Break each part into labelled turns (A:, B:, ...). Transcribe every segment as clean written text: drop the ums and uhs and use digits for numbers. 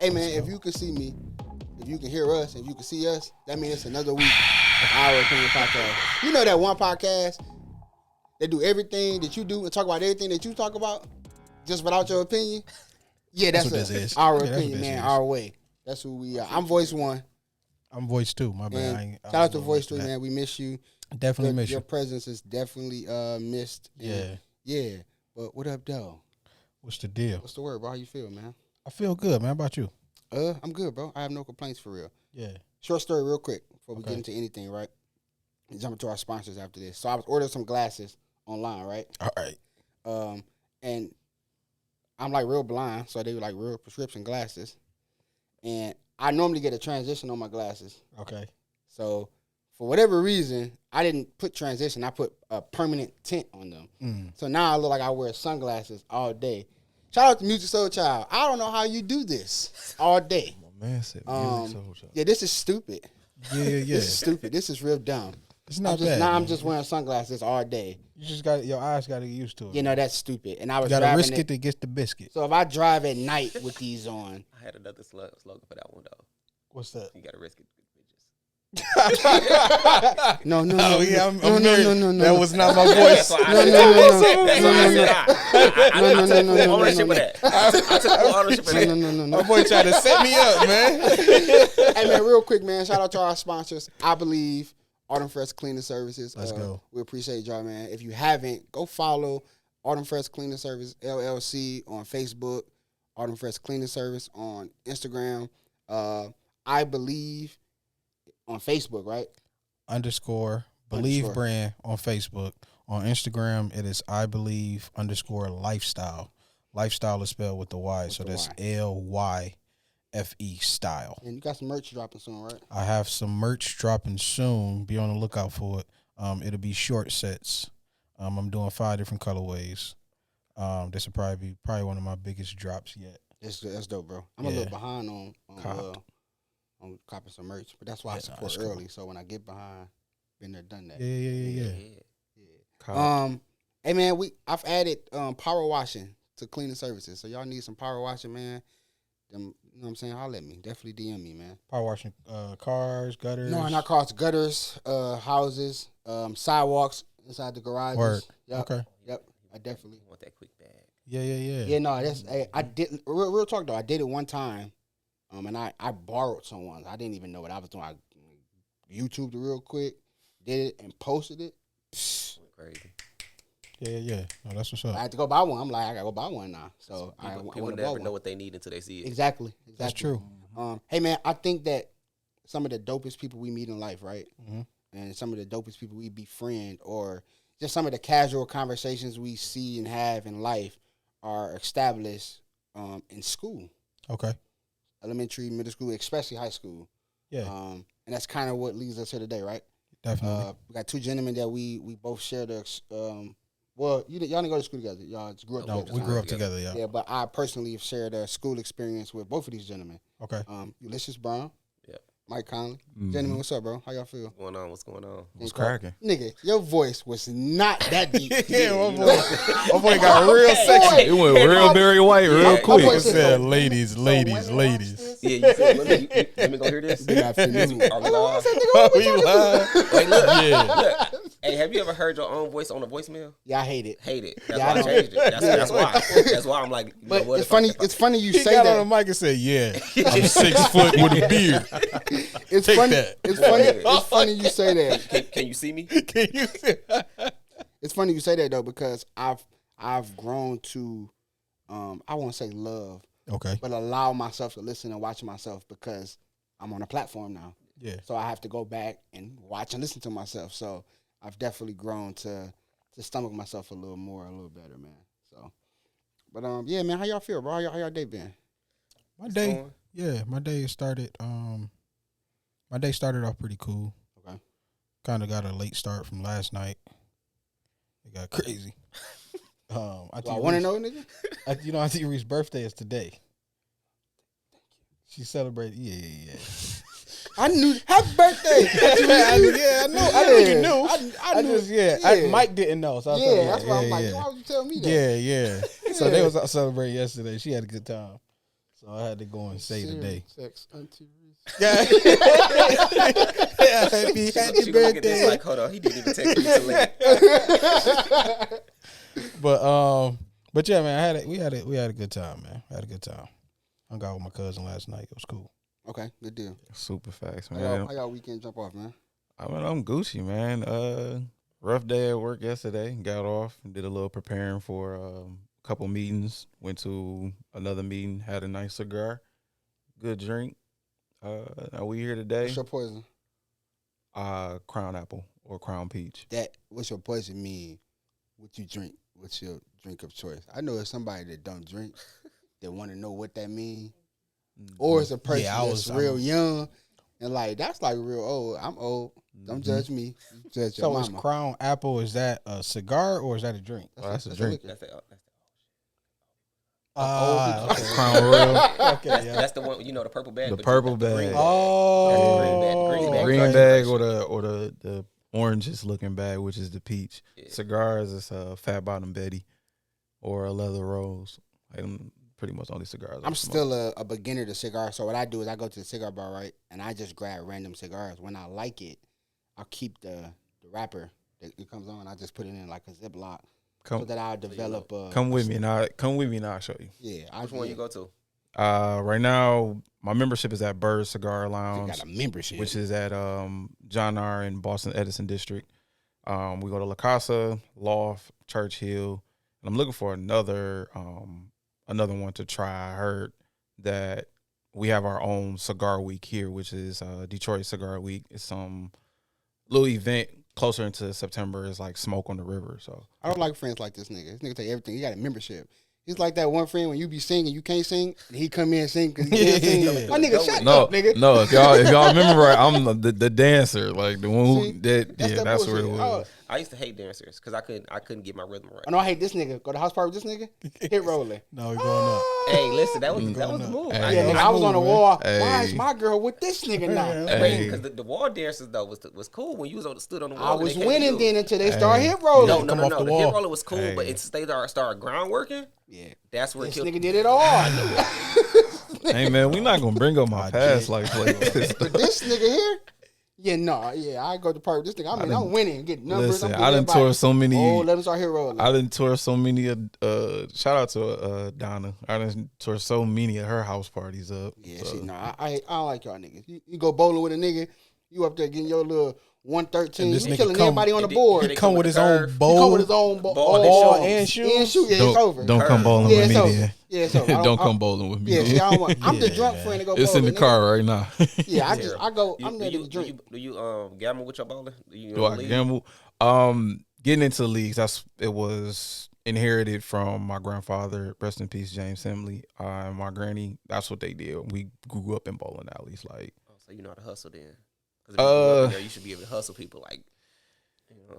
A: Hey, man, if you can see me, if you can hear us, if you can see us, that means it's another week of Our Opinion Podcast. You know that one podcast that do everything that you do and talk about everything that you talk about just without your opinion? Yeah, that's what this is. Our opinion, man, our way. That's who we are. I'm Voice 1.
B: I'm Voice 2, my bad.
A: Shout out to Voice 3, man. We miss you.
B: Definitely miss you.
A: Your presence is definitely missed. Yeah. But what up, though?
B: What's the deal?
A: What's the word, bro? How you feel, man?
B: I feel good, man. How about you?
A: I'm good, bro. I have no complaints for real.
B: Yeah.
A: Short story real quick before we get into anything, right? Jump into our sponsors after this. So I was ordering some glasses online, right?
B: All right.
A: And I'm like real blind, so they were like real prescription glasses. And I normally get a transition on my glasses.
B: Okay.
A: So for whatever reason, I didn't put transition. I put a permanent tint on them. So now I look like I wear sunglasses all day. Shout out to Music Soul Child. I don't know how you do this all day.
B: My man said Music Soul Child.
A: Yeah, this is stupid.
B: Yeah.
A: This is stupid. This is real dumb.
B: It's not bad.
A: Now I'm just wearing sunglasses all day.
B: You just got your eyes got to get used to it.
A: You know, that's stupid. And I was
B: you got to risk
A: it
B: to get the biscuit.
A: So if I drive at night with these on.
C: I had another slogan for that one, though.
B: What's that?
C: You got to risk it.
A: No.
B: That was not my voice.
C: No. Ownership of that. I took full ownership of that.
A: No.
B: My boy tried to set me up, man.
A: Hey, man, real quick, man. Shout out to our sponsors. I Believe, Autumn Fresh Cleaning Services.
B: Let's go.
A: We appreciate y'all, man. If you haven't, go follow Autumn Fresh Cleaning Service, LLC on Facebook, Autumn Fresh Cleaning Service on Instagram. I Believe on Facebook, right?
B: _Believe brand on Facebook. On Instagram, it is I Believe _lifestyle. Lifestyle is spelled with the Y, so that's LYFE style.
A: And you got some merch dropping soon, right?
B: I have some merch dropping soon. Be on the lookout for it. It'll be short sets. I'm doing 5 different colorways. This will probably be one of my biggest drops yet.
A: That's dope, bro. I'm a little behind on copping some merch, but that's why I support early. Cool. So when I get behind, been there, done that.
B: Yeah.
A: Hey man, I've added power washing to cleaning services. So y'all need some power washing, man. You know what I'm saying? Holler at me. Definitely DM me, man.
B: Power washing cars, gutters.
A: No, not cars, gutters, houses, sidewalks inside the garages.
B: Word.
A: Yep.
B: Okay.
A: Yep. I definitely
C: want that quick bag.
B: Yeah.
A: Yeah, no, that's I did real talk though. I did it one time. And I borrowed someone's. I didn't even know what I was doing. I YouTubed it real quick, did it, and posted it.
C: Crazy.
B: Yeah. No, that's what's up.
A: I had to go buy one. I'm like, I got to go buy one now. So
C: people never know what they need until they see it.
A: Exactly.
B: That's true.
A: Hey, man, I think that some of the dopest people we meet in life, right?
B: Mm-hmm.
A: And some of the dopest people we befriend, or just some of the casual conversations we see and have in life are established in school.
B: Okay.
A: Elementary, middle school, especially high school.
B: Yeah.
A: And that's kind of what leads us here today, right?
B: Definitely.
A: We got 2 gentlemen that we both share the y'all didn't go to school together. Y'all just grew up together.
B: No, we grew up together, yeah.
A: Yeah, but I personally have shared a school experience with both of these gentlemen.
B: Okay.
A: Ulysses Brown.
C: Yep.
A: Mike Conley. Gentlemen, what's up, bro? How y'all feel?
C: What's going on?
D: What's cracking?
A: Nigga, your voice was not that deep.
B: Yeah, my boy got real sexy.
D: It went real Barry White real quick.
B: It said ladies.
C: Yeah, you said, let me go hear this.
A: Are we live?
B: We live.
C: Wait, look. Hey, have you ever heard your own voice on a voicemail?
A: Yeah, I hate it.
C: That's why I changed it. That's why. That's why I'm like,
A: but it's funny. It's funny you
B: He
A: say
B: got
A: that.
B: on the mic and said, "Yeah, I'm 6 foot with a beard."
A: It's
B: Take
A: funny.
B: that.
A: It's funny. It's funny you say that.
C: Can you see me?
B: Can you?
A: It's funny you say that though, because I've grown to I won't say love,
B: Okay.
A: but allow myself to listen and watch myself, because I'm on a platform now.
B: Yeah.
A: So I have to go back and watch and listen to myself. So I've definitely grown to stomach myself a little better, man. So, but yeah, man, how y'all feel, bro? How y'all day been?
B: My day started. My day started off pretty cool.
A: Okay.
B: Kind of got a late start from last night. It got crazy.
A: I want to know, nigga.
B: Auntie Reese's birthday is today. She celebrated. Yeah.
A: I knew. Happy birthday!
B: I know. I knew you knew. I knew. Mike didn't know. So
A: that's why I'm like, why would you tell me that?
B: Yeah. So they was out celebrating yesterday. She had a good time. So So I had to go and say today.
A: Sex, Auntie Reese.
B: Yeah. Happy
C: She gonna look at this
B: birthday.
C: like, hold on, he didn't even text me till late.
B: But yeah, man, we had a good time, man. I had a good time. Hung out with my cousin last night. It was cool.
A: Okay, good deal.
D: Super facts,
A: How
D: man.
A: y'all weekend jump off, man?
D: I'm Gucci, man. Rough day at work yesterday. Got off, did a little preparing for a couple meetings. Went to another meeting, had a nice cigar, good drink. Now we here today.
A: What's your poison?
D: Crown apple or crown peach.
A: What's your poison mean? What you drink? What's your drink of choice? I know it's somebody that don't drink that want to know what that mean, or it's a person that's real young and like that's like real old. I'm old. Don't judge me. Judge your
B: So is
A: mama.
B: Crown Apple, is that a cigar or is that a drink?
D: That's a drink.
A: liquor.
B: Okay.
D: Crown Royal.
B: Okay, yeah.
C: That's the one, the purple bag.
D: The
C: but
D: purple
C: the green
D: bag.
B: Oh,
C: Green bag.
D: Green
C: Okay.
D: bag or the oranges looking bag, which is the peach.
C: Yeah.
D: Cigars is a Fat Bottom Betty or a Leather Rose. Like, pretty much only cigars.
A: I'm still a beginner to cigars, so what I do is I go to the cigar bar, right, and I just grab random cigars. When I like it, I'll keep the wrapper that it comes on. I just put it in like a Ziploc so that I'll develop.
D: Come with me and I'll show you.
A: Yeah,
C: Which one you go to?
D: Right now, my membership is at Bird Cigar Lounge,
A: got a membership,
D: which is at John R. in Boston Edison District. We go to La Casa, Loft, Churchill, and I'm looking for another one to try. I heard that we have our own cigar week here, which is Detroit Cigar Week. It's some little event closer into September. It's like Smoke on the River. So
A: I don't like friends like this nigga. This nigga take everything. He got a membership. He's like that one friend when you be singing, you can't sing, and he come in and sing because he can't sing. My nigga, shut up, nigga.
D: No, if y'all remember right, I'm the dancer, like the one who
A: See,
D: that's where it was.
A: Oh,
C: I used to hate dancers because I couldn't get my rhythm right.
A: I know I hate this nigga. Go to house party with this nigga. Hit rolling.
B: No, we're going up.
C: Hey, listen, that was the move.
D: Hey.
A: Yeah, nigga, I was on the wall.
D: Hey.
A: Why is my girl with this nigga now?
D: Hey.
C: Because the wall dancers though was cool when you was stood on the wall.
A: I
C: and
A: was
C: they came
A: winning
C: to you.
A: then until they started hit rolling.
C: No.
B: Come off the
C: The
B: wall.
C: hit roller was cool,
D: Hey.
C: but it's they started ground working.
A: Yeah,
C: That's where it
A: this
C: killed.
A: nigga did it all.
D: Hey man, we not gonna bring up my past like this.
A: But this nigga here, I go to party with this nigga. I'm winning, get numbers.
D: Listen,
A: I'm
D: I done tore so many.
A: Oh, let him start hit rolling.
D: I done tore so many. Shout out to Donna. I done tore so many of her house parties up.
A: Yeah,
D: so.
A: see, no, I don't like y'all niggas. You go bowling with a nigga, you up there getting your little 113.
B: And this
A: You
B: nigga
A: killing
B: come-
A: everybody on the
C: They
A: board.
B: He come with his
C: curve.
B: own
A: He
B: bowl.
A: come with his own
C: Ball
B: and shoes.
A: And shoes. Yeah, it's over.
D: Don't come bowling
A: Yeah,
D: with
A: it's
D: me
A: over.
D: then.
A: Yeah, it's over.
D: Don't come bowling with me.
A: Yeah,
D: then.
A: see, I don't want. I'm the
B: Yeah,
A: drunk
B: man.
A: friend to go
D: It's in
A: bowling,
D: the
A: nigga.
D: car right now.
A: Yeah,
C: Terrible.
A: I'm there to
C: Do
A: drink.
C: you gamble with your bowling?
D: Do I gamble? Getting into the leagues, it was inherited from my grandfather, rest in peace, James Simley, and my granny. That's what they did. We grew up in bowling alleys. Like,
C: So you know how to hustle then? Because you should be able to hustle people. Like,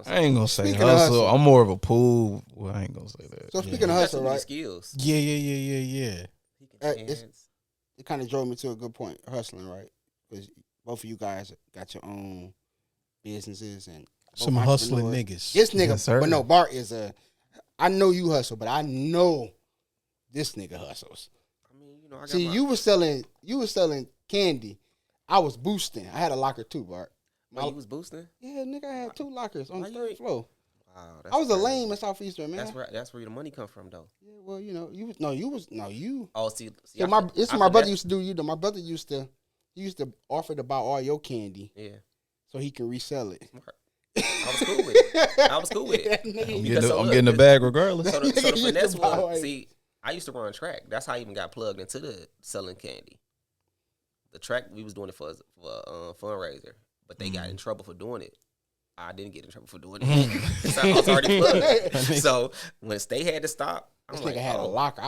D: I ain't gonna say
A: Speaking of
D: hustle.
A: hustle.
D: I'm more of a pool. Well, I ain't gonna say that.
A: So speaking of
C: that's
A: hustle,
C: some
A: right?
C: skills.
B: Yeah.
C: He can
A: It's-
C: dance.
A: It kind of drove me to a good point, hustling, right? Because both of you guys got your own businesses and both
B: Some hustling
A: entrepreneurs.
B: niggas.
A: This nigga,
D: Yes, sir.
A: but no, Bart is I know you hustle, but I know this nigga hustles.
C: I mean, I got
A: See,
C: my,
A: you was selling candy. I was boosting. I had a locker too, Bart.
C: Oh, you was boosting?
A: Yeah, nigga, I had 2 lockers on
C: Why
A: the
C: you
A: 3rd
C: ain't-
A: floor.
C: Wow,
A: I was a
C: crazy.
A: lame in Southeastern, man.
C: That's where the money come from, though.
A: Yeah, well, you
C: Oh, see
A: Yeah,
C: I
A: this is
C: I
A: my
C: feel
A: brother
C: that-
A: used to do. My brother used to offer to buy all your candy
C: Yeah,
A: so he can resell it.
C: smart. I was cool with it. I was cool with it.
D: I'm
C: Because
D: getting,
C: so
D: I'm
C: look,
D: getting the bag regardless.
C: So the
A: Nigga used
C: finesse
A: to buy
C: one,
A: like-
C: see, I used to run track. That's how I even got plugged into the selling candy. The track, we was doing it for a fundraiser, but they got in trouble for doing it. I didn't get in trouble for doing it. So I was already plugged. So once they had to stop, I'm
A: This
C: like,
A: nigga had a
C: oh,
A: locker.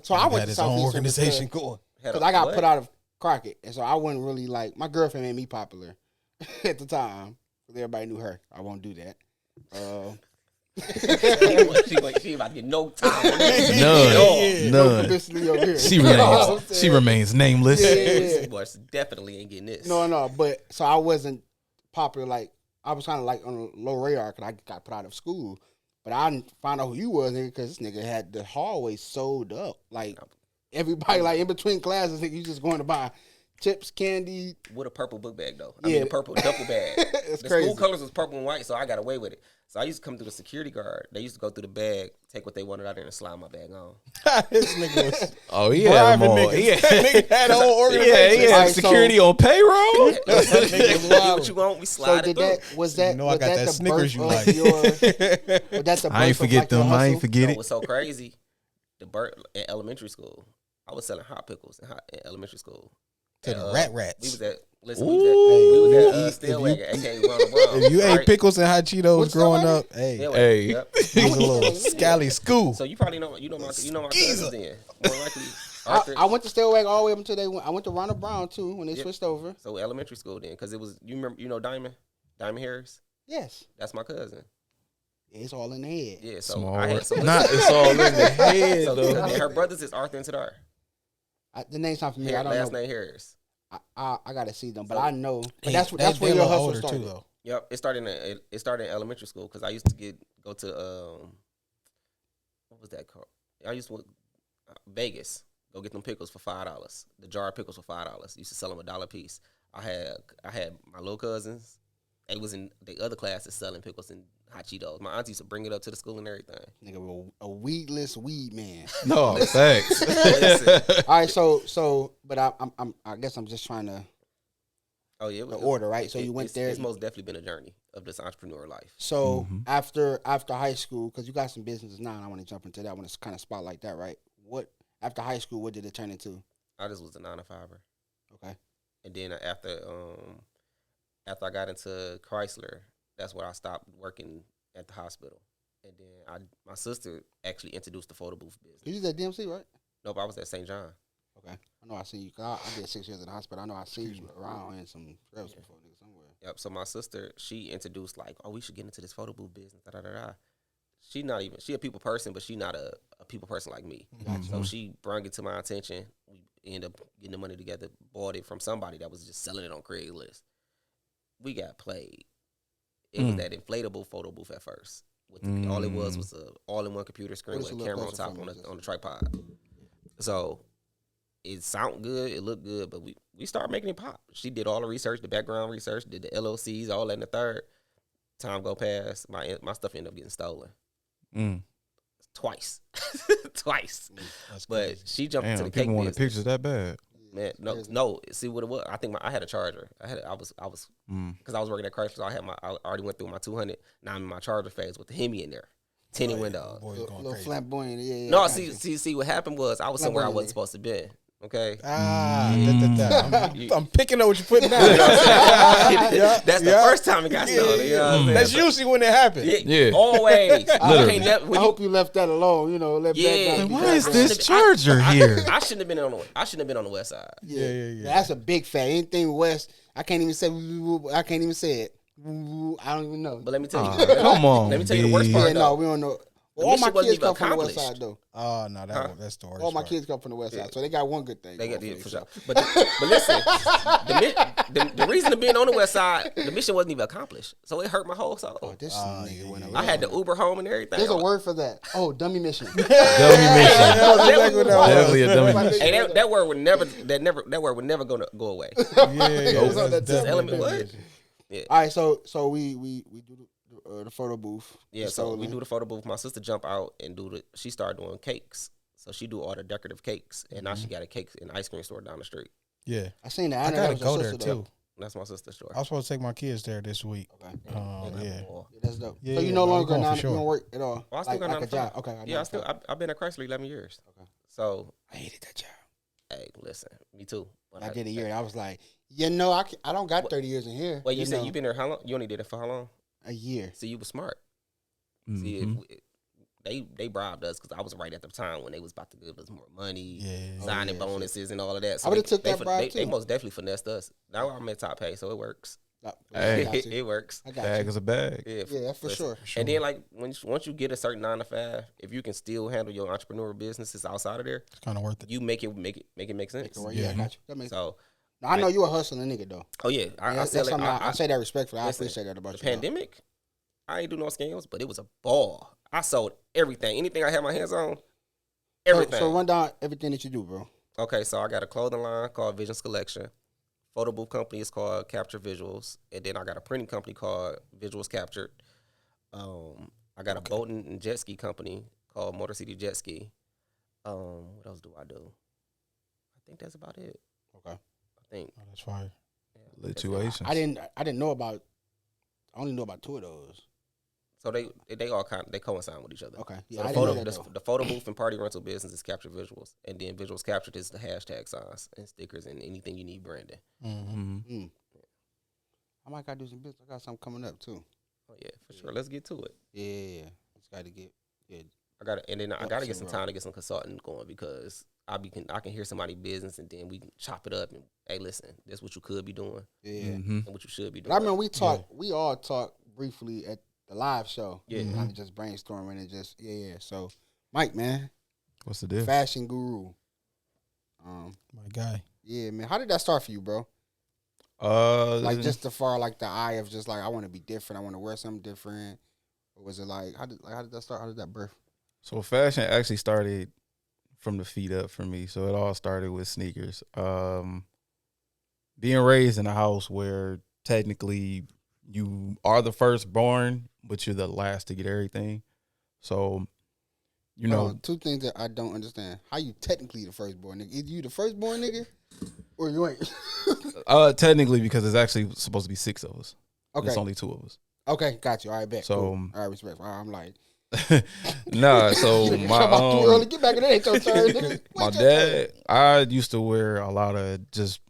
A: So I went
B: Had
A: to
B: his own
A: Southeastern
B: organization going.
A: because I got put out of Crockett, and so I wasn't really like my girlfriend made me popular at the time because everybody knew her. I won't do that.
C: she about to get no time.
D: None.
A: No publicity over here.
D: She
A: You know what I'm
D: remains. She
A: saying?
D: remains nameless.
A: Yeah.
C: This boy definitely ain't getting this.
A: No, but so I wasn't popular. Like I was kind of like on a low radar because I got put out of school. But I didn't find out who you was because this nigga had the hallway sold up. Like everybody like in between classes, you just going to buy chips, candy.
C: With a purple book bag though.
A: Yeah.
C: I mean a purple duffel bag.
A: It's
C: The
A: crazy.
C: school colors was purple and white, so I got away with it. So I used to come through the security guard. They used to go through the bag, take what they wanted out there, and slide my bag on.
B: This nigga was
D: Oh yeah,
B: bribing niggas. Nigga had a whole organization.
D: yeah.
A: Alright,
D: Security on payroll.
C: What you want? We
A: So
C: slide
A: did
C: it through.
A: that was that
B: You know I
A: was
B: got
A: that
B: that
A: the
B: Snickers you
A: birth
B: like.
A: of your was that the
D: I ain't
A: birth of,
D: forget
A: like, your
D: them. I ain't
A: hustle?
D: forget
C: No,
D: it.
C: what's so crazy? The birth in elementary school, I was selling hot pickles in elementary school.
B: To the
C: And,
B: rats.
C: We was at listen.
D: Ooh.
C: We was
B: If
C: at
B: you
C: Stillwagon, aka Ronald Brown.
B: If you ate
C: right?
B: pickles and hot Cheetos
A: What's
B: growing
A: that,
B: up, hey,
C: Stillwagon,
D: Hey.
C: yep.
B: he was a little scally school.
C: So you probably know my cousins then. More likely, Arthur.
A: I went to Stillwagon all the way up until I went to Ronald Brown too when they
C: Yep.
A: switched over.
C: So elementary school then, because it was Diamond Harris.
A: Yes,
C: That's my cousin.
A: it's all in the head.
C: Yeah, so
D: Small
C: I had
D: world.
C: so
D: Not it's all in the head
C: so
D: though.
C: and her brothers is Arthur and Tadar.
A: The name's not familiar. I don't
C: Last
A: know.
C: name Harris.
A: I gotta see them, but
C: So-
A: I know. But
B: Hey,
A: that's
B: they
A: where
B: a
A: your
B: little
A: hustle
B: older
A: started.
B: too, though.
C: Yep, it started in elementary school because I used to go to what was that called? I used to Vegas. Go get them pickles for $5. The jar of pickles for $5. Used to sell them $1 a piece. I had my little cousins. They was in the other classes selling pickles and hot Cheetos. My auntie used to bring it up to the school and everything.
A: Nigga, a weedless weed man.
D: No, thanks.
C: Listen.
A: All right, so, but I guess I'm just trying to
C: Oh yeah,
A: the order, right? So you went there.
C: It's most definitely been a journey of this entrepreneur life.
A: So
D: Mhm.
A: after high school, because you got some businesses now, and I want to jump into that. I want to kind of spotlight that, right? What after high school, what did it turn into?
C: I just was a 9-to-5er.
A: Okay,
C: And then after I got into Chrysler, that's where I stopped working at the hospital. And then my sister actually introduced the photo booth business.
A: you did that DMC, right?
C: Nope, I was at St. John.
A: Okay, I know I see you. Cause I did 6 years in the hospital. I know I see you around in some scrubs before, nigga, somewhere.
C: Yep. So my sister, she introduced like, oh, we should get into this photo booth business. Da da da da. She a people person, but she not a people person like me.
A: Gotcha.
C: So she brought it to my attention. We ended up getting the money together, bought it from somebody that was just selling it on Craigslist. We got played. It was that inflatable photo booth at first. All it was a all-in-one computer screen
A: Put
C: with
A: us
C: a
A: a
C: camera on
A: little
C: top
A: closer for me,
C: on the tripod. So it sounded good, it looked good, but we started making it pop. She did all the research, the background research, did the LOCs, all that in the third. Time go past, my stuff ended up getting stolen. Twice.
B: That's
C: But
B: crazy.
C: she jumped into
D: Damn,
C: the cake
D: people wanted
C: business.
D: pictures that bad.
C: Man,
A: Crazy.
C: no. See what it was? I think I had a charger. I was
D: Mm.
C: because I was working at Chrysler. So I already went through my 200. Now I'm in my charger phase with the Hemi in there, tinted windows.
B: Boys going
A: Little
B: crazy.
A: flamboyant, yeah.
C: No,
A: I got you.
C: see what happened was I was somewhere I wasn't supposed to be. Okay.
B: I'm picking up what you're putting down.
C: That's the first time it got stolen. You know what I'm saying?
B: That's usually when it happens.
D: Yeah.
C: Always.
D: Literally.
A: I hope you left that alone. You know, let
C: Yeah.
A: that
C: Like,
D: Why is this charger here?
C: I shouldn't have been on the west side.
B: Yeah.
A: That's a big fact. Anything west, I can't even say. I can't even say it. I don't even know.
C: But let me tell you.
D: Come on,
C: Let me tell you the worst
D: B.
C: part.
A: Yeah, no, we don't know.
C: The
A: All my
C: mission wasn't
A: kids
C: even
A: come from the west
C: accomplished.
A: side, though.
B: Oh no, that's the worst.
A: All my
B: part.
A: kids come from the west side, so they got one good thing.
C: They got
A: going
C: it
A: for
C: for sure.
A: themselves.
C: But listen, the reason of being on the west side, the mission wasn't even accomplished. So it hurt my whole soul.
A: Oh, this nigga went
C: I had to Uber home and everything.
A: There's a word for that. Oh, dummy mission.
D: Dummy mission.
C: That
D: Definitely a dummy mission.
C: Hey, that word would never go away.
B: Yeah.
C: This element what?
A: All right, so we do the photo booth.
C: Yeah, so we do the photo booth. My sister jump out and she started doing cakes. So she do all the decorative cakes, and now she got a cake and ice cream store down the street.
B: Yeah.
A: I seen that.
B: I
A: know
B: gotta
A: that was
B: go
A: your
B: there
A: sister, though.
B: too.
C: That's my sister's store.
B: I was supposed to take my kids there this week.
A: Okay.
B: Yeah.
A: Yeah, that's dope.
B: Yeah,
A: so you
B: yeah,
A: no
B: no, we
A: longer
B: going for
A: you
B: sure.
A: don't work at all.
C: Well, I still got
A: like a
C: 9 to 5.
A: job. Okay.
C: Yeah, I've been at Chrysler 11 years.
A: Okay.
C: So
A: I hated that job.
C: hey, listen, me too. But
A: I did a year. And I was like, I don't got 30 years in here.
C: Wait, you said
A: know.
C: you been there how long? You only did it for how long?
A: A year.
C: See, you were smart. See, they bribed us because I was right at the time when they was about to give us more money,
B: Yeah.
C: signing
A: Oh, yeah,
C: bonuses and all of that.
A: I would've took that bribe,
C: They
A: too.
C: most definitely finessed us. Now I'm at top pay, so it works.
D: Hey.
A: I got you.
C: It works.
A: I got
D: Bag
A: you.
D: is a bag.
C: Yeah,
A: Yeah, for
C: listen.
A: sure.
C: And then like once you get a certain 9 to 5, if you can still handle your entrepreneurial businesses outside of there,
B: It's kind of worth it.
C: you make it make sense.
A: Yeah, I got you. That makes
C: So
A: I know you a hustling nigga though.
C: oh yeah, I
A: That's
C: say
A: something I say that respectfully. I
C: listen,
A: appreciate that about
C: the
A: you. though.
C: pandemic, I ain't do no scams, but it was a ball. I sold everything. Anything I had my hands on, Everything.
A: So run down everything that you do, bro.
C: Okay, so I got a clothing line called Visions Collection. Photo booth company is called Captured Visuals, and then I got a printing company called Visuals Captured. I got a boating and jet ski company called Motor City Jet Ski. What else do? I think that's about it.
A: Okay.
C: I think.
B: Oh, that's fire.
D: Situations.
A: I didn't know about. I only know about 2 of those.
C: So they all they coincide with each other.
A: Okay.
C: So
A: Yeah,
C: the
A: I didn't know
C: photo
A: that, though.
C: the photo booth and party rental business is Captured Visuals, and then Visuals Captured is the hashtag signs and stickers and anything you need branding.
D: Mm-hmm.
A: I might gotta do some business. I got something coming up too.
C: Oh yeah, for sure. Let's get to it.
A: Yeah. Just gotta get. Yeah.
C: I gotta get some
A: bro.
C: time to get some consulting going because I can hear somebody's business and then we can chop it up and hey, listen, that's what you could be doing
A: Yeah.
C: and what you should be
A: But
C: doing.
A: I remember we all talked briefly at the live show.
C: Yeah.
A: Kind of just brainstorming and just yeah. So, Mike, man,
D: What's the deal?
A: fashion guru.
B: My guy.
A: Yeah, man. How did that start for you, bro? Like just the far like the eye of just like I want to be different. I want to wear something different. Or was it like how did that start? How did that birth?
D: So fashion actually started from the feet up for me. So it all started with sneakers. Being raised in a house where technically you are the firstborn, but you're the last to get everything. So, you
A: Hold
D: know,
A: on, 2 things that I don't understand. How you technically the firstborn nigga? Is you the firstborn nigga? Or you ain't?
D: technically because it's actually supposed to be 6 of us.
A: Okay.
D: It's only 2 of us.
A: Okay, got you. All right, bet.
D: So,
A: cool. All right, respect. All right, I'm like,
D: nah, so
A: you come out too early. Get back in there. Ain't your turn, nigga.
D: my
A: Wait your turn.
D: dad, I used to wear a lot of just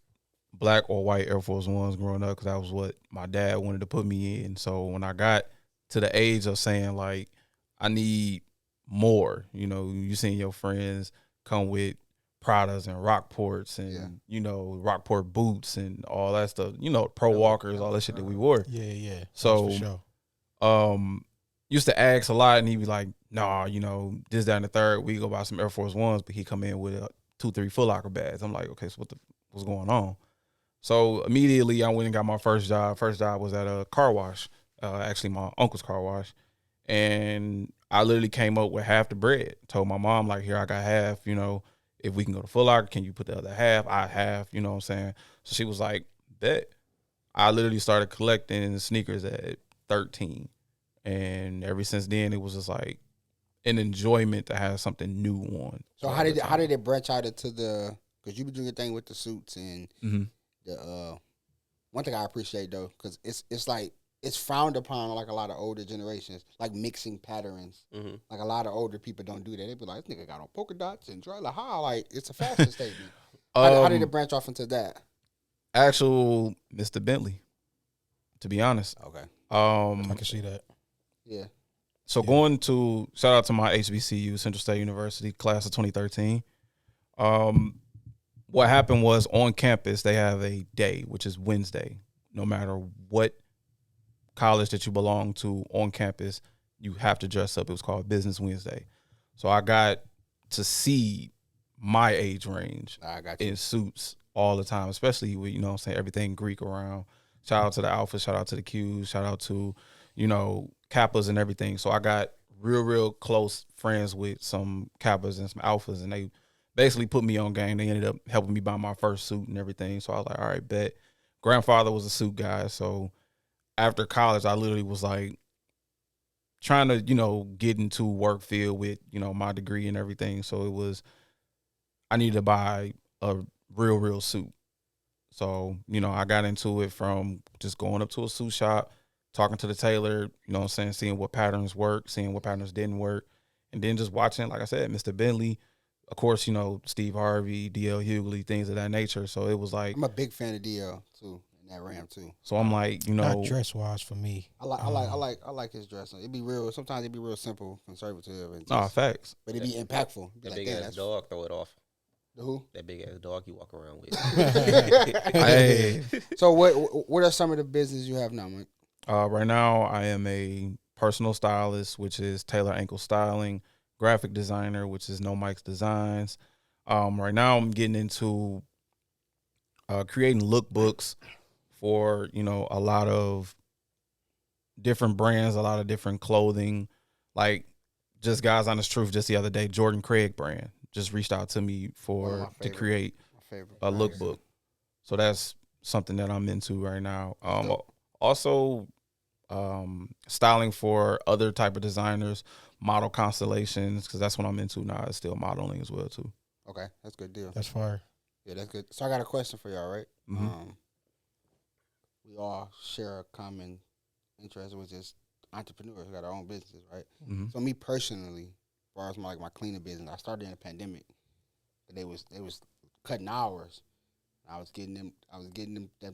D: black or white Air Force Ones growing up because that was what my dad wanted to put me in. So when I got to the age of saying like I need more, you know, you seen your friends come with Pradas and Rockports and you know Rockport boots and all that stuff, you know, Pro Walkers, all that shit that we wore.
B: Yeah.
D: So
B: That's for sure.
D: Used to ask a lot, and he'd be like, "Nah, you know, this, that, and the third. We go buy some Air Force Ones," but he come in with 2-3 Foot Locker bags. I'm like, okay, so what's going on? So immediately I went and got my first job. First job was at a car wash, actually my uncle's car wash, and I literally came up with half the bread. Told my mom like, here I got half. You know, if we can go to Foot Locker, can you put the other half? I half. You know what I'm saying? So she was like, bet. I literally started collecting sneakers at 13. And ever since then, it was just like an enjoyment to have something new on.
A: So how did it branch out into the? Because you be doing your thing with the suits and the. One thing I appreciate though, because it's like it's frowned upon like a lot of older generations, like mixing patterns. Like a lot of older people don't do that. They be like, this nigga got on polka dots and dry like how like it's a fashion statement. How did it branch off into that?
D: Actual Mr. Bentley, to be honest.
A: Okay.
B: I can see that.
A: Yeah.
D: So going to shout out to my HBCU, Central State University, class of 2013. What happened was on campus they have a day, which is Wednesday. No matter what college that you belong to on campus, you have to dress up. It was called Business Wednesday. So I got to see my age range in suits all the time, especially with, you know what I'm saying, everything Greek around. Shout out to the Alphas, shout out to the Qs, shout out to, you know, Kappas and everything. So I got real close friends with some Kappas and some Alphas, and they basically put me on game. They ended up helping me buy my first suit and everything. So I was like, all right, bet. Grandfather was a suit guy. So after college, I literally was like trying to, you know, get into work field with, you know, my degree and everything. So it was, I needed to buy a real suit. So, you know, I got into it from just going up to a suit shop, talking to the tailor, you know what I'm saying, seeing what patterns work, seeing what patterns didn't work, and then just watching, like I said, Mr. Bentley, of course, you know, Steve Harvey, DL Hughley, things of that nature. So it was like,
A: I'm a big fan of DL too, and that Ram too.
D: So I'm like, you know,
B: not dress wise for me.
A: I like his dress. It'd be real. Sometimes it'd be real simple, conservative, and
D: facts.
A: But it'd be impactful. It'd be
C: That
A: like,
C: big ass dog throw it off.
A: The who?
C: That big ass dog you walk around with.
D: Hey.
A: So what are some of the business you have now, Mike?
D: Right now, I am a personal stylist, which is Taylor Ankle Styling, graphic designer, which is No Mike's Designs. Right now, I'm getting into creating lookbooks for, you know, a lot of different brands, a lot of different clothing. Like, just guys honest truth, just the other day, Jordan Craig brand just reached out to me
A: One of my
D: to
A: favorite-
D: create
A: My favorite
D: a
A: brands.
D: lookbook. So that's something that I'm into right now.
A: dope.
D: Also, styling for other type of designers, model constellations, because that's what I'm into now. Is still modeling as well too.
A: Okay, that's a good deal.
B: That's fire.
A: Yeah, that's good. So I got a question for y'all, right?
D: Mhm.
A: We all share a common interest, which is entrepreneurs who got our own businesses, right?
D: Mhm.
A: So me personally, as far as my cleaning business, I started in the pandemic. They was cutting hours. I was getting them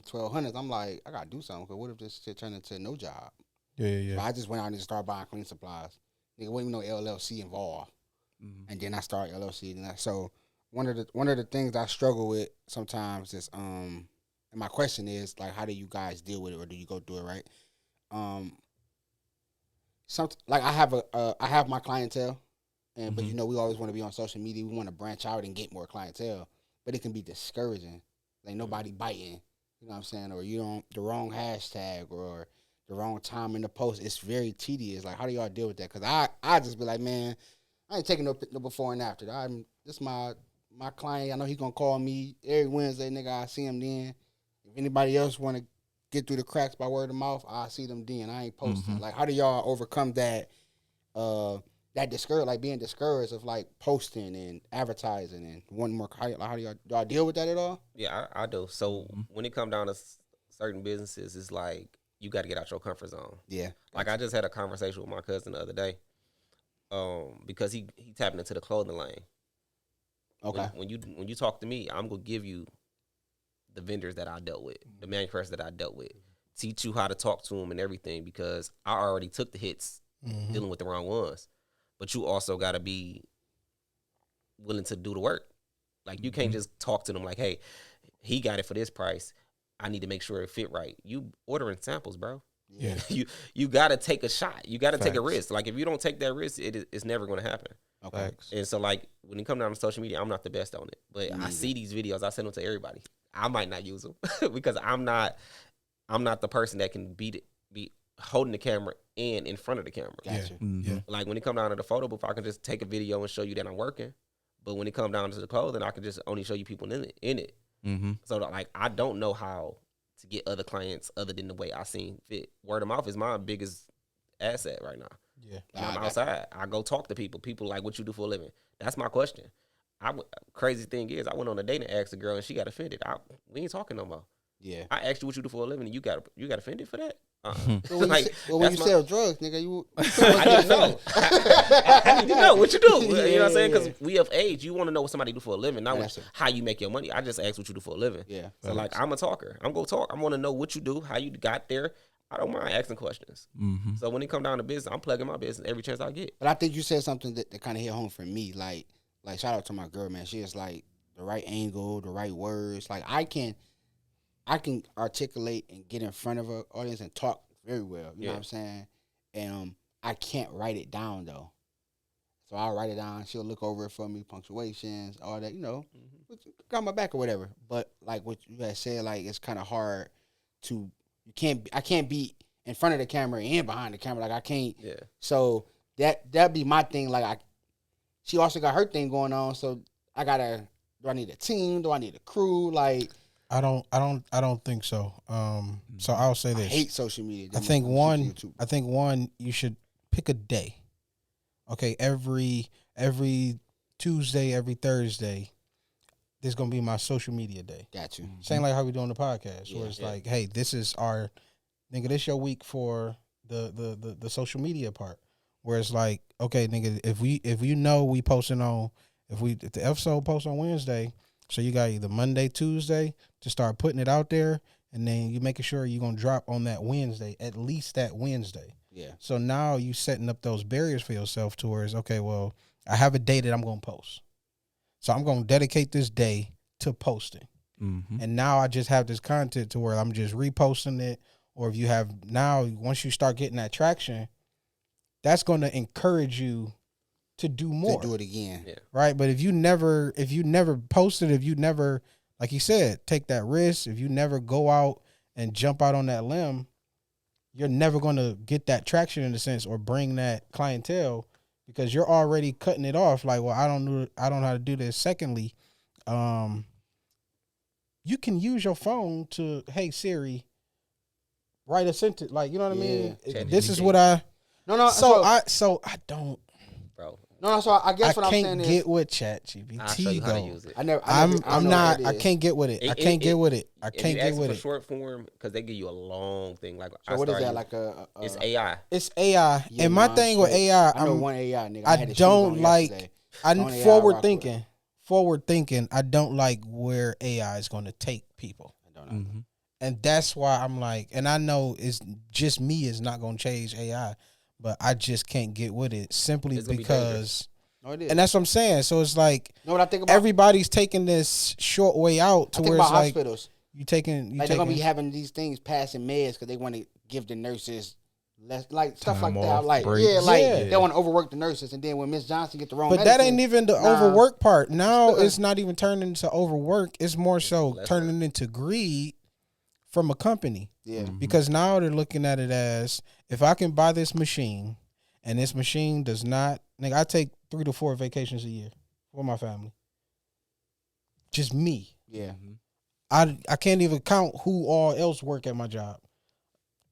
A: 1200s. I'm like, I gotta do something. Cause what if this shit turned into no job?
B: Yeah.
A: So I just went out and just started buying cleaning supplies. Nigga, wasn't even no LLC involved.
D: Mhm.
A: And then I started LLC. So one of the things I struggle with sometimes is and my question is like, how do you guys deal with it, or do you go through it, right? Like I have my clientele, and but
D: Mhm.
A: you know we always want to be on social media. We want to branch out and get more clientele, but it can be discouraging. Like nobody biting, you know what I'm saying, or you don't the wrong hashtag or the wrong time in the post. It's very tedious. Like how do y'all deal with that? Because I just be like, man, I ain't taking no before and after. This my client. I know he gonna call me every Wednesday, nigga. I see him then. If anybody else want to get through the cracks by word of mouth, I see them then. I ain't posting.
D: Mhm.
A: Like, how do y'all overcome that? That discouraged, like being discouraged of like posting and advertising and wanting more. How do y'all deal with that at all?
C: Yeah, I do. So when it come down to certain businesses, it's like you got to get out your comfort zone.
A: Yeah,
C: Like I just had a conversation with my cousin the other day, because he tapping into the clothing lane.
A: Okay.
C: When you talk to me, I'm gonna give you the vendors that I dealt with, the manufacturers that I dealt with, teach you how to talk to them and everything, because I already took the hits dealing with the wrong ones. But you also got to be willing to do the work. Like you can't just talk to them like, hey, he got it for this price. I need to make sure it fit right. You ordering samples, bro.
B: Yeah.
C: You got to take a shot. You got to take a
D: Facts.
C: risk. Like if you don't take that risk, it's never going to happen.
A: Okay.
D: Facts.
C: And so like when it comes down to social media, I'm not the best on it, but I see these videos. I send them to everybody. I might not use them because I'm not the person that can be holding the camera and in front of the camera.
A: Gotcha.
B: Yeah.
C: Like when it come down to the photo booth, I can just take a video and show you that I'm working. But when it come down to the clothing, I can just only show you people in it.
D: Mm-hmm.
C: So like I don't know how to get other clients other than the way I seen fit. Word of mouth is my biggest asset right now.
B: Yeah.
C: When I'm outside, I go talk to people. People like, what you do for a living? That's my question. Crazy thing is, I went on a date and asked a girl, and she got offended. We ain't talking no more.
A: Yeah.
C: I asked you what you do for a living, and you got offended for that.
A: Well, when
C: Like,
A: when you
C: that's
A: sell drugs, nigga, you
C: I need to know. I need to know what you do. You know what I'm saying? Because we of age, you want to know what somebody do for a living, not
A: That's it.
C: how you make your money. I just asked what you do for a living.
A: Yeah.
C: So like, I'm a talker. I'm gonna talk. I want to know what you do, how you got there. I don't mind asking questions.
D: Mm-hmm.
C: So when it come down to business, I'm plugging my business every chance I get.
A: But I think you said something that kind of hit home for me. Like shout out to my girl, man. She is like the right angle, the right words. Like I can articulate and get in front of an audience and talk very well. You know what I'm saying? And I can't write it down though. So I'll write it down. She'll look over it for me, punctuations, all that. You know, got my back or whatever. But like what you had said, like it's kind of hard to. I can't be in front of the camera and behind the camera. Like I can't.
C: Yeah.
A: So that'd be my thing. Like she also got her thing going on. So do I need a team? Do I need a crew? Like
B: I don't think so. So I'll say
A: I
B: this.
A: hate social media.
B: I think one, you should pick a day. Okay, every Tuesday, every Thursday, this is gonna be my social media day.
A: Got you.
B: Same like how we doing the podcast, where it's
C: Yeah.
B: like, hey, this is our nigga, this your week for the social media part. Where it's like, okay, nigga, if you know we posting on if the episode posts on Wednesday, so you got either Monday, Tuesday to start putting it out there, and then you making sure you're gonna drop on that Wednesday, at least that Wednesday.
A: Yeah.
B: So now you setting up those barriers for yourself to where it's okay, well, I have a day that I'm gonna post. So I'm gonna dedicate this day to posting.
D: Mm-hmm.
B: And now I just have this content to where I'm just reposting it. Or if you have now, once you start getting that traction, that's gonna encourage you to do more.
A: To do it again.
C: Yeah.
B: Right? But if you never posted, if you never, like you said, take that risk, if you never go out and jump out on that limb, you're never gonna get that traction in a sense or bring that clientele because you're already cutting it off. Like, well, I don't know how to do this. Secondly, you can use your phone to, hey Siri, write a sentence. Like, you know what I mean? This is what I.
A: No.
B: So I don't.
C: Bro.
A: No. So I guess what I'm saying is,
B: I can't get with ChatGPT.
C: I'll show you how to use it.
B: I can't get with it. I can't get with it. I can't get with it.
C: Short form, because they give you a long thing. Like,
A: so what is that? Like
C: it's AI.
B: It's AI.
A: Yeah,
B: and my thing with AI,
A: I know one AI nigga.
B: I don't like. I'm forward thinking. Forward thinking. I don't like where AI is going to take people.
A: I don't know.
D: Mm-hmm.
B: And that's why I'm like, and I know it's just me is not going to change AI, but I just can't get with it simply because.
A: No, it is.
B: And that's what I'm saying. So it's like,
A: know what I think about?
B: Everybody's taking this short way out to where it's like
A: hospitals.
B: They're
A: gonna be having these things passing meds because they want to give the nurses less, like stuff
D: Time
A: like that.
D: off,
A: Like
D: breaks.
A: they want to overwork the nurses, and then when Miss Johnson get the wrong,
B: but
A: medicine,
B: that ain't even the overwork part. Now
A: Still.
B: it's not even turning into overwork. It's more so turning into greed from a company.
A: Yeah.
D: Mm-hmm.
B: Because now they're looking at it as, if I can buy this machine and this machine does not, nigga, I take 3 to 4 vacations a year with my family. Just me.
A: Yeah.
B: I can't even count who all else work at my job.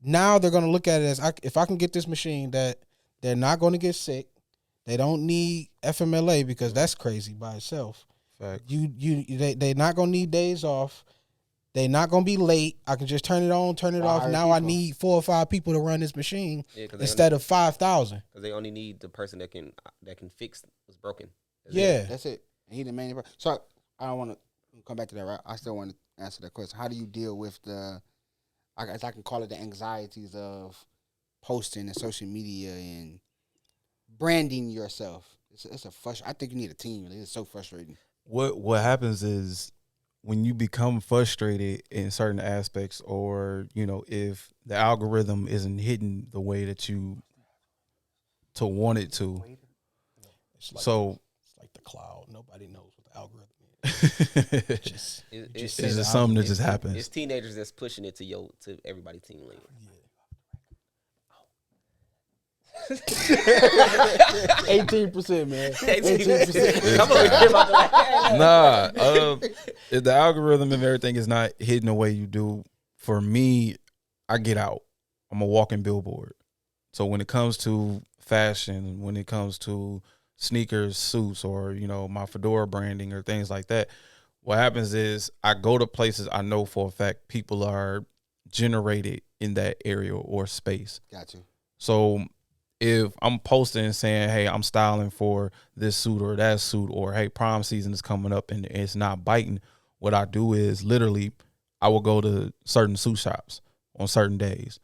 B: Now they're going to look at it as, if I can get this machine that they're not going to get sick, they don't need FMLA because that's crazy by itself.
D: Fact.
B: They're not going to need days off. They're not going to be late. I can just turn it on, turn it off. Now I need 4 or 5 people to run this machine instead of 5,000.
C: Because they only need the person that can fix what's broken.
A: That's it. And he the main person. So I don't want to come back to that. Right? I still want to answer that question. How do you deal with I can call it the anxieties of posting and social media and branding yourself? It's a I think you need a team. It's so frustrating.
D: What happens is, when you become frustrated in certain aspects, or, you know, if the algorithm isn't hitting the way that you to want it to,
B: It's like the cloud. Nobody knows what the algorithm is.
C: It's
D: just something that just happens.
C: It's teenagers that's pushing it to everybody teen league.
A: 18%, man. 18%.
C: Come on,
D: if the algorithm and everything is not hitting the way you do, for me, I get out. I'm a walking billboard. So when it comes to fashion, when it comes to sneakers, suits, or, you know, my fedora branding or things like that, what happens is I go to places I know for a fact people are generated in that area or space.
A: Got you.
D: So if I'm posting and saying, hey, I'm styling for this suit or that suit, or hey, prom season is coming up and it's not biting, what I do is literally I will go to certain suit shops on certain days.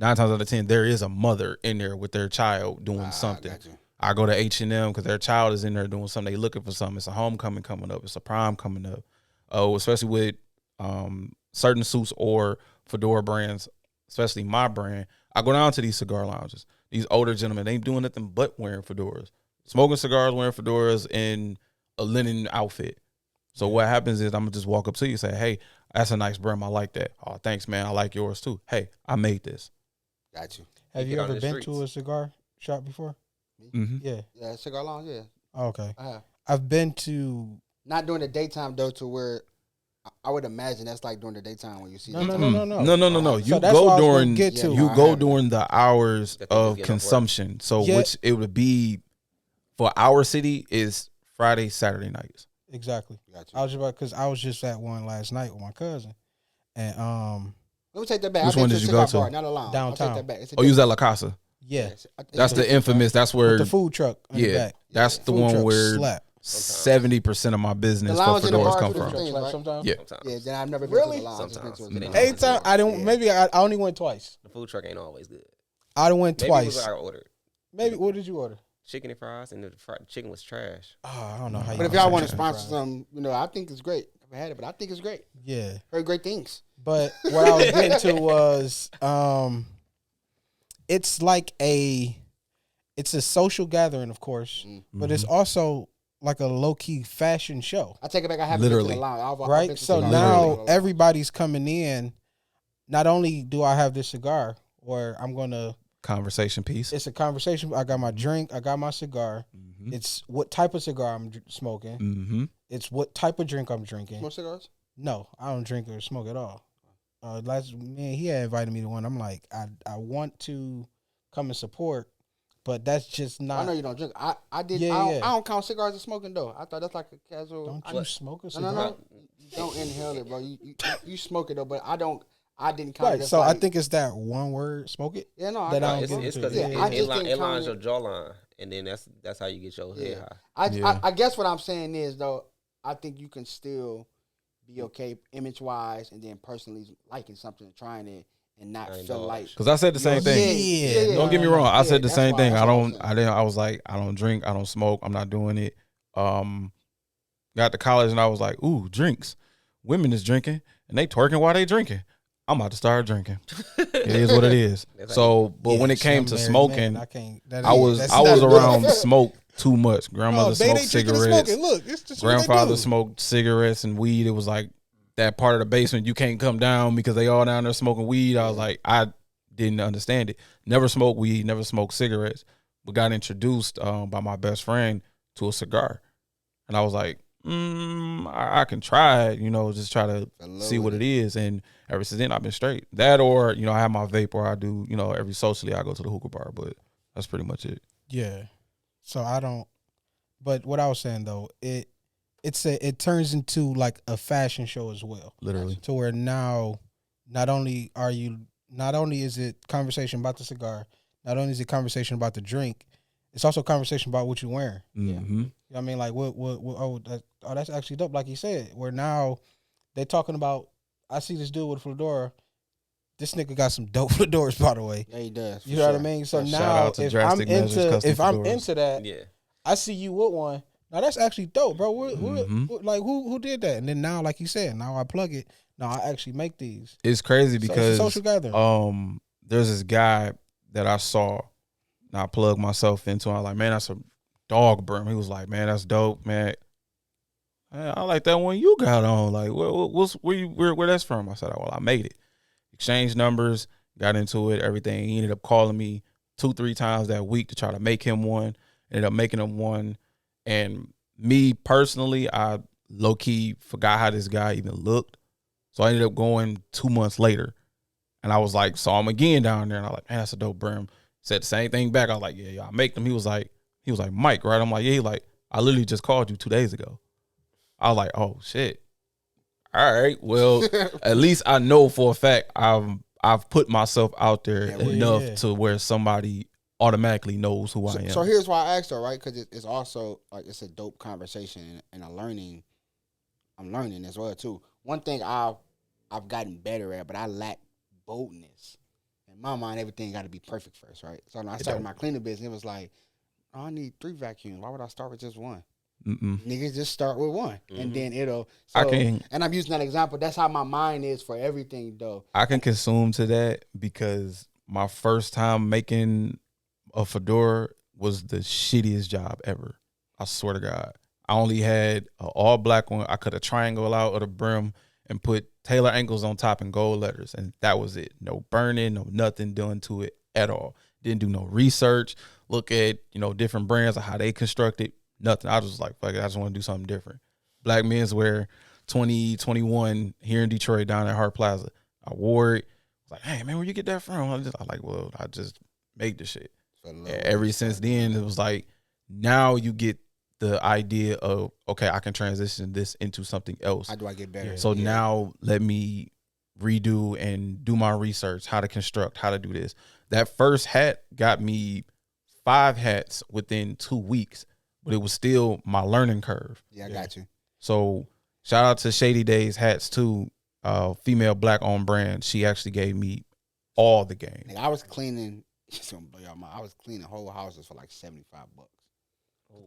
D: 9 times out of 10, there is a mother in there with their child doing something. I go to H&M because their child is in there doing something. They looking for something. It's a homecoming coming up. It's a prom coming up. Oh, especially with certain suits or fedora brands, especially my brand. I go down to these cigar lounges. These older gentlemen, they ain't doing nothing but wearing fedoras, smoking cigars, wearing fedoras, in a linen outfit. So what happens is I'm gonna just walk up to you and say, hey, that's a nice brand. I like that. Oh, thanks, man. I like yours too. Hey, I made this.
A: Got you.
B: Have you ever been to a cigar shop before?
D: Mm-hmm.
B: Yeah.
A: Yeah, cigar lounge, yeah.
B: Okay.
A: I have.
B: I've been to.
A: Not during the daytime, though, to where I would imagine that's like during the daytime when you see
B: No.
D: You
B: So that's what I
D: go
B: was gonna
D: during
B: get to.
D: you go during the hours
C: That people
D: of
C: get off work.
D: consumption. So
B: Yeah.
D: which it would be for our city is Friday, Saturday nights.
B: Exactly.
A: Got you.
B: I was just at one last night with my cousin, and
A: Let me take that back.
D: Which
A: I've been
D: one
A: to
D: did
A: a
D: you go
A: cigar
D: to?
A: bar, not a lounge.
B: Downtown.
A: I'll take that back. It's a
D: Oh, you was
A: different-
D: at La Casa.
B: yeah,
D: That's the infamous. That's where
B: with the food truck in the
D: yeah.
B: back.
D: That's the
B: Food
D: one
B: truck
D: where
B: slap.
D: 70% of my business
A: The
D: for
A: lounge and the
D: fedoras
A: bar
D: come
A: for
D: from.
A: the things, right?
B: Sometimes.
D: Yeah.
C: Sometimes.
A: Yeah, then I've never been
B: Really?
A: to the lounge. I've just been to a
C: Sometimes.
A: cigar lounge.
B: Anytime I didn't.
A: Yeah.
B: Maybe I only went twice.
C: The food truck ain't always good.
B: I done went
C: Maybe
B: twice.
C: it was what I ordered.
B: Maybe what did you order?
C: Chicken and fries, and the chicken was trash.
B: Oh, I don't know how.
A: But if y'all want to sponsor something, I think it's great. I haven't had it, but I think it's great.
B: Yeah.
A: Heard great things.
B: But what I was getting to was, it's like it's a social gathering, of course, but it's also like a low key fashion show,
A: I take it back. I haven't been to
D: Literally.
A: the lounge. I've
B: right?
A: been to
B: So
A: cigars.
B: now everybody's coming in. Not only do I have this cigar, or I'm gonna
D: conversation piece.
B: It's a conversation. I got my drink. I got my cigar.
D: Mm-hmm.
B: It's what type of cigar I'm smoking.
D: Mm-hmm.
B: It's what type of drink I'm drinking.
A: Smoke cigars?
B: No, I don't drink or smoke at all. He had invited me to one. I'm like, I want to come and support, but that's just not.
A: I know you don't drink. I did.
B: Yeah,
A: I
B: yeah.
A: don't count cigars as smoking though. I thought that's like a casual.
B: Don't you smoke a
A: No,
B: cigar?
A: no. You don't inhale it, bro. You smoke it though, but I don't. I didn't count it.
B: Right.
A: As
B: So
A: like,
B: I think it's that one word, smoke it.
A: Yeah, no.
B: that I
A: I
B: don't
A: got
B: get
C: It's
B: into
C: because
B: it.
A: Yeah, I
C: it
A: just didn't
C: it lines your
A: count
C: jawline, and then that's how you get your head
A: Yeah.
C: high.
A: I guess what I'm saying is though, I think you can still be okay image wise, and then personally liking something and trying it, and not
C: I
A: feel
C: know.
A: like.
D: Because I said the same thing.
B: Yeah.
D: Don't get me wrong. I
A: Yeah,
D: said the
A: that's
D: same
A: why-
D: thing.
A: that's
D: I
A: what
D: don't.
A: I'm saying.
D: I was like, I don't drink. I don't smoke. I'm not doing it. Got to college and I was like, ooh, drinks. Women is drinking and they twerking while they drinking. I'm about to start drinking. It is what it is. So, but when it came to smoking, I was around smoke too much. Grandmother smoked cigarettes.
B: Look, it's just
D: Grandfather smoked cigarettes and weed. It was like that part of the basement you can't come down because they all down there smoking weed. I was like, I didn't understand it. Never smoked weed, never smoked cigarettes, but got introduced by my best friend to a cigar. And I was like, I can try it, just try to see what it is. And ever since then, I've been straight. That or, I have my vape, or I do, every socially I go to the hookah bar, but that's pretty much it.
B: Yeah. So I don't, but what I was saying though, it turns into like a fashion show as well.
D: Literally.
B: To where now, not only is it conversation about the cigar, not only is it conversation about the drink, it's also conversation about what you're wearing.
D: Mm-hmm.
B: You know what I mean? Like that's actually dope. Like you said, where now they're talking about, I see this dude with a fedora. This nigga got some dope fedoras, by the way.
A: Yeah, he does.
B: You know what I mean? So
D: Shout
B: now
D: out to
B: if
D: Drastic Measures Custom
B: I'm
D: Fedoras.
B: into that,
C: Yeah.
B: I see you with one. Now that's actually dope, bro.
D: Mhm.
B: Like who did that? And then now, like you said, now I plug it. Now I actually make these.
D: It's crazy
B: So it's a
D: because
B: social gathering.
D: there's this guy that I saw, and I plugged myself into. I was like, man, that's a dog brim. He was like, man, that's dope, man. I like that one you got on. Like, where that's from? I said, well, I made it. Exchanged numbers, got into it, everything. He ended up calling me 2-3 times that week to try to make him one. Ended up making him one. And me personally, I low key forgot how this guy even looked. So I ended up going 2 months later. And I was like, saw him again down there. And I was like, man, that's a dope brim. Said the same thing back. I was like, yeah, I make them. He was like, Mike, right? I'm like, yeah. He like, I literally just called you 2 days ago. I was like, oh shit. All right. Well, at least I know for a fact I've put myself out there enough to where somebody automatically knows who I am.
A: So here's why I asked her, right? Because it's also like it's a dope conversation and I'm learning as well too. One thing I've gotten better at, but I lack boldness. In my mind, everything got to be perfect first, right? So when I started my cleaning business, it was like, oh, I need 3 vacuums. Why would I start with just one? Niggas just start with one, and then it'll. So, and I'm using that example. That's how my mind is for everything, though.
D: I can consume to that because my first time making a fedora was the shittiest job ever. I swear to God. I only had an all black one. I cut a triangle out of the brim and put Taylor ankles on top in gold letters, and that was it. No burning, no nothing done to it at all. Didn't do no research. Look at different brands of how they construct it. Nothing. I was just like, fuck it, I just want to do something different. Black menswear 2021 here in Detroit down at Hart Plaza. I wore it. I was like, hey man, where you get that from? I just made the shit. And ever since then, it was like, now you get the idea of, okay, I can transition this into something else.
A: How do I get better?
D: So now let me redo and do my research, how to construct, how to do this. That first hat got me 5 hats within 2 weeks. But it was still my learning curve.
A: Yeah, I got you.
D: So shout out to Shady Days Hats too, female black owned brand. She actually gave me all the game.
A: Like, I was cleaning. I was cleaning whole houses for like $75.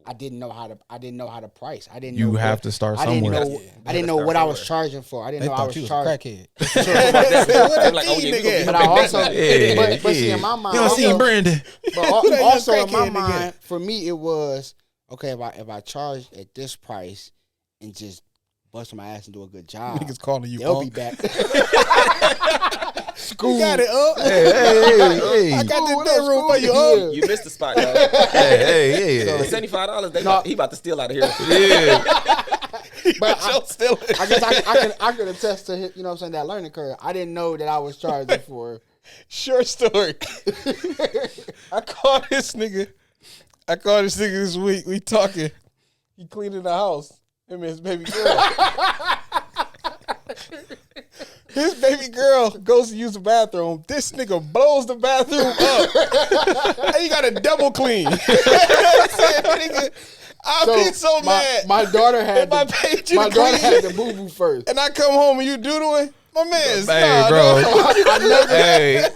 A: I didn't know how to price. I didn't.
D: You
A: know
D: have
A: what,
D: to start
A: I didn't
D: somewhere.
A: know. I didn't know what I was charging for. I didn't
B: They
A: know I
B: thought
A: was
B: you was a
A: charging.
B: crackhead.
C: Like, oh yeah, we gonna get
A: But I also,
D: Yeah,
A: but see, in my mind,
D: You don't see Brandon.
A: but also in my
B: crackhead, nigga.
A: mind, for me, it was okay if I charge at this price and just bust my ass and do a good job.
B: Niggas calling you.
A: They'll be back. School.
B: You got it up.
D: Hey.
B: I got
A: School,
B: this room for you
A: yeah.
B: up.
C: You missed the spot, though.
D: Hey.
C: For $75,
A: No.
C: he about to steal out of here.
D: Yeah.
A: But
B: I
A: I guess I could attest to you know what I'm saying, that learning curve. I didn't know that I was charging for.
B: Short story. I called this nigga this week. We talking. He cleaning the house. Him and his baby girl. His baby girl goes to use the bathroom. This nigga blows the bathroom up. And he got a double clean. I'd be so mad.
A: My daughter had
B: If I paid you
A: my
B: to
A: daughter
B: clean
A: had the boo boo first.
B: and I come home and you doodling, my man's
D: Hey, bro.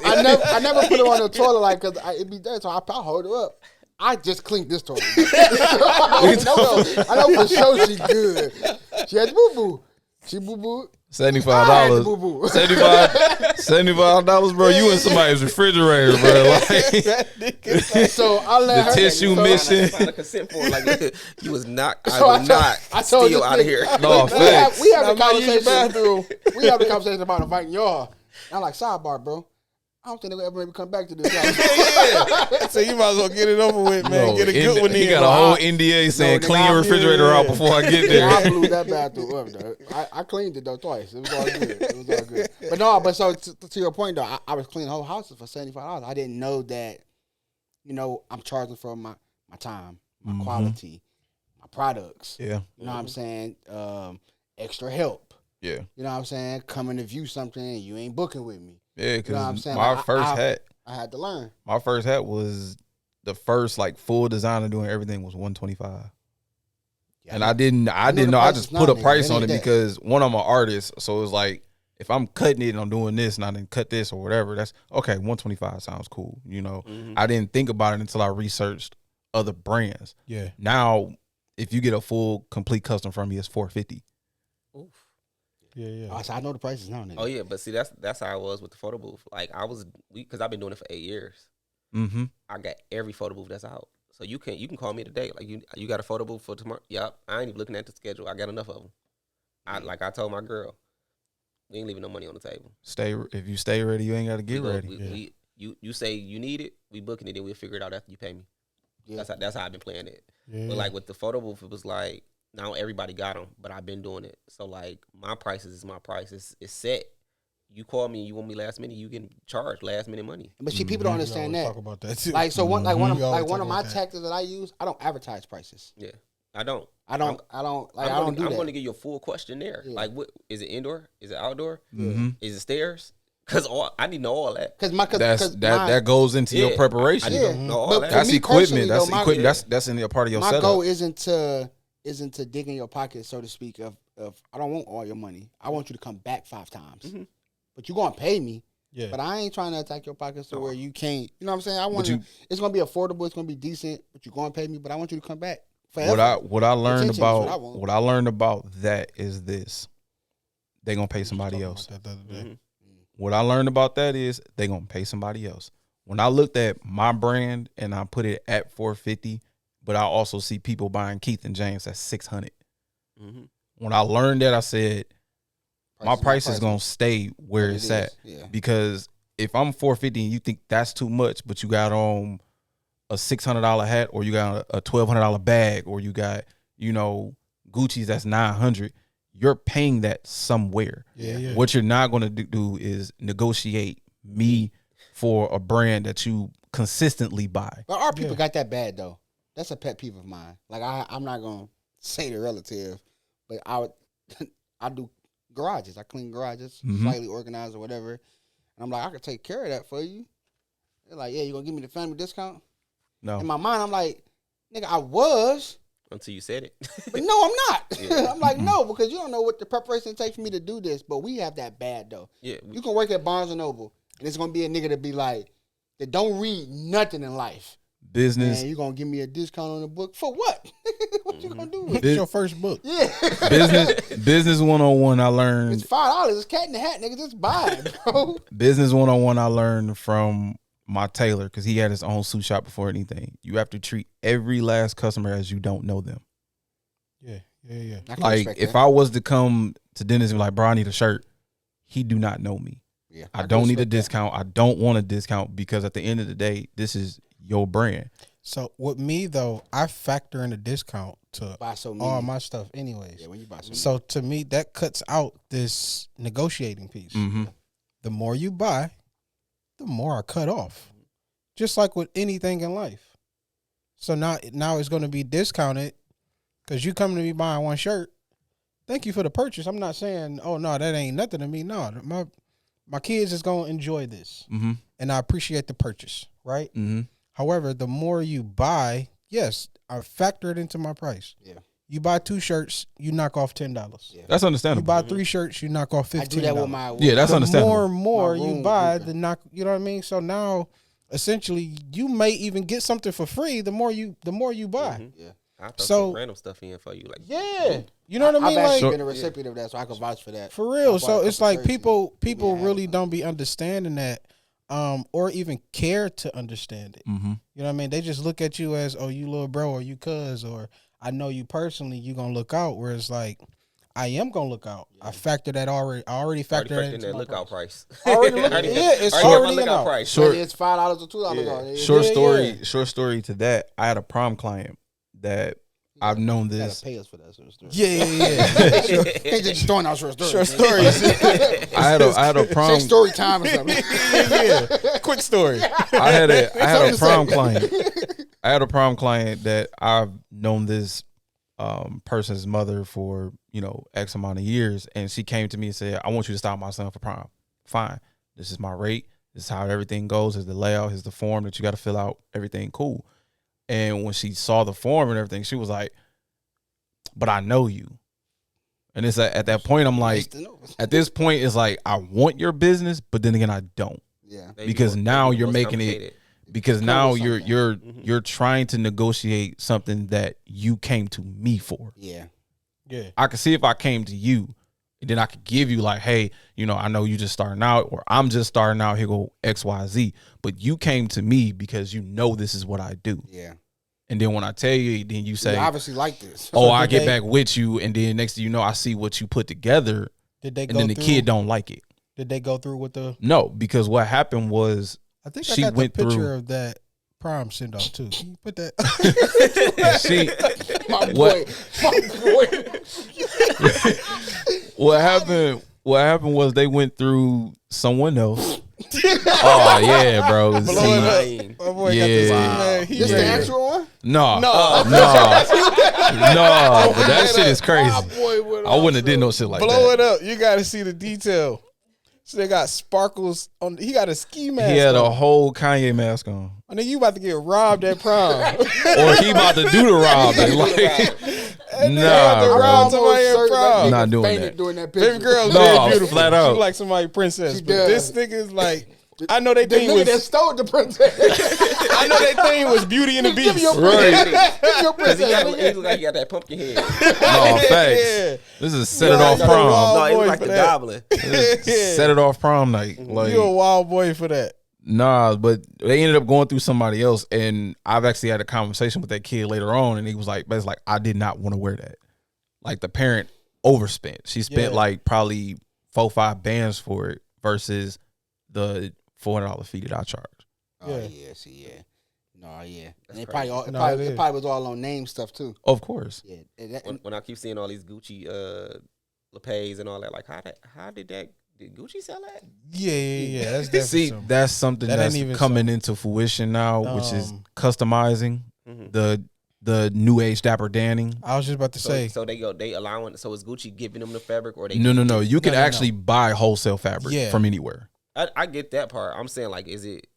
A: I never put her on the toilet like because it'd be there, so I hold her up. I just cleaned this toilet. I know for sure she good. She had the boo boo. She boo boo.
D: $75.
A: Boo-boo.
D: $75, bro. You in somebody's refrigerator, bro. Like,
A: So I let
D: the
A: her
D: tissue
A: so,
D: mission.
C: Sign a consent form. Like, you was not.
A: So
C: I will not
A: I told
C: steal
A: this
C: out of
A: nigga-
C: here.
D: No, facts.
A: we have a
B: Now, use the
A: conversation.
B: bathroom.
A: We have a conversation about inviting y'all. And I'm like, sidebar, bro. I don't think they'll ever maybe come back to this.
B: Yeah. So you might as well get it over with, man.
D: No,
B: Get a good one in.
D: he got a whole NDA saying
A: nigga,
D: clean
A: I-
D: your refrigerator out before I get
A: Yeah, I
D: there.
A: blew that bathroom up, though. I cleaned it, though, twice. It was all good. It was all good. But no, but so to your point, though, I was cleaning whole houses for $75. I didn't know that, you know, I'm charging for my time, my quality, my products.
D: Yeah.
A: You know what I'm saying? Extra help.
D: Yeah.
A: You know what I'm saying? Coming to view something and you ain't booking with me.
D: Yeah,
A: You know what I'm
D: because
A: saying?
D: my
A: Like,
D: first hat.
A: I had to learn.
D: My first hat was the first like full designer doing everything was $125. And I didn't know. I just put a price on it because one, I'm an artist, so it was like if I'm cutting it and I'm doing this and I didn't cut this or whatever, that's okay. $125 sounds cool. You know, I didn't think about it until I researched other brands.
B: Yeah.
D: Now, if you get a full complete custom from me, it's $450.
C: Oof.
B: Yeah.
A: I know the prices now, nigga.
C: Oh yeah, but see that's how I was with the photo booth. Like because I've been doing it for 8 years.
D: Mm-hmm.
C: I got every photo booth that's out. So you can call me today. Like you got a photo booth for tomorrow? Yep. I ain't even looking at the schedule. I got enough of them. I told my girl, we ain't leaving no money on the table.
D: If you stay ready, you ain't got to get ready.
C: You say you need it, we booking it, and we'll figure it out after you pay me.
A: Yeah.
C: That's how I've been playing it.
B: Yeah.
C: But like with the photo booth, it was like now everybody got them, but I've been doing it. So like my prices is my price. It's set. You call me and you want me last minute, you can charge last minute money.
A: But see, people don't understand that.
B: Talk about that too.
A: Like so, one
B: We always
A: of
B: talk
A: my
B: about that.
A: tactics that I use, I don't advertise prices.
C: Yeah, I don't.
A: I don't do
C: I'm
A: that.
C: going to give you a full questionnaire.
A: Yeah.
C: Like, what is it? Indoor? Is it outdoor?
D: Mm-hmm.
C: Is it stairs? Because I need to know all that.
D: That goes into your
C: Yeah.
D: preparation.
C: I need to know all
A: But
C: that.
A: for
D: That's
A: me
D: equipment.
A: personally,
D: That's
A: though, my-
D: equipment. That's in a part of your
A: my
D: setup.
A: goal isn't to dig in your pocket, so to speak. Of I don't want all your money. I want you to come back 5 times.
C: Mm-hmm.
A: But you're gonna pay me.
B: Yeah.
A: But I ain't trying to attack your pockets to where you can't. You know what I'm saying? I want it's gonna be affordable. It's gonna be decent. But you're gonna pay me. But I want you to come back forever.
D: What I learned
A: Attention is what I
D: about
A: want.
D: what I learned about that is this: they gonna pay somebody
B: Talking
D: else.
B: about that the other day.
D: What I learned about that is they gonna pay somebody else. When I looked at my brand and I put it at $450, but I also see people buying Keith and James at $600.
C: Mm-hmm.
D: When I learned that, I said my price is
A: gonna
D: gonna stay where it's at.
A: Yeah.
D: Because if I'm $450 and you think that's too much, but you got on a $600 hat or you got a $1,200 bag or you got, Gucci's that's $900, you're paying that somewhere.
B: Yeah.
D: What you're not going to do is negotiate me for a brand that you consistently buy.
A: But our people got that bad though. That's a pet peeve of mine. Like I'm not gonna say the relative, but I do garages. I clean garages, slightly organized or whatever. And I'm like, I could take care of that for you. They're like, yeah, you gonna give me the family discount?
D: No.
A: In my mind, I'm like, nigga, I was,
C: Until you said it.
A: but no, I'm not. I'm like, no, because you don't know what the preparation it takes for me to do this. But we have that bad though.
C: Yeah.
A: You can work at Barnes and Noble, and it's gonna be a nigga to be like, that don't read nothing in life.
D: Business.
A: Man, you gonna give me a discount on the book for what? What you gonna do with it?
B: It's your first book.
A: Yeah,
D: Business 101 I learned.
A: it's $5. It's cat in the hat, nigga. Just buy it, bro.
D: Business 101 I learned from my tailor because he had his own suit shop before anything. You have to treat every last customer as you don't know them.
B: Yeah.
A: I can
D: Like
A: respect
D: if
A: that.
D: I was to come to Dennis and be like, bro, I need a shirt, he do not know me.
A: Yeah,
D: I
A: can
D: don't need a
A: respect that.
D: discount. I don't want a discount because at the end of the day, this is your brand.
B: So with me though, I factor in a discount to
A: Buy so
B: all
A: many.
B: my stuff anyways.
A: Yeah, when you buy so many.
B: So to me, that cuts out this negotiating piece.
D: Mm-hmm.
B: The more you buy, the more I cut off. Just like with anything in life. So now it's going to be discounted because you come to me buying one shirt. Thank you for the purchase. I'm not saying, oh no, that ain't nothing to me. No, my kids is going to enjoy this,
D: Mm-hmm.
B: and I appreciate the purchase, right?
D: Mm-hmm.
B: However, the more you buy, yes, I factor it into my price.
A: Yeah.
B: You buy 2 shirts, you knock off $10.
A: Yeah.
D: That's
B: You
D: understandable.
B: buy 3 shirts, you knock off $15.
A: I do that with my.
D: Yeah, that's
B: the
D: understandable.
B: more
A: My
B: you
A: room
B: buy,
A: grouping.
B: the knock. You know what I mean? So now, essentially, you may even get something for free. The more you buy.
C: Mhm.
A: Yeah.
C: I throw
B: So-
C: some random stuff in for you, like
B: Yeah, you know what I mean?
A: I've actually
B: Like
A: been a recipient of that, so I can vouch for that.
B: for real.
A: I
B: So
A: bought a
B: it's
A: couple
B: like
A: shirts
B: people
A: and-
B: really don't be understanding that, or even care to understand it.
D: Mm-hmm.
B: You know what I mean? They just look at you as, oh, you little bro, or you cuz, or I know you personally. You gonna look out. Where it's like, I am gonna look out. I factor that already. I already factor
C: already
B: that
C: in
B: into
C: that
B: my
C: lookout
B: price.
C: price.
B: Already look-
C: Already-
B: yeah, it's
C: already got my
B: already in
C: lookout
B: out.
C: price.
D: Sure.
A: Whether it's $5 or $2.
C: Yeah.
A: on it.
D: Short
B: Yeah,
D: story.
B: yeah.
D: Short story to that. I had a prom client that I've known
A: You gotta
D: this.
A: pay us for that sort of story.
B: Yeah.
A: Ain't just throwing out short stories.
B: Short stories.
D: I had a prom.
A: Say story time or something.
B: yeah. Quick story.
D: I had a
A: Something to
D: prom
A: say.
D: client. I had a prom client that I've known this person's mother for X amount of years, and she came to me and said, "I want you to style my son for prom." Fine. This is my rate. This is how everything goes. Here's the layout. Here's the form that you got to fill out. Everything cool. And when she saw the form and everything, she was like, "But I know you." And it's at that point, I'm
A: Nice
D: like,
A: to know.
D: at this point, it's like I want your business, but then again, I don't.
A: Yeah.
C: They be
D: Because
C: more-
D: now
C: they be
D: you're
C: more
D: making it-
C: complicated.
D: Because
A: Come
D: now
A: with
D: you're
A: something.
D: you're
C: Mhm.
D: you're trying to negotiate something that you came to me for.
A: Yeah.
B: Yeah.
D: I could see if I came to you, and then I could give you like, hey, I know you just starting out, or I'm just starting out. Here go XYZ. But you came to me because you know this is what I do.
A: Yeah.
D: And then when I tell you, then you say,
A: You obviously like this.
D: oh,
B: So
D: I
B: did
D: get
B: they-
D: back with you, and then next thing you know, I see what you put together,
B: Did they
D: and
B: go
D: then the
B: through?
D: kid don't like it.
B: Did they go through with the?
D: No, because what happened was
B: I think
D: She
B: I got the
D: went
B: picture
D: through-
B: of that prom send off too. Can you put that?
D: she
A: My
D: What-
A: boy. My boy.
D: what happened was they went through someone else. Oh yeah, bro.
B: Blow it
D: See,
B: up.
C: Lying.
B: My boy got this
D: Yeah.
B: man. He
A: This the
B: ready.
A: actual one?
D: no,
B: No.
D: but that shit is crazy.
A: My boy went
D: I wouldn't have did no shit like
B: Blow
D: that.
B: it up. You got to see the detail. So they got sparkles on. He got a ski mask.
D: He had a
B: on.
D: whole Kanye mask on,
B: And then you about to get robbed at prom.
D: or he about to do the robbing. Like,
B: Nah,
D: nah,
B: the
D: bro.
B: round somebody at
A: certain
B: prom.
A: that nigga
D: Not doing
A: fainted
D: that.
A: During that picture.
B: Baby girl's
D: No,
B: very beautiful.
D: flat
B: She
D: out.
B: like somebody princess.
A: She
B: But
A: does.
B: this nigga is like, I know they
A: The
B: thing
A: nigga that
B: was.
A: stole the princess.
B: I know they thing was Beauty and the
A: Give
B: Beast.
A: your
D: Right.
A: princess. Give your
C: Cause he
A: princess.
C: look like he got that pumpkin head.
D: No, facts.
B: Yeah.
D: This is set it
B: Yeah,
D: off
B: I got a
D: prom.
B: wild-
C: No, he
B: boy
C: look like
B: for
C: the
B: that.
C: goblin.
D: Set it off prom night. Like,
B: You a wild boy for that.
D: nah, but they ended up going through somebody else, and I've actually had a conversation with that kid later on, and he was like, "But it's like I did not want to wear that." Like the parent overspent. She spent
B: Yeah.
D: like probably 4-5 bands for it versus the $400 fee that I charge.
A: Oh
B: Yeah.
A: yeah, see, yeah. No, yeah. And it
C: crazy.
A: probably, all, it,
B: No,
A: probably,
B: it
A: it
B: is.
A: probably was all on name stuff too.
D: Of course.
A: Yeah. And that,
C: When I keep seeing all these Gucci LePays and all that, like did Gucci sell that?
B: Yeah. That's definitely
D: See,
B: something.
D: that's something
B: That ain't
D: that's
B: even
D: coming into fruition now, which is
B: Um,
D: customizing
C: Mm-hmm.
D: the new age Dapper Danning.
B: I was just about to say.
C: So they allowing. So is Gucci giving them the fabric, or they?
D: No. You can
B: no,
D: actually buy wholesale fabric
B: Yeah.
D: from anywhere.
C: I get that part. I'm saying like, is it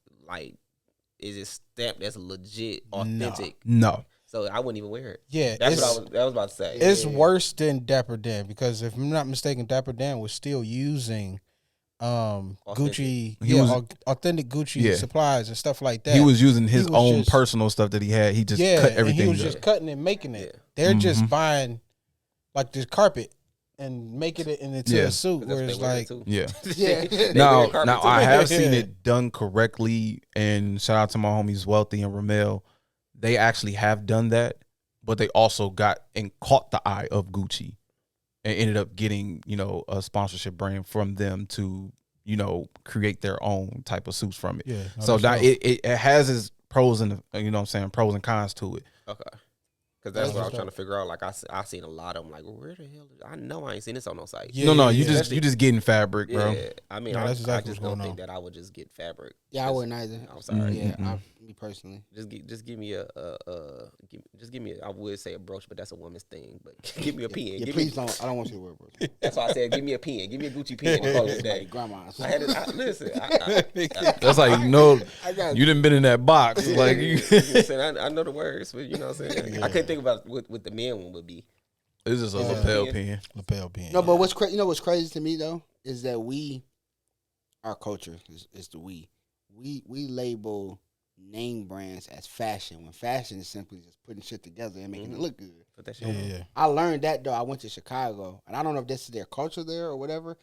C: stamped as legit, authentic?
D: No.
C: So I wouldn't even wear it.
B: Yeah,
C: That's
B: it's,
C: what I was about to say.
B: it's worse than Dapper Dan because if I'm not mistaken, Dapper Dan was still using Gucci,
D: He was-
B: authentic Gucci
D: Yeah.
B: supplies and stuff like that.
D: He was using his
B: He was
D: own
B: just-
D: personal stuff that he had. He just
B: yeah,
D: cut
B: and
D: everything.
B: he was
D: up.
B: just cutting and making it.
C: Yeah.
B: They're just
D: Mhm.
B: buying like this carpet and making it into
D: Yeah.
B: a suit
C: 'Cause
B: where
C: that's
B: it's
C: what they wear
B: like
C: too.
D: Yeah.
A: Yeah.
C: They
D: Now,
C: wear carpet too.
D: I have
B: Yeah.
D: seen it done correctly, and shout out to my homies Wealthy and Ramel. They actually have done that, but they also got and caught the eye of Gucci, and ended up getting a sponsorship brand from them to create their own type of suits from it.
B: Yeah. No,
D: So
B: that's
D: that
B: dope.
D: it has its pros and pros and cons to it.
C: Okay. Because that's what I was
B: dope.
C: trying to figure out. Like, I seen a lot of them. Like, well, where the hell? I know I ain't seen this on no site.
B: Yeah,
D: No,
B: yeah,
D: you
B: yeah.
D: just getting fabric, bro.
C: Yeah, I mean,
B: No,
C: I
B: that's exactly
C: just
B: what's
C: don't
B: going
C: think
B: on.
C: that I would just get fabric.
A: Yeah, I
C: Just-
A: wouldn't either.
C: I'm sorry.
A: Yeah,
D: Mm-mm.
A: me personally.
C: Just give me I would say a brooch, but that's a woman's thing. But give me a pen.
A: Yeah,
C: Give
A: please
C: me,
A: don't. I don't want you to wear bro.
C: that's why I said give me a pen. Give me a Gucci pen and call it a day.
A: Like grandma's.
C: I had to listen.
D: That's like no,
A: I got
D: you done been in that box. Like
C: I know the words, but you know what I'm saying. I couldn't think about what the man one would be.
D: this is a lapel pin.
B: Lapel pin.
A: No, but what's what's crazy to me though is that our culture is the we label name brands as fashion when fashion is simply just putting shit together and making it look good.
C: Put that shit
B: Yeah,
C: on.
B: yeah.
A: I learned that though. I went to Chicago, and I don't know if this is their culture there or whatever.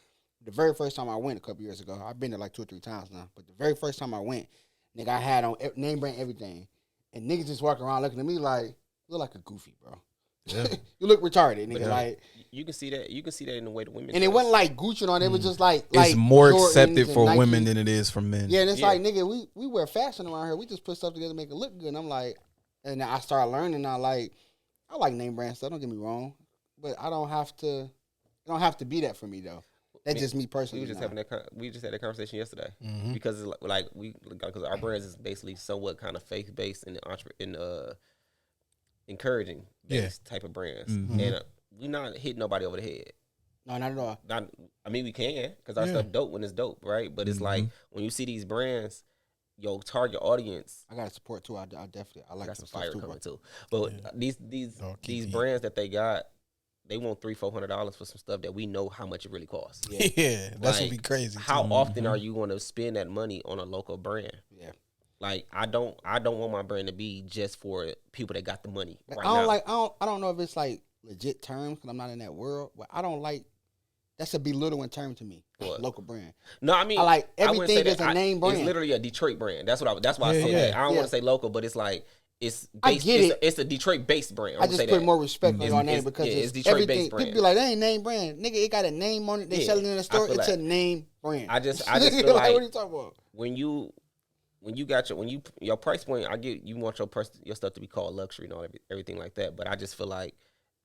A: The very first time I went a couple years ago, I've been there like 2 or 3 times now. But the very first time I went, nigga, I had on name brand everything, and niggas just walking around looking at me like, you look like a goofy, bro.
D: Yeah.
A: You look retarded, nigga.
C: But,
A: like,
C: You can see that. You can see that in the way the women.
A: and it
C: dress.
A: wasn't like Gucci on it. It was just like
D: It's more
A: Jordans
D: accepted
A: and
D: for
A: Nike.
D: women than it is for men.
A: Yeah, and it's
C: Yeah.
A: like, nigga, we wear fashion around here. We just put stuff together to make it look good. And I'm like, and I started learning. I like name brand stuff. Don't get me wrong, but I don't have to. It don't have to be that for me though. That's just me personally.
C: We were just
A: now.
C: having that. We just had that conversation yesterday
B: Mhm.
C: because it's like because our brands is basically somewhat kind of faith based and encouraging based type of brands,
D: Mhm.
C: and we not hitting nobody over the head.
A: No, not at all.
C: I mean, we can because our
B: Yeah.
C: stuff dope when it's dope, right? But it's like when you see these brands, your target audience.
A: I got to support too. I definitely I like
C: Got
A: some
C: some fire
A: stuff too,
C: coming
A: bro.
C: too. But
B: Yeah.
C: these
B: Dog, keep
C: these
B: eating.
C: brands that they got, they want $300-$400 for some stuff that we know how much it really costs.
A: Yeah,
B: Yeah, that should
C: Like,
B: be crazy.
C: How
B: too.
C: often are you going to spend that money on a local brand?
A: yeah.
C: Like I don't want my brand to be just for people that got the money
A: Like,
C: right
A: I don't
C: now.
A: like. I don't know if it's like legit terms because I'm not in that world. But I don't like. That's a belittling term to me.
C: What?
A: Local brand.
C: No, I mean
A: I like
C: wouldn't say
A: everything is
C: that.
A: a name brand.
C: It's literally a Detroit brand. That's why I
B: Yeah,
C: say
B: yeah.
C: that. I don't
A: Yeah.
C: want to say local, but it's like it's
A: I
C: based,
A: get it.
C: It's a Detroit based brand.
A: I just put more respect on
C: It's-
A: your name
C: it's-
A: because
C: yeah,
A: it's
C: it's Detroit-based
A: everything.
C: brand.
A: People be like, that ain't name brand. Nigga, it got a name on it. They
C: Yeah,
A: selling it in the
C: I
A: store.
C: feel
A: It's
C: like-
A: a name brand.
C: I just feel
A: Like,
C: like
A: what are you talking about?
C: when you got your price point, I get you want your stuff to be called luxury and all everything like that. But I just feel like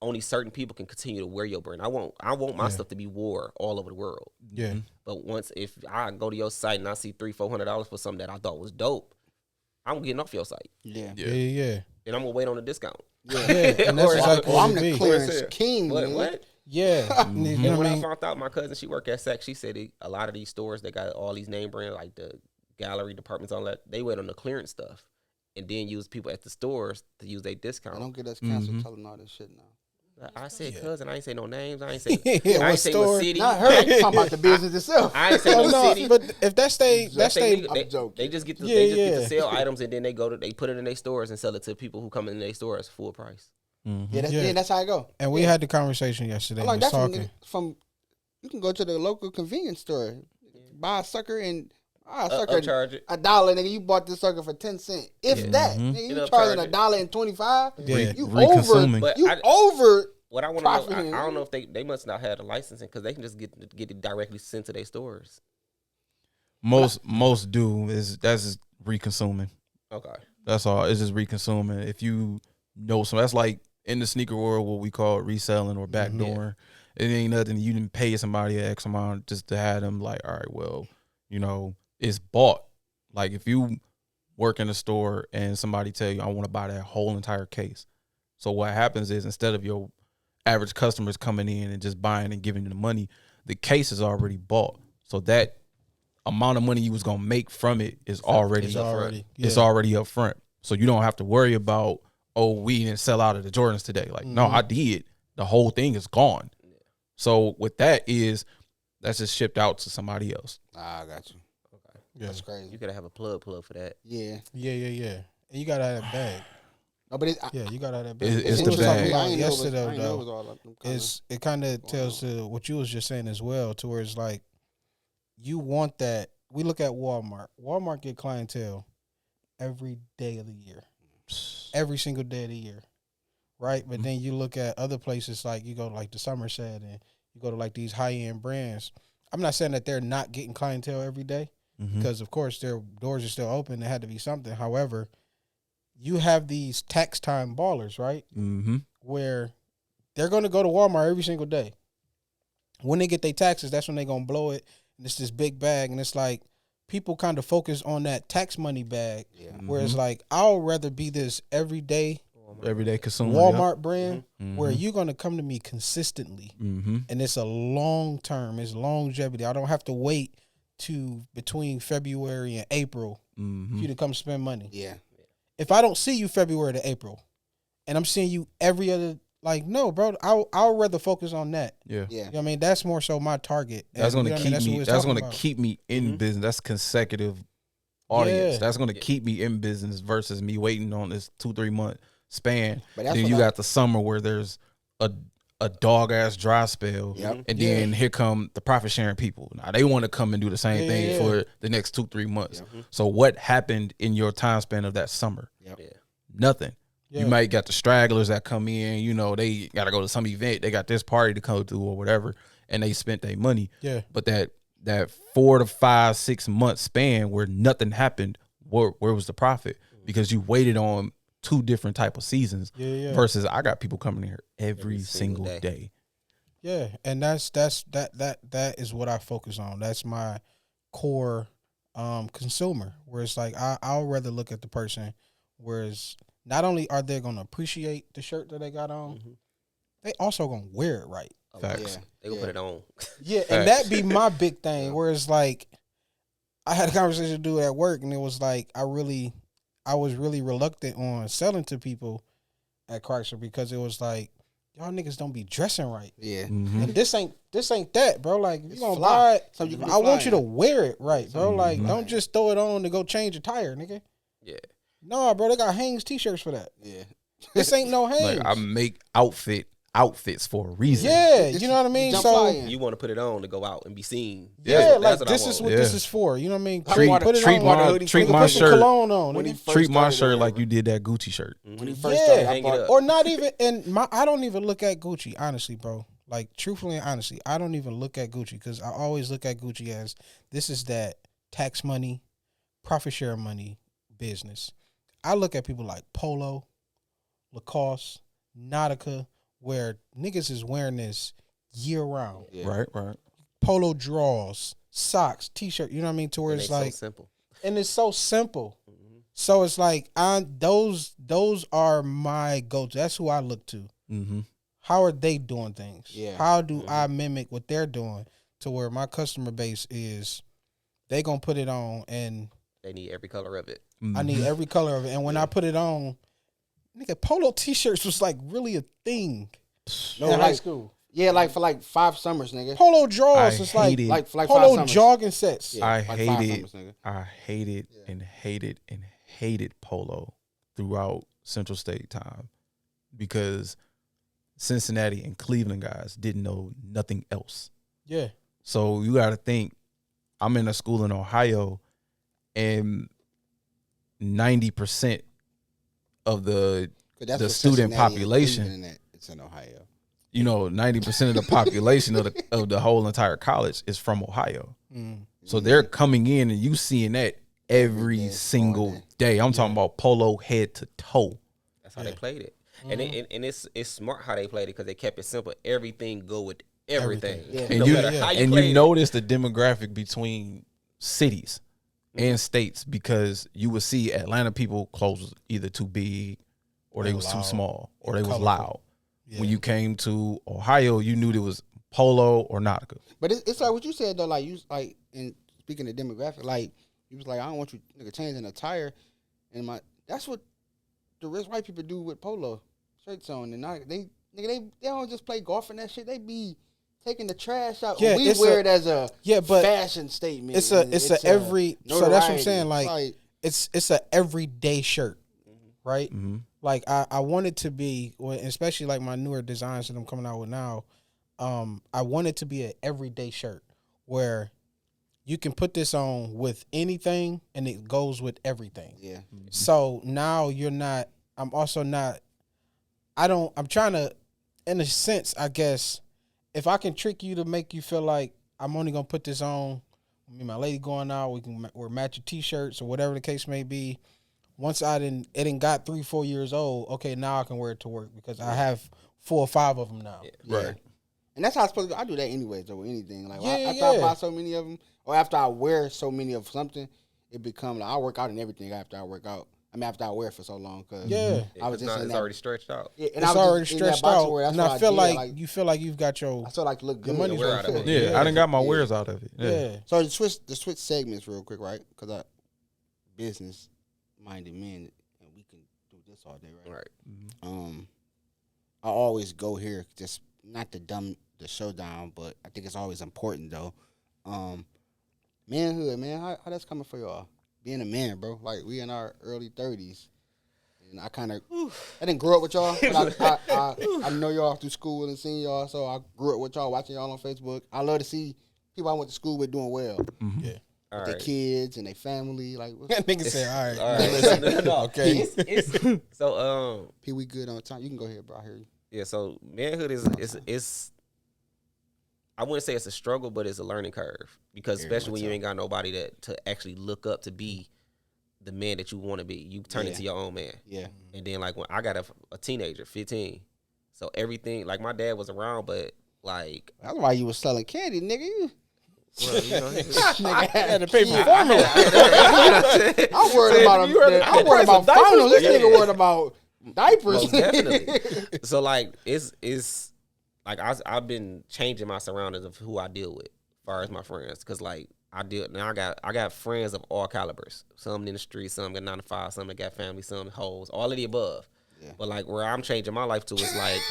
C: only certain people can continue to wear your brand. I want my stuff to be wore all over the world.
B: Yeah,
C: But if I go to your site and I see $300-$400 for something that I thought was dope, I'm getting off your site
A: Yeah.
B: yeah, yeah,
C: and I'm gonna wait on a discount.
B: yeah. And that's
C: Or-
B: exactly
A: Oh,
B: what
A: I'm
B: it
A: the
B: be.
A: clearance king.
C: What?
A: nigga.
C: What?
B: Yeah, you
C: And
B: know
C: when
B: what I
C: I
B: mean?
C: found out my cousin, she worked at Saks, she said a lot of these stores that got all these name brands, like the gallery departments, all that, they wait on the clearance stuff and then use people at the stores to use their
A: I
C: discount.
A: don't get us canceled telling all this shit now.
C: I said cousin, I ain't say no names. I ain't say
B: Yeah,
C: I ain't
B: what
C: say
B: store?
C: what city.
A: Not her. I'm talking about the business itself.
C: I ain't say
B: Oh,
C: no
B: no,
C: city.
B: but if that's they,
C: That's
B: they.
A: I'm joking.
C: They just get to
B: Yeah,
C: get to
B: yeah.
C: sell items and then they put it in their stores and sell it to people who come in their stores full price.
A: Yeah,
B: Yeah.
A: that's how I go.
B: And we had the conversation yesterday.
A: I
B: We
A: like
B: was
A: that from,
B: talking.
A: from. You can go to the local convenience store, buy a sucker and
C: Upcharge it.
A: $1, nigga. You bought this sucker for 10 cents, if that. Nigga, you
C: And
A: charging
C: upcharge it.
A: $1.25.
B: Yeah.
A: You
D: Reconsuming.
A: over.
C: But
A: You
C: I-
A: over.
C: What I want to know,
A: Profiting.
C: I don't know if they must not have the licensing because they can just get it directly sent to their stores.
D: Most do that's just reconsuming.
C: Okay.
D: That's all. It's just reconsuming. If you know some, that's like in the sneaker world what we call reselling or backdooring. It ain't nothing. You didn't pay somebody an X amount just to have them like, all right, well, it's bought. Like if you work in a store and somebody tell you, I want to buy that whole entire case. So what happens is instead of your average customers coming in and just buying and giving you the money, the case is already bought. So that amount of money you was gonna make from it is already
B: It's
D: already up front. So you don't have to worry about, oh, we didn't sell out of the Jordans today. Like, no, I did. The whole thing is gone. So with that's just shipped out to somebody else.
A: Ah, I got you.
C: Okay.
B: Yeah.
A: That's crazy.
C: You gotta have a plug for that.
A: Yeah.
B: Yeah. And you gotta have that bag.
A: No, but it's,
B: Yeah, you gotta have that bag.
D: It's
B: We
D: the
B: was
D: bag.
B: talking
A: I
B: about
A: ain't know it was-
B: yesterday
A: I ain't know it was
B: though.
A: all up them kinda-
B: It kind of tells to what you was just saying as well, to where it's like you want that. We look at Walmart. Walmart get clientele every day of the year, every single day of the year, right? But then you look at other places like you go to like the Somerset and you go to like these high end brands. I'm not saying that they're not getting clientele every day, because of course their doors are still open. There had to be something. However, you have these tax time ballers, right?
D: Mm-hmm.
B: Where they're going to go to Walmart every single day. When they get their taxes, that's when they're going to blow it. And it's this big bag. And it's like people kind of focus on that tax money bag.
A: Yeah.
B: Where it's like, I'll rather be this everyday
D: consumer.
B: Walmart brand
D: Mm-hmm.
B: where you're going to come to me consistently.
D: Mm-hmm.
B: And it's a long term. It's longevity. I don't have to wait to between February and April for you to come spend money.
A: Yeah.
B: If I don't see you February to April and I'm seeing you every other, like, no, bro, I'll rather focus on that.
D: Yeah.
A: Yeah.
B: You know what I mean? That's more so my target.
D: That's
B: And,
D: going to
B: you know what I
D: keep
B: mean?
D: me.
B: What
D: That's
B: we're
D: going to
B: talking
D: keep me in business. That's consecutive audience.
B: Yeah.
D: That's going to keep me in business versus me waiting on this 2-3 month span.
A: But that's
D: Then
A: what
D: you got the summer where there's a dog ass dry spell,
A: Yep.
D: and then here come the profit sharing people. Now they want to come and do the same thing
B: Yeah.
D: for the next 2-3 months.
A: Yep.
D: So what happened in your time span of that summer?
A: Yep.
C: Yeah.
D: Nothing.
B: Yeah.
D: You might got the stragglers that come in, you know, they got to go to some event, they got this party to go to or whatever, and they spent their money.
B: Yeah.
D: But that 4 to 5, 6 month span where nothing happened, where was the profit? Because you waited on 2 different type of seasons versus I got people coming here every single day.
B: Yeah, and that is what I focus on. That's my core consumer. Where it's like I'll rather look at the person, whereas not only are they gonna appreciate the shirt that they got on, they also gonna wear it right.
D: Facts.
A: Yeah.
C: They gonna put it on.
B: Yeah, and that be my big thing. Where it's like I had a conversation to do at work, and it was like I was really reluctant on selling to people at Chrysler because it was like, y'all niggas don't be dressing right.
A: Yeah.
D: Mm-hmm.
B: And this ain't that, bro. Like, you gonna
A: fly.
B: buy it,
A: So you can be
B: I want you to
A: flying.
B: wear it right, bro. Like,
D: Mhm.
B: don't just throw it on to go change a tire, nigga.
C: Yeah.
B: No, bro, they got Hanes t-shirts for that.
A: Yeah.
B: This ain't no Hanes.
D: Like I make outfits for a reason.
B: Yeah,
A: This
B: you know what I
A: is
B: mean?
A: jump
B: So,
A: flying.
C: You want to put it on to go out and be seen.
B: yeah,
C: That's
B: like
C: what I
B: this
C: want.
B: is what
D: Yeah.
B: this is for. You know what I mean?
A: Treat-
B: Put it
A: treat
B: on.
A: my-
B: Nigga,
D: treat
B: put
D: my
B: some
D: shirt.
B: cologne on.
A: When he
B: Nigga.
A: first
D: Treat my
A: started or
D: shirt like
A: whatever.
D: you did that Gucci shirt.
A: When he
C: Mhm.
A: first
B: Yeah.
A: started, I
C: Hang it
A: bought
C: up.
B: Or not even, and I don't even look at Gucci, honestly, bro. Like, truthfully and honestly, I don't even look at Gucci because I always look at Gucci as this is that tax money, profit share money business. I look at people like Polo, Lacoste, Nautica, where niggas is wearing this year round.
A: Yeah.
D: Right.
B: Polo draws, socks, t-shirt, you know what I mean? To where
C: And
B: it's
C: they
B: like,
C: so simple.
B: and it's so simple.
C: Mhm.
B: So it's like, those are my go-to. That's who I look to.
D: Mm-hmm.
B: How are they doing things?
A: Yeah.
B: How do I mimic what they're doing to where my customer base is, they going to put it on and
C: They need every color of it.
B: I need every color of it. And when I put it on, nigga, polo t-shirts was like really a thing
A: No,
B: in high
A: like,
B: school.
A: yeah, like for like 5 summers, nigga.
B: Polo draws,
D: I
B: it's like
D: hate it.
A: Like for like
B: polo
A: 5 summers.
B: jogging sets.
A: Yeah,
D: I
A: like 5
D: hated
A: summers, nigga.
D: I hated and hated polo throughout Central State time because Cincinnati and Cleveland guys didn't know nothing else.
B: Yeah.
D: So you got to think, I'm in a school in Ohio, and 90% of the
A: 'Cause that's
D: the
A: what
D: student
A: Cincinnati and
D: population,
A: Cleveland and that. It's in Ohio.
D: 90% of the population of the whole entire college is from Ohio.
B: Mm.
D: So they're coming in and you seeing that every
A: day,
D: single
A: all day.
D: day. I'm talking about polo head to toe.
C: That's how they played it. And it's smart how they played it because they kept it simple. Everything go with everything.
A: Yeah.
D: And
C: No
D: you
C: matter how you
D: and
C: played
D: you
C: it.
D: notice the demographic between cities and states because you would see Atlanta people clothes was either too big or they was too
B: loud.
D: small or they was
B: Colorful.
D: loud.
B: Yeah.
D: When you came to Ohio, you knew there was polo or Nautica.
A: But it's like what you said though. Like you like in speaking of demographic, like you was like, I don't want you nigga changing a tire, and that's what the rich white people do with polo shirts on, and they don't just play golf and that shit. They be taking the trash out.
B: Yeah,
A: We
B: it's
A: wear
B: a-
A: it as a
B: but
A: fashion statement.
B: it's
A: and
B: a every, so that's what I'm saying.
A: notoriety.
B: Like, it's a everyday shirt, right?
D: Mm-hmm.
B: Like I want it to be, well, especially like my newer designs that I'm coming out with now. I want it to be an everyday shirt where you can put this on with anything and it goes with everything.
A: Yeah.
B: So now you're not. I'm also not. I'm trying to, in a sense, I guess, if I can trick you to make you feel like I'm only gonna put this on. Me and my lady going out. We can wear matching T-shirts or whatever the case may be. Once it didn't got 3-4 years old. Okay, now I can wear it to work because I have 4 or 5 of them now.
A: Yeah.
D: Right.
A: And that's how it's supposed to be. I do that anyways, though, with anything. Like,
B: Yeah,
A: after I buy so many of them, or after I wear so many of something, it becomes like I work out and everything after I work out. I mean, after I wear it for so long. Cause I was just
C: it's already stretched out.
A: Yeah, and
B: It's already stretched out.
A: Wear,
B: and I feel like you feel like you've got your.
A: I still like to look good.
B: money's
C: worth
B: worth.
C: it.
D: Yeah, I done got my wares out of it.
B: Yeah.
A: So the switch segments real quick, right? Because I business minded men, and we can do this all day, right?
C: Right.
A: I always go here, just not to dumb the show down, but I think it's always important though. Manhood, man, how that's coming for y'all? Being a man, bro. Like, we in our early 30s. And I kind of, I didn't grow up with y'all. But I know y'all through school and seen y'all. So I grew up with y'all, watching y'all on Facebook. I love to see people I went to school with doing well.
B: Yeah.
A: With their kids and their family. Like,
B: That nigga said, all right.
C: All right. No,
B: Okay.
C: So
A: P, we good on time. You can go ahead, bro. I hear you.
C: yeah. So manhood is I wouldn't say it's a struggle, but it's a learning curve because
A: Very
C: especially
A: much
C: when you
A: so.
C: ain't got nobody to actually look up to be the man that you want to be. You turn into your own man.
A: Yeah.
C: And then like when I got a teenager, 15, so everything like my dad was around, but like
A: That's why you was selling candy, nigga.
C: well, you know,
B: I had to pay for formula.
A: I'm worried I'm worried about finals. This nigga worried about diapers.
C: Most definitely. So like it's like I've been changing my surroundings of who I deal with, as far as my friends, because like I got friends of all calibers. Some in the street, some got 9 to 5, some that got family, some hoes, all of the above. Yeah. But like where I'm changing my life to is like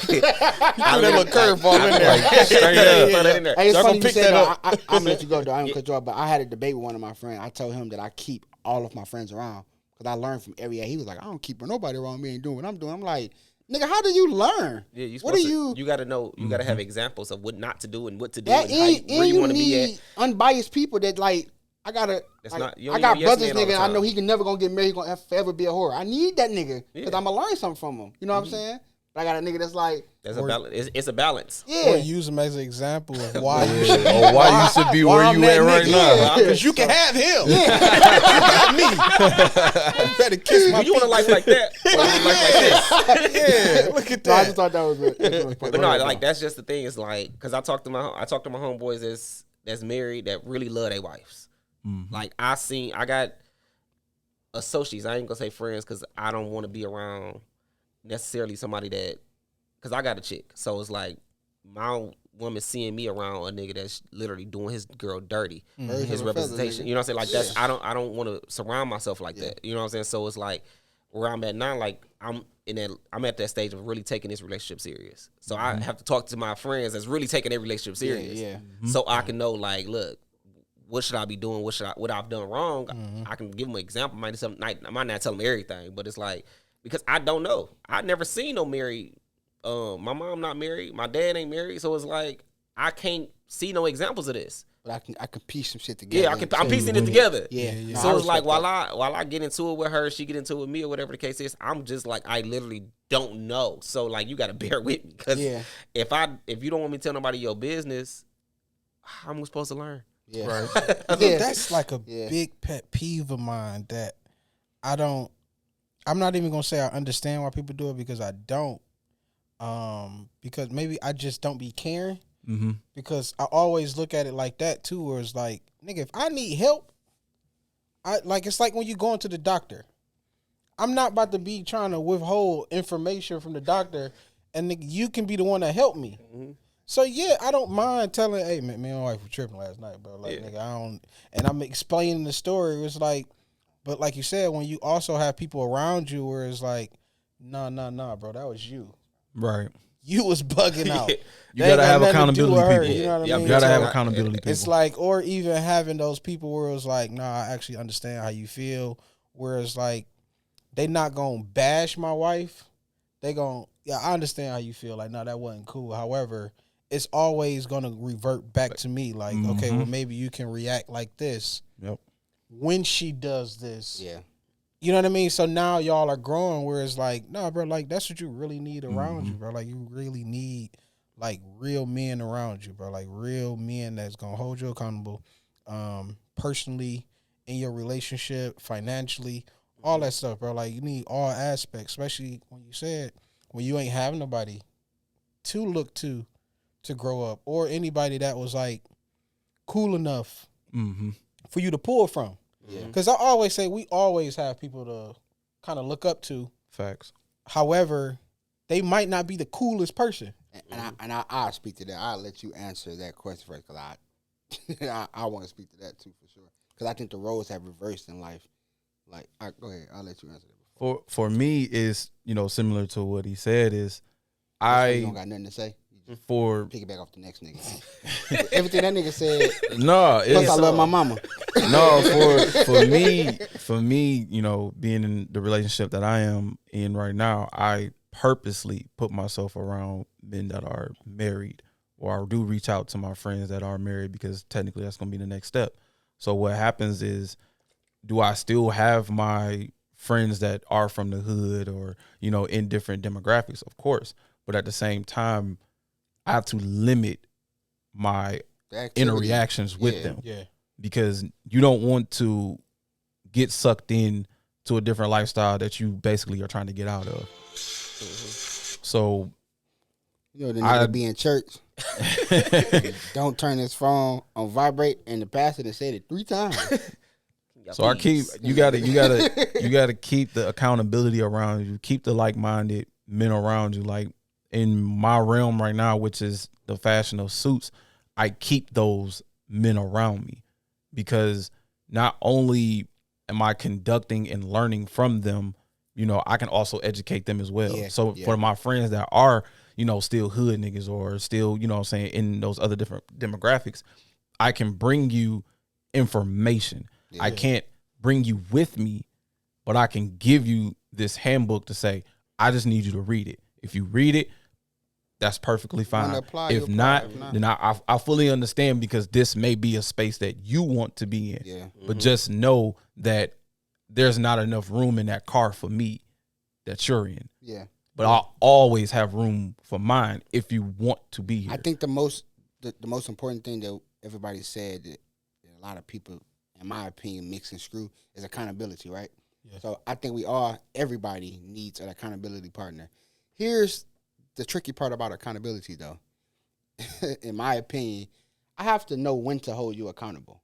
B: I little curveball in there.
C: Like, straight up, put it in there.
A: Hey, it's
B: Y'all
A: funny
B: gonna
A: you
B: pick
A: said
B: that
A: that. I'm gonna let you go, though. I don't cut you off, but I had a debate with one of my friends. I told him that I keep all of my friends around because I learned from every. He was like, I don't keep nobody around me and doing what I'm doing. I'm like, nigga, how do you learn?
C: Yeah,
A: what do you?
C: You got to know. You got to have examples of what not to do and what to do
A: That
C: and where you want to be at.
A: Unbiased people that like. I gotta.
C: That's
A: like,
C: not, you
A: I
C: don't
A: got
C: need a yes
A: brothers,
C: man all the
A: nigga. I
C: time.
A: know he can never gonna get married. He gonna forever be a whore. I need that nigga because
C: Yeah.
A: I'm gonna learn something from him. You know what I'm saying? But I got a nigga that's like,
C: There's a balance. It's a balance.
B: Or
A: yeah.
B: use him as an example of why you should
D: Or why you should be where you at right now.
B: Because you can have him. You got me. You better kiss my
C: Do you want a life like that? Or you want a life like this?
B: Yeah, look at
A: So I just
B: that.
A: thought that was it.
C: But no, like that's just the thing. Is like because I talked to my homeboys that's married that really love their wives. Like I got associates. I ain't gonna say friends because I don't want to be around necessarily somebody that because I got a chick. So it's like my woman seeing me around a nigga that's literally doing his girl dirty, his representation. You know what I'm saying? Like that's I don't want to surround myself like that. You know what I'm saying? So it's like where I'm at now. Like I'm at that stage of really taking this relationship serious. So I have to talk to my friends that's really taking their relationship serious.
A: Yeah.
C: So I can know like, look, what should I be doing? What I've done wrong? I can give them an example. I might not tell them everything, but it's like because I don't know. I never seen no married. My mom not married. My dad ain't married. So it's like I can't see no examples of this.
A: But I can piece some shit together.
C: Yeah, I'm piecing it together.
A: Yeah.
C: So it's like while I get into it with her, she get into it with me or whatever the case is, I'm just like I literally don't know. So like you got to bear with me because if you don't want me to tell nobody your business, how am I supposed to learn?
A: Yeah.
B: Right. That's like a big pet peeve of mine that I'm not even gonna say I understand why people do it because I don't. Because maybe I just don't be caring. Because I always look at it like that too, where it's like, nigga, if I need help, it's like when you going to the doctor. I'm not about to be trying to withhold information from the doctor, and nigga, you can be the one that help me. So yeah, I don't mind telling, hey man, me and my wife were tripping last night, bro. Like nigga, I don't, and I'm explaining the story. It was like, but like you said, when you also have people around you where it's like, nah, bro, that was you.
D: Right.
B: You was bugging out.
D: You gotta have accountability people.
B: You know what I mean?
D: You gotta have accountability people.
B: It's like, or even having those people where it's like, nah, I actually understand how you feel. Where it's like, they not gonna bash my wife. They gonna, I understand how you feel. Like, no, that wasn't cool. However, it's always gonna revert back to me. Like, okay, well, maybe you can react like this.
D: Yep.
B: When she does this.
A: Yeah.
B: You know what I mean? So now y'all are growing where it's like, nah, bro, like that's what you really need around you, bro. Like you really need like real men around you, bro. Like real men that's gonna hold you accountable, personally, in your relationship, financially, all that stuff, bro. Like you need all aspects, especially when you said when you ain't have nobody to look to grow up, or anybody that was like cool enough for you to pull from.
A: Yeah.
B: Because I always say we always have people to kind of look up to.
D: Facts.
B: However, they might not be the coolest person.
A: And I'll speak to that. I'll let you answer that question first because I want to speak to that too for sure. Because I think the roles have reversed in life. Like, go ahead. I'll let you answer that.
D: For me, is similar to what he said. Is
A: You don't got nothing to say.
D: for
A: Pick it back off the next nigga. Everything that nigga said.
D: no,
A: Plus,
D: it's
A: I love my mama.
D: no for me, being in the relationship that I am in right now, I purposely put myself around men that are married, or I do reach out to my friends that are married because technically that's going to be the next step. So what happens is, do I still have my friends that are from the hood or, in different demographics? Of course. But at the same time, I have to limit my interactions with them.
B: Yeah.
D: Because you don't want to get sucked in to a different lifestyle that you basically are trying to get out of. So,
A: the nigga be in church. Don't turn his phone on vibrate, and the pastor has said it 3 times.
D: So you gotta keep the accountability around you, keep the like-minded men around you. Like in my realm right now, which is the fashion of suits, I keep those men around me because not only am I conducting and learning from them, I can also educate them as well. For my friends that are, still hood niggas or still, in those other different demographics, I can bring you information. Yeah. I can't bring you with me, but I can give you this handbook to say, I just need you to read it. If you read it, that's perfectly fine. If not, then I fully understand, because this may be a space that you want to be in. Yeah. But just know that there's not enough room in that car for me that you're in. Yeah. But I'll always have room for mine if you want to be here.
A: I think the most important thing that everybody said that a lot of people, in my opinion, mix and screw is accountability, right? Yeah. So I think everybody needs an accountability partner. Here's the tricky part about accountability, though. In my opinion, I have to know when to hold you accountable,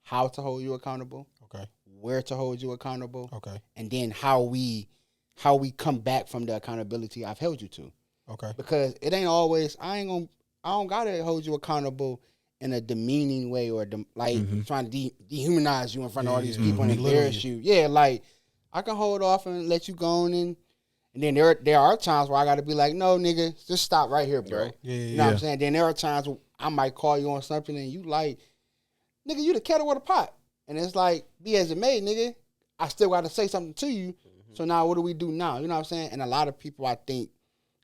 A: how to hold you accountable, okay, where to hold you accountable, okay, and then how we come back from the accountability I've held you to, okay. Because it ain't always I don't gotta hold you accountable in a demeaning way or trying to dehumanize you in front of all these people and embarrass you. Yeah, like I can hold off and let you go on and then there are times where I got to be like, no, nigga, just stop right here, bro. Right. Yeah, you know what I'm saying? Then there are times where I might call you on something and you like, nigga, you the kettle with a pot. And it's like, be as it may, nigga, I still got to say something to you. Mm-hmm. So now what do we do now? You know what I'm saying? And a lot of people, I think,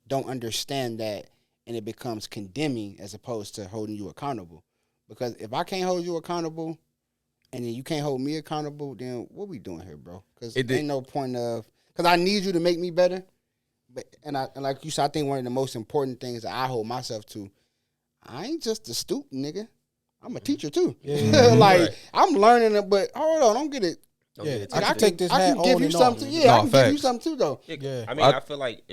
A: don't understand that, and it becomes condemning as opposed to holding you accountable. Because if I can't hold you accountable and then you can't hold me accountable, then what we doing here, bro? Because ain't no point of... Because I need you to make me better. And like you said, I think one of the most important things that I hold myself to, I ain't just a student, nigga. I'm a teacher, too. Yeah. Like, right. I'm learning it, but hold on, don't get it.
B: I can take this hat on and
A: give you something. Yeah, I can give you something, too, though.
C: Yeah. I mean, I feel like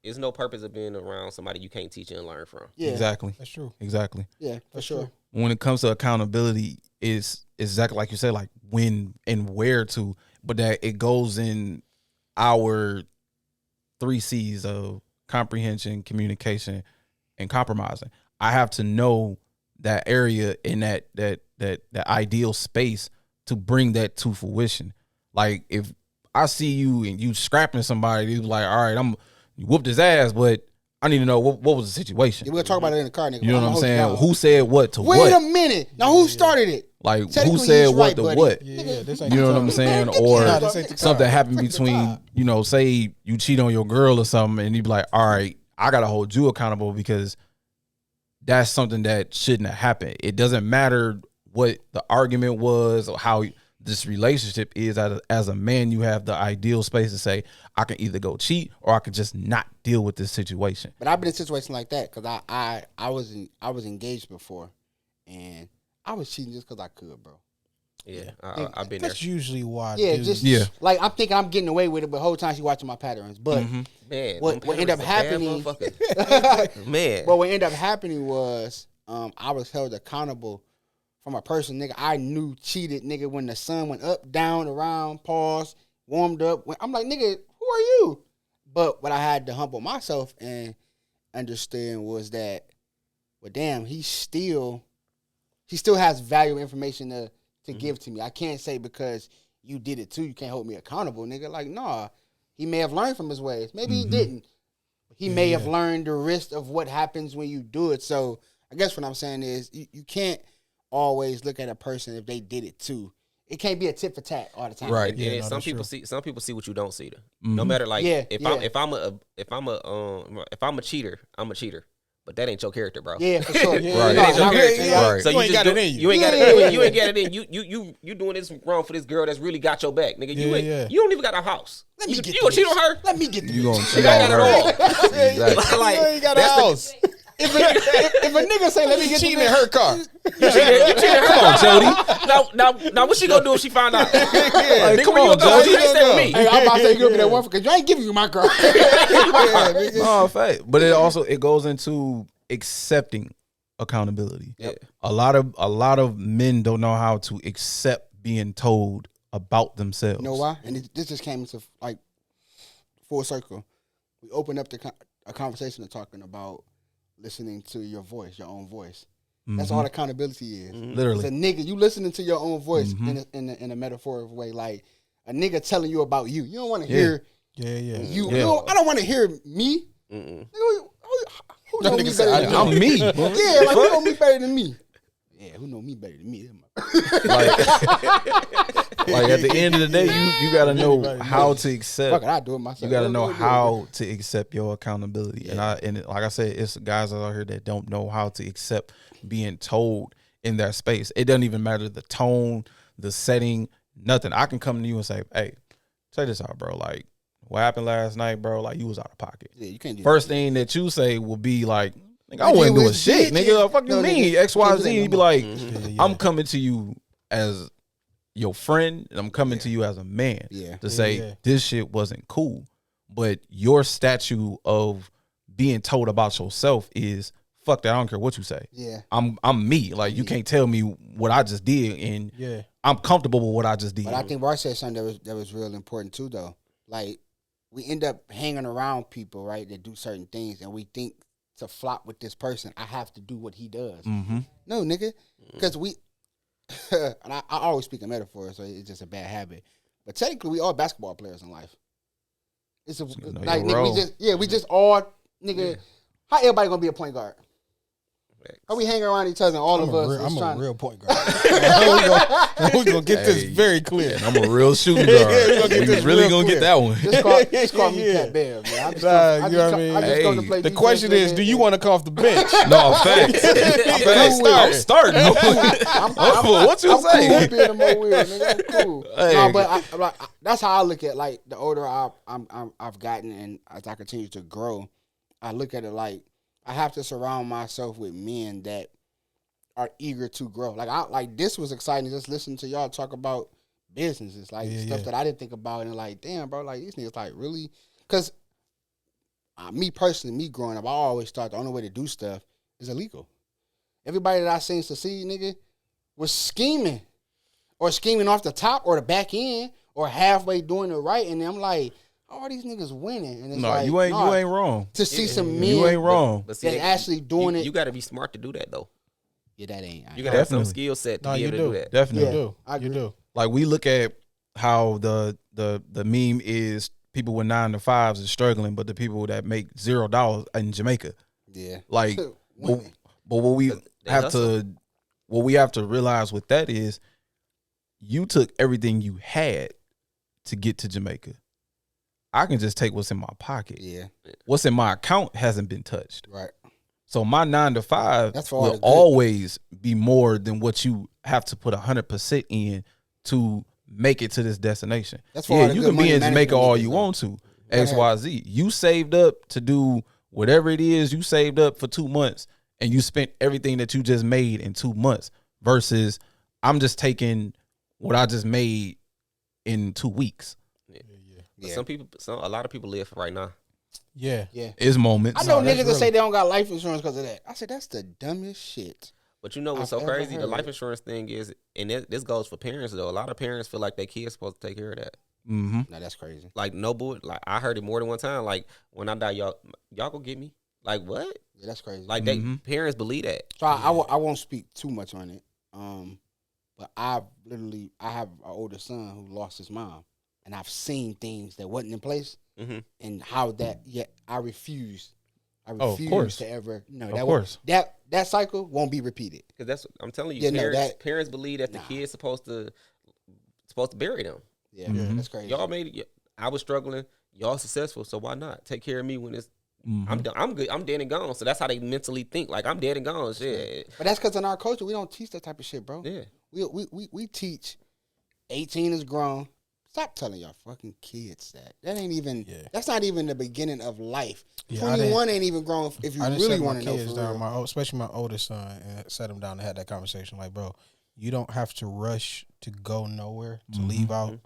C: there's no purpose of being around somebody you can't teach and learn from.
D: Yeah. Exactly.
B: That's true.
D: Exactly.
A: Yeah, for sure.
D: When it comes to accountability, is exactly like you said, like when and where to, but that it goes in our 3 C's of comprehension, communication, and compromising. I have to know that area in that ideal space to bring that to fruition. Like if I see you and you scrapping somebody, you like, all right, you whooped his ass, but I need to know what was the situation.
A: Yeah, we'll talk about it in the car, nigga.
D: You know what I'm saying? Who said what to
A: what?
D: Wait
A: a minute. Now who started it?
D: Like who said what
A: right,
D: to
A: buddy.
D: what?
A: Yeah,
D: you know what I'm saying? Or something happened between, say you cheat on your girl or something, and you be like, all right, I gotta hold you accountable because that's something that shouldn't have happened. It doesn't matter what the argument was or how this relationship is as a man, you have the ideal space to say, I can either go cheat or I can just not deal with this situation.
A: But I've been in a situation like that because I was engaged before, and I was cheating just because I could, bro.
C: Yeah, I've been there.
B: That's usually why.
A: Yeah,
B: dudes-
A: just like I'm thinking I'm getting away with it, but the whole time she watching my patterns. But
C: Man,
A: what ended up happening?
C: Man,
A: But what ended up happening was I was held accountable from a person, nigga, I knew cheated, nigga, when the sun went up, down, around, paused, warmed up. I'm like, nigga, who are you? But what I had to humble myself and understand was that, well, damn, he still has valuable information to give to me. I can't say because you did it too, you can't hold me accountable, nigga. Like, nah, he may have learned from his ways. Maybe he didn't. He may have learned the risk of what happens when you do it. So I guess what I'm saying is you can't always look at a person if they did it too. It can't be a tit for tat all the time.
C: right? And
B: Yeah, no,
C: some
B: that's
C: people
B: true.
C: some people see what you don't see. No matter like if I'm a cheater, I'm a cheater. But that ain't your character, bro.
A: Yeah, for sure.
D: Right.
C: That ain't your character.
D: Right.
C: So
B: You ain't got it in you.
C: You ain't got
A: Yeah.
C: it. You ain't got it in. You doing this wrong for this girl that's really got your back, nigga. You don't even got a house. You gonna cheat on her?
A: Let me get
D: You
A: this.
D: gonna cheat
C: I
D: on
C: got
D: her?
C: it all.
D: Exactly.
C: Like,
B: You ain't got a
C: that's the-
B: house.
A: If a nigga say, let me get
B: Cheating
A: this,
B: in her car.
C: You cheated her. Come on, Jody. Now what she gonna do if she find out?
D: Like,
C: Nigga,
D: come
C: where you
D: on,
C: gonna go?
D: Jody.
C: You ain't stay with me.
A: hey, I'm about to say you gonna be that one because you ain't giving you my girl.
D: No, fact. But it goes into accepting accountability.
C: Yep.
D: A lot of men don't know how to accept being told about themselves.
A: You know why? And this just came into like full circle. We opened up a conversation of talking about listening to your voice, your own voice. That's all accountability is.
D: Literally.
A: It's a nigga, you listening to your own voice in a metaphorical way, like a nigga telling you about you. You don't want to hear
B: Yeah.
A: you.
D: Yeah.
A: You know, I don't want to hear me. Nigga, who know me
B: nigga
A: better
B: said,
A: than
D: I'm me.
A: Yeah, like who know me better than me? Yeah, who know me better than me?
D: Like at the end of the day, you gotta know how to accept.
A: Fuck it, I do it myself.
D: You gotta know how to accept your accountability. Yeah. And like I said, it's guys out here that don't know how to accept being told in their space. It doesn't even matter the tone, the setting, nothing. I can come to you and say, hey, check this out, bro. Like, what happened last night, bro? Like, you was out of pocket.
A: Yeah, you can't do
D: First thing that you say will be like, nigga, I wasn't doing shit, nigga. Fuck you mean? X, Y, Z. And you be like, I'm coming to you as your friend, and I'm coming to you as a man to say this shit wasn't cool. But your statue of being told about yourself is fuck that. I don't care what you say.
A: Yeah,
D: I'm me. Like you can't tell me what I just did, and I'm comfortable with what I just did.
A: But I think Bar said something that was real important too, though. Like we end up hanging around people, right, that do certain things, and we think to flop with this person, I have to do what he does. No, nigga, because we. And I always speak in metaphors, so it's just a bad habit. But technically, we all basketball players in life. It's a, like nigga, we just all nigga. How everybody gonna be a point guard? How we hang around each other? And all of us.
B: I'm
A: trying
B: a real point guard. We're gonna get this very clear.
D: I'm a real shooting guard. We really gonna get that one.
A: Just call me Pat Bear, man. I just come to play.
B: The question is, do you want to come off the bench?
D: No, facts. I'm starting. What you say?
A: I'm cool. No, but that's how I look at like the older I've gotten, and as I continue to grow, I look at it like I have to surround myself with men that are eager to grow. Like this was exciting just listening to y'all talk about businesses, like stuff that I didn't think about, and like, damn, bro, like these niggas like really, because me personally, me growing up, I always thought the only way to do stuff is illegal. Everybody that I seen succeed, nigga, was scheming off the top or the back end or halfway doing it right, and I'm like, all these niggas winning, and it's like,
D: you ain't wrong.
A: To see some men,
D: you ain't wrong.
C: But see,
A: that actually doing it.
C: You got to be smart to do that though.
A: Yeah, that ain't.
C: You got to have some skill set to be able to do that.
D: Definitely,
B: You do.
D: Like we look at how the meme is people with 9 to 5s is struggling, but the people that make $0 in Jamaica.
A: Yeah.
D: Like, but what we have to realize with that is, you took everything you had to get to Jamaica. I can just take what's in my pocket.
A: Yeah.
D: What's in my account hasn't been touched.
A: Right.
D: So my 9 to 5
A: That's for
D: will always be more than what you have to put 100% in to make it to this destination.
A: That's for all the
D: you
A: good
D: can be
A: money
D: in Jamaica
A: management
D: all
A: niggas,
D: you
A: though.
D: want to.
A: Gotta
D: XYZ. You saved up to do whatever it is you saved up for 2 months, and you spent everything that you just made in 2 months. Versus, I'm just taking what I just made in 2 weeks.
A: Yeah.
C: A lot of people live for right now.
B: Yeah.
D: It's moments.
A: I know
B: No, that's
A: niggas that say
B: really-
A: they don't got life insurance because of that. I said that's the dumbest shit.
C: But you know what's
A: I've
C: so
A: ever
C: crazy? The
A: heard.
C: life insurance thing is, and this goes for parents though. A lot of parents feel like their kids supposed to take care of that.
D: Mm-hmm.
A: No, that's crazy.
C: Like no bull. Like I heard it more than one time. Like when I die, y'all go get me. Like what?
A: Yeah, that's crazy.
C: Like they parents believe that.
A: So I won't speak too much on it. But I have an older son who lost his mom, and I've seen things that wasn't in place, and how that. Yet I refuse.
D: of course.
A: to ever. No,
D: Of course.
A: that cycle won't be repeated.
C: Because that's I'm telling you.
A: Yeah, no,
C: parents believe that the kid's supposed to bury them.
A: Yeah, that's crazy.
C: Y'all made it. I was struggling. Y'all successful. So why not take care of me when it's I'm done. I'm good. I'm dead and gone. So that's how they mentally think. Like I'm dead and gone. Shit.
A: But that's because in our culture we don't teach that type of shit, bro.
C: Yeah.
A: We teach 18 is grown. Stop telling y'all fucking kids that. That ain't even.
B: Yeah.
A: That's not even the beginning of life.
B: Yeah, I
A: 21 ain't even grown. If you
B: I just
A: really
B: set
A: want
B: my
A: to know,
B: kids
A: for
B: down,
A: real.
B: especially my oldest son, and set him down and had that conversation. Like, bro, you don't have to rush to go nowhere, to leave out,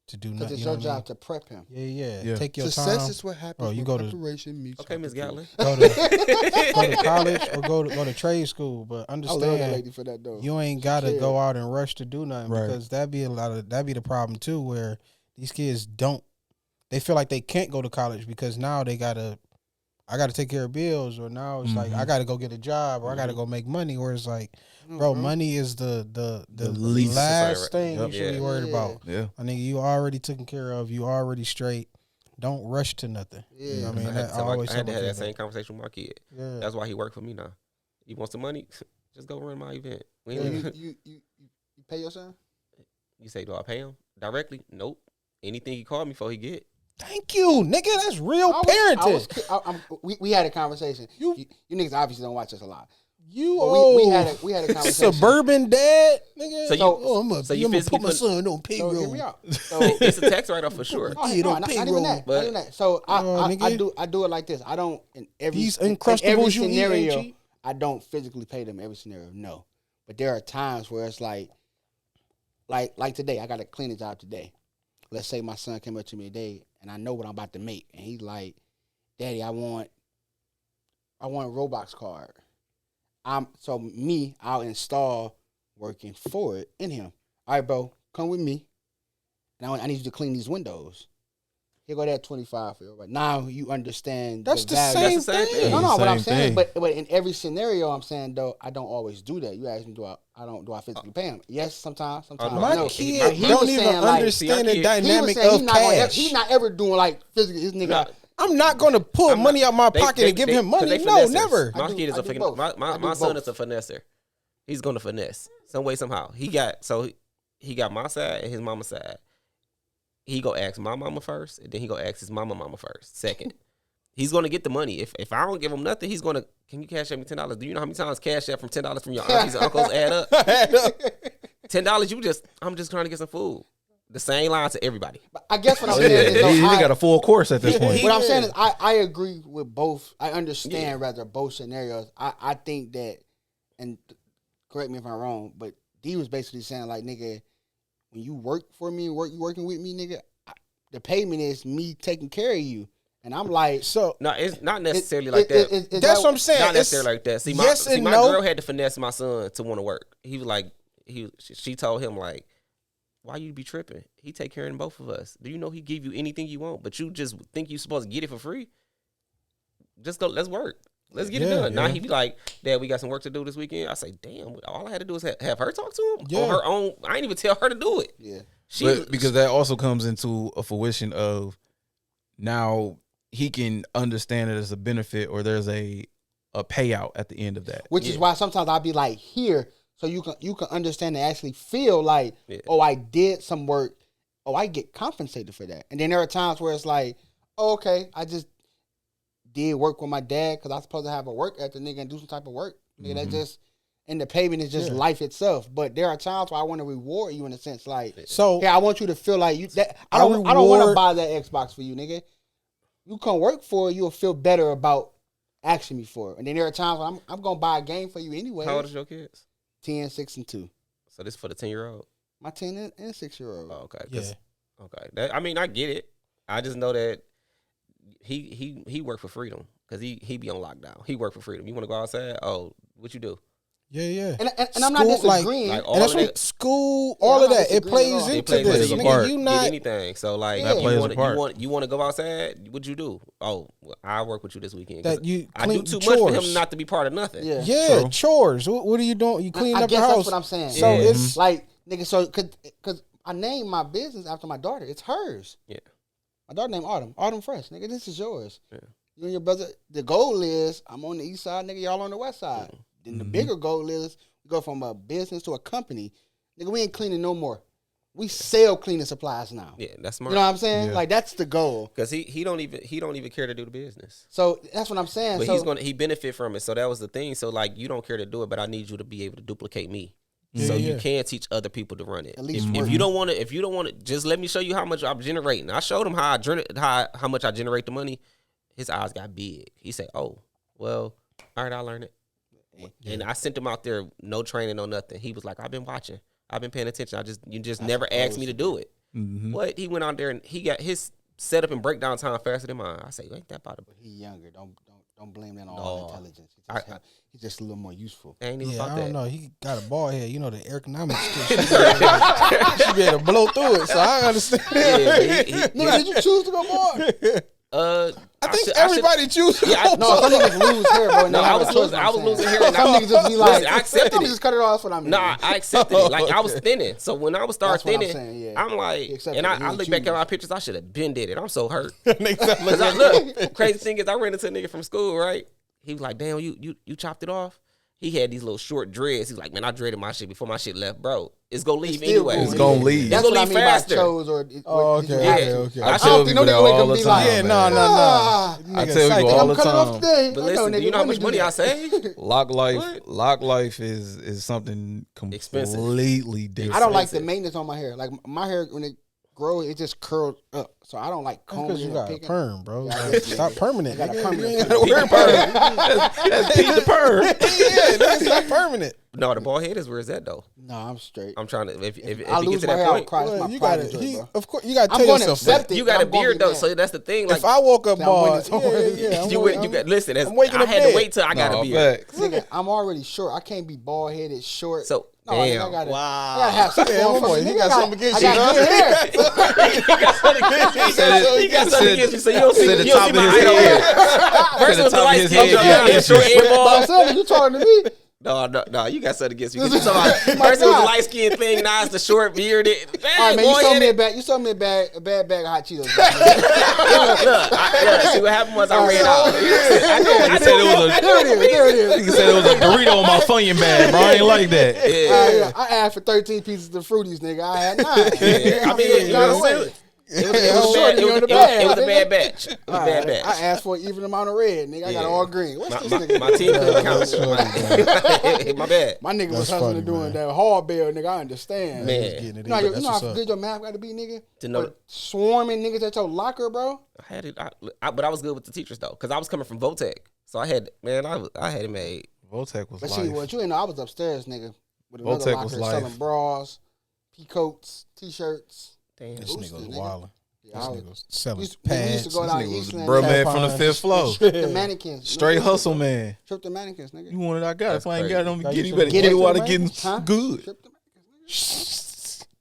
B: to do
A: Because
B: nothing.
A: it's
B: You know
A: your
B: what I mean?
A: job to prep him.
B: Yeah. Take your
A: Success
B: time.
A: is what happens.
B: Bro, you
A: when
B: go to-
A: preparation meets
C: Okay, Miss Gatlin.
B: Go to college or go to trade school, but
A: I love that
B: understand
A: lady for that though.
B: you ain't gotta
A: cared.
B: go out and rush to do nothing
D: Right.
B: because that'd be the problem too, where these kids they feel like they can't go to college because now I gotta take care of bills, or now it's like I gotta go get a job, or I gotta go make money, where it's like, bro, money is the
D: least
B: last thing
C: Yep.
B: you should be worried
A: Yeah.
B: about.
D: Yeah.
B: I think you already taken care of, you already straight. Don't rush to nothing. You know what I mean?
C: I had,
B: I always
C: I had to
B: tell
C: have
B: my
C: that
B: kid
C: same conversation with my kid.
B: Yeah.
C: That's why he worked for me now. He wants some money. Just go run my event. We
A: So
C: ain't
A: you pay your son?
C: You say, do I pay him directly? Nope. Anything he called me for, he get.
B: Thank you, nigga. That's real parenting.
A: We had a conversation. You niggas obviously don't watch us a lot.
B: You
A: But we had a conversation.
B: suburban dad, nigga.
C: So you-
B: I'm gonna
C: so you
B: put
C: physically
B: my
C: put-
B: son on
A: So
B: payroll.
A: hear me out. So
C: It's a tax write-off for sure.
A: Oh,
B: Kid
A: no,
B: on
A: not
B: payroll,
A: even that.
C: but-
A: Not even that. So
B: nigga.
A: I do it like this. I don't in every
B: These
A: in
B: Uncrustables
A: every
B: you eat ain't
A: scenario.
B: cheap?
A: I don't physically pay them every scenario. No, but there are times where it's like today. I got a cleaning job today. Let's say my son came up to me today, and I know what I'm about to make, and he's like, "Daddy, I want a Roblox card." I'll install working for it in him. All right, bro, come with me. Now I need you to clean these windows. Here go that 25 for you. Right now you understand.
B: That's the
A: value.
B: same
C: That's the same
B: thing.
C: thing.
A: No, what I'm
D: Same
A: saying,
D: thing.
A: but in every scenario, I'm saying though, I don't always do that. You ask me, do I physically pay him? Yes, sometimes.
C: no.
B: My
C: No,
B: kid
A: But he
B: don't
A: was
B: even
A: saying, like,
B: understand the
C: he was
A: He was
B: dynamic
A: saying
B: of cash.
A: he's not ever doing like physically. His nigga.
C: Nah.
B: I'm not gonna pull
C: I'm
B: money
C: not-
B: out my
C: they-
B: pocket
C: they-
B: and give
C: they-
B: him
C: 'cause
B: money.
C: they
B: No,
C: finessers.
B: never.
C: My
A: I do-
C: kid is
A: I
C: a
A: do
C: fin-
A: both.
C: my,
A: I
C: my,
A: do
C: my son
A: both.
C: is a finesser. He's gonna finesse some way somehow. He got my side and his mama side. He go ask my mama first, and then he go ask his mama first. Second, he's gonna get the money. If I don't give him nothing, he's gonna. Can you cash out me $10? Do you know how many times cash out from $10 from your aunties and uncles add up? $10. I'm just trying to get some food. The same line to everybody.
A: But I guess what I'm
D: Yeah,
A: saying is though,
D: he got a full course at this point.
A: what I'm saying is I agree with both. I understand rather both scenarios. I think that, and correct me if I'm wrong, but D was basically saying like, nigga, when you work for me, you working with me, nigga, the payment is me taking care of you. And I'm like,
B: So
C: No, it's not necessarily like that.
B: that's what I'm saying.
C: Not
B: It's-
C: necessarily like that. See,
B: yes and
C: my
B: no.
C: girl had to finesse my son to want to work. He was like, she told him like, why you be tripping? He take care of both of us. Do you know he give you anything you want, but you just think you supposed to get it for free? Just go. Let's work. Let's get it
B: Yeah,
C: done. Now
B: yeah.
C: he be like, Dad, we got some work to do this weekend. I say, damn, all I had to do is have her talk to him
B: Yeah.
C: on her own. I ain't even tell her to do it.
A: yeah.
D: But because that also comes into a fruition of now he can understand it as a benefit, or there's a payout at the end of that.
A: Which is why sometimes I'll be like, here, so you can understand and actually feel like,
C: Yeah.
A: oh, I did some work. Oh, I get compensated for that. And then there are times where it's like, oh, okay, I just did work with my dad because I'm supposed to have a work ethic, nigga, and do some type of work. Nigga, that just, and the payment is just life itself. But there are times where I want to reward you in a sense, like,
B: So
A: I want you to feel like you. I don't want to buy that Xbox for you, nigga. You come work for it, you'll feel better about asking me for it. And then there are times when I'm gonna buy a game for you anyway.
C: How old is your kids?
A: 10, 6, and 2.
C: So this for the 10-year-old.
A: My 10 and 6-year-old.
C: Oh, okay.
B: yeah,
C: Okay. I mean, I get it. I just know that he worked for freedom because he be on lockdown. He worked for freedom. You want to go outside? Oh, what you do?
B: yeah.
A: And I'm not disagreeing.
C: Like all
B: And that's
C: of
B: what
C: that,
B: school,
A: Yeah,
B: all
A: I'm
B: of
A: not
B: that, it
A: disagreeing
B: plays
A: at all.
B: into
C: It plays
B: this.
C: a
B: Nigga,
C: part.
B: you
C: Get
B: not.
C: anything. So like,
A: That
D: plays a part.
C: You want to go outside? What you do? Oh, well, I work with you this weekend. 'Cause
B: That you
C: I do
B: clean
C: too much for
B: chores.
C: him not to be part of nothing.
A: Yeah.
B: Yeah,
D: True.
B: chores. What are you doing? You cleaning
A: I
B: up the
A: guess
B: house.
A: that's what I'm saying.
B: So
C: Yeah.
B: it's
A: Like, nigga, so cause I named my business after my daughter. It's hers.
C: Yeah.
A: My daughter named Autumn. Autumn Fresh, nigga. This is yours.
C: Yeah.
A: You and your brother. The goal is I'm on the east side, nigga. Y'all on the west side. Then the bigger goal is we go from a business to a company. Nigga, we ain't cleaning no more. We sell cleaning supplies now.
C: Yeah, that's
A: You
C: smart.
A: know what I'm saying?
D: Yeah.
A: Like that's the goal.
C: Because he don't even care to do the business.
A: So that's what I'm saying.
C: But
A: So
C: he benefit from it. So that was the thing. So like you don't care to do it, but I need you to be able to duplicate me.
B: Yeah,
C: So
B: yeah.
C: you can teach other people to run it.
A: At least
C: If
A: work.
C: you don't want to, just let me show you how much I'm generating. I showed him how much I generate the money. His eyes got big. He said, "Oh, well, all right, I'll learn it." And I sent him out there, no training, no nothing. He was like, "I've been watching. I've been paying attention. You just never asked me to do it." What? He went out there and he got his setup and breakdown time faster than mine. I say, ain't that about it?
A: he younger. Don't blame that on
C: No.
A: all intelligence. He's just a little more useful.
C: I ain't even
B: Yeah,
C: about
B: I
C: that.
B: don't know. He got a bald head. You know the ergonomics. She should be able to blow through it. So I understand.
C: Yeah,
A: Nigga, did you choose to go bald?
B: I think
C: should-
B: everybody chooses.
C: Yeah,
A: No, some niggas lose hair, bro.
C: No, I was losing hair. And
A: Some niggas just be like,
C: Listen, I accepted
A: "Let me
C: it.
A: just cut it off." What I mean.
C: Nah, I accepted it. Like I was thinning. So when I was start
A: That's what I'm
C: thinning,
A: saying, yeah.
C: I'm
A: He
C: like,
A: accepted
C: and
A: it. He
C: I
A: didn't
C: look back
A: choose.
C: at my pictures. I should have been did it. I'm so hurt.
B: Niggas
C: Cause look, crazy thing is, I ran into a nigga from school. Right? He was like, "Damn, you chopped it off." He had these little short dreads. He's like, "Man, I dreaded my shit before my shit left, bro. It's gonna leave
A: still
C: anyway.
A: going.
D: It's gonna leave.
A: That's
C: It's
A: what
C: gonna
A: I
C: leave
A: mean
C: faster."
A: by chose or.
B: Oh,
A: did you
B: okay,
A: have
C: okay,
A: to?
C: okay.
D: I
A: I
D: tell
A: don't think no
D: people that
A: nigga wake
D: all
A: up
D: the
A: and be
D: time.
A: like,
B: Yeah, no.
A: "Ah,
D: I
B: Nigga
D: tell people
B: psycho.
D: all
A: I'm
D: the
A: cutting off
D: time.
A: today."
C: But
A: I know,
C: listen, do
A: nigga,
C: you know how
A: let me
C: much
A: do
C: money I
A: that.
C: saved?
D: Lock life is something
C: Expensive.
D: completely different.
A: I don't like the
C: expensive.
A: maintenance on my hair. Like my hair when it grows, it just curls up. So I don't like combing
B: because
A: it
B: you
A: and
B: got a
A: picking.
B: perm, bro.
A: Yeah,
B: Like,
A: yeah.
B: stop permanent.
A: I got a
B: nigga.
A: permanent
B: You ain't gotta
C: Pete
B: worry
C: the
B: about it.
D: That's Pete the Perm.
B: Yeah, nigga, stop permanent.
C: No, the bald head is where it's at though.
A: No, I'm straight.
C: I'm trying to. If
A: I
C: you get
A: lose
C: to
A: my
C: that
A: hair, I'll
C: point,
A: cry. It's
B: Well,
A: my
B: you
A: pride
B: gotta,
A: joy, bro.
B: of course, you gotta
A: I'm
B: tell
A: gonna
B: yourself
A: accept
B: that.
A: it.
C: you got a
A: I'm gonna
C: beard
A: be
C: though.
A: mad.
C: So that's the thing. Like
B: If I woke up
A: I'm
B: bald,
A: waiting till-
B: yeah,
C: you got listen. That's,
B: waking
C: I
B: up
C: had
B: dead.
C: to wait till I got a beard.
D: Facts.
A: Nigga, I'm already short. I can't be bald headed, short.
C: So
A: no, I
C: damn.
A: gotta,
C: Wow.
A: I gotta have something
B: Yeah,
A: going
B: my
A: for
B: boy,
A: me.
B: he
A: Nigga,
B: got
A: I
B: something against
A: I
B: you,
A: got
B: huh?
A: good hair.
C: He got something against you, so you don't see,
D: Said the
C: you don't
D: top
C: see
D: of
C: my
D: his
C: height over
D: head.
C: here. First
D: the
C: it was the
D: top of
C: light
D: his
C: skin
D: head,
C: joint,
D: yeah.
C: then short and
A: But I'm
C: bald.
A: saying, you talking to me?
C: No, you got something against me. 'Cause you talking about, first it was the light skin thing, now it's the short bearded. Dang,
A: All right, man,
C: boy,
A: you sold me
C: hit
A: a
C: it.
A: bag. You sold me a bad bag of hot Cheetos.
C: Look, see what happened was I ran out.
D: He said it was a
A: There it is.
D: he said it was a Dorito on my Funyun bag, bro. I ain't like that.
C: Yeah.
A: I asked for 13 pieces of Fruities, nigga. I had 9.
C: I mean, you know what I'm saying? It was a bad batch. It was a bad batch.
A: I asked for an even amount of red, nigga. I got
C: Yeah.
A: all green. What's this nigga?
C: My team couldn't
B: That's
C: count.
B: funny,
C: My bad.
A: My nigga was
B: That's
A: hustling
B: funny,
A: doing
B: man.
A: that hard bill, nigga. I understand.
C: Man.
B: Getting it
A: You
B: in,
A: know,
B: but that's
A: how
B: what's up.
A: good your math got to be, nigga?
C: To know-
A: But swarming niggas at your locker, bro.
C: I had it, but I was good with the teachers though, because I was coming from Votech, so I had it made.
D: Voltec was
A: But
D: life.
A: see, what you ain't know, I was upstairs, nigga, with another
D: Voltec
A: locker
D: was
A: selling
D: life.
A: bras, peacoats, t-shirts.
C: Damn.
B: This nigga was wilding.
A: Yeah,
B: This
A: I
B: nigga
A: was,
B: was selling
A: we used
B: pads.
A: to go
B: This
A: down
B: nigga was
A: Eastland.
D: Bro, man,
B: Tampons.
D: from the fifth floor.
A: Strip the mannequins.
D: Straight
A: nigga.
D: hustle, man.
A: Strip the mannequins, nigga.
D: You want it, I got it.
C: That's
D: If I ain't
C: crazy.
D: got it, I'm
B: Like,
D: gonna get
B: you
D: it. You better
B: should
D: get it
A: get
D: while
A: it,
D: the getting
A: Huh?
D: good.
A: Strip the mannequins.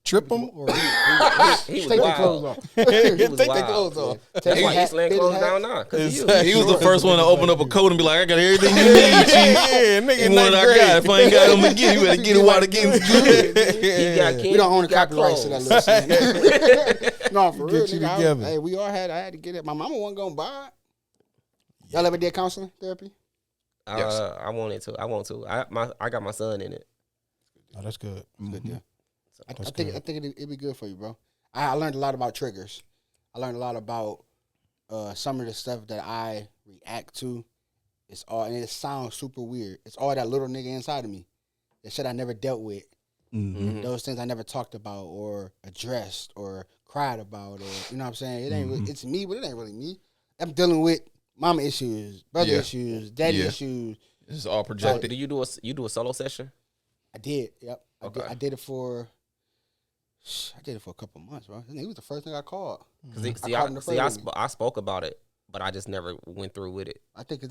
B: Trip them or
C: He was
A: Take their
C: wild.
A: clothes off.
C: He was
B: take their
C: wild.
B: clothes off.
C: That's why
A: Hat,
C: Eastland
A: fitted
C: closed
A: hat.
C: down now. 'Cause of you.
D: He was the first one to open up a code and be like, I got everything you need, chief.
B: Yeah, nigga,
D: You want it, I got it. If I ain't got it, I'm gonna get it. You better get it while the getting's good.
C: He got
A: We don't own the
C: he got
A: copyrights to that
C: clothes.
A: little shit. No, for real,
B: Get you
A: nigga.
B: together.
A: Hey, we all had. I had to get it. My mama wasn't gonna buy it. Y'all ever did counseling therapy?
C: I want to. I got my son in it.
B: Oh, that's good.
A: Good deal. I
B: That's
A: think
B: good.
A: it'd be good for you, bro. I learned a lot about triggers. I learned a lot about some of the stuff that I react to. It's all, and it sounds super weird. It's all that little nigga inside of me. the shit I never dealt with,
D: Mm-hmm.
A: those things I never talked about or addressed or cried about, or you know what I'm saying. It ain't really, it's me, but it ain't really me. I'm dealing with mama issues, brother issues, daddy issues.
D: It's all
C: So
D: projected.
C: do you do a solo session?
A: I did. Yep.
C: Okay.
A: I did it for a couple months, bro. He was the first thing I called.
C: I spoke about it, but I just never went through with it.
A: I think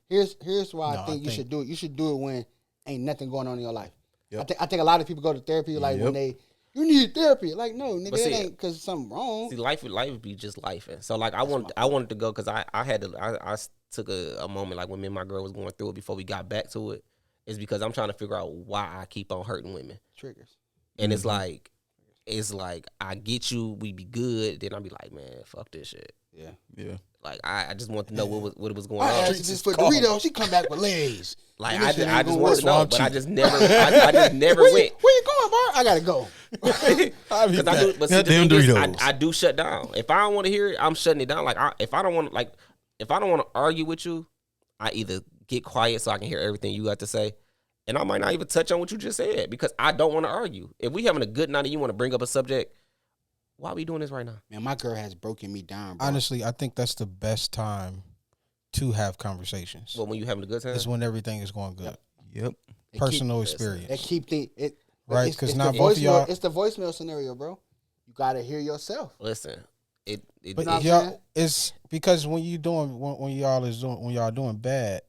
A: here's why I think you should do it. You should do it when ain't nothing going on in your life.
D: Yep.
A: I think a lot of people go to therapy like when you need therapy. Like no, nigga, it ain't because something wrong.
C: See, life be just life, and so like I wanted to go because I took a moment like when me and my girl was going through it before we got back to it. Is because I'm trying to figure out why I keep on hurting women.
A: Triggers.
C: And it's like I get you, we be good. Then I be like, man, fuck this shit.
D: Yeah.
C: Like I just want to know what was going
A: I
C: on.
A: asked you this for Doritos. She come back with Lay's.
C: Like
A: And this shit
C: I
A: ain't
C: just
A: gonna
C: want
A: work.
C: to know, but I just never went.
A: Where you going, bro? I gotta go.
C: Because I do, but see, the thing is, I do shut down. If I don't want to hear it, I'm shutting it down. Like if I don't want to argue with you, I either get quiet so I can hear everything you got to say, and I might not even touch on what you just said because I don't want to argue. If we having a good night and you want to bring up a subject, why are we doing this right now?
A: Man, my girl has broken me down, bro.
B: Honestly, I think that's the best time to have conversations.
C: Well, when you having a good time,
B: It's when everything is going good.
D: Yep.
B: Personal experience.
A: That keep it
B: Right,
A: it's
B: 'cause
A: the
B: now both of y'all-
A: It's the voicemail scenario, bro. You gotta hear yourself.
C: listen. It
B: But
A: know what I'm
B: y'all,
A: saying?
B: it's because when y'all doing bad,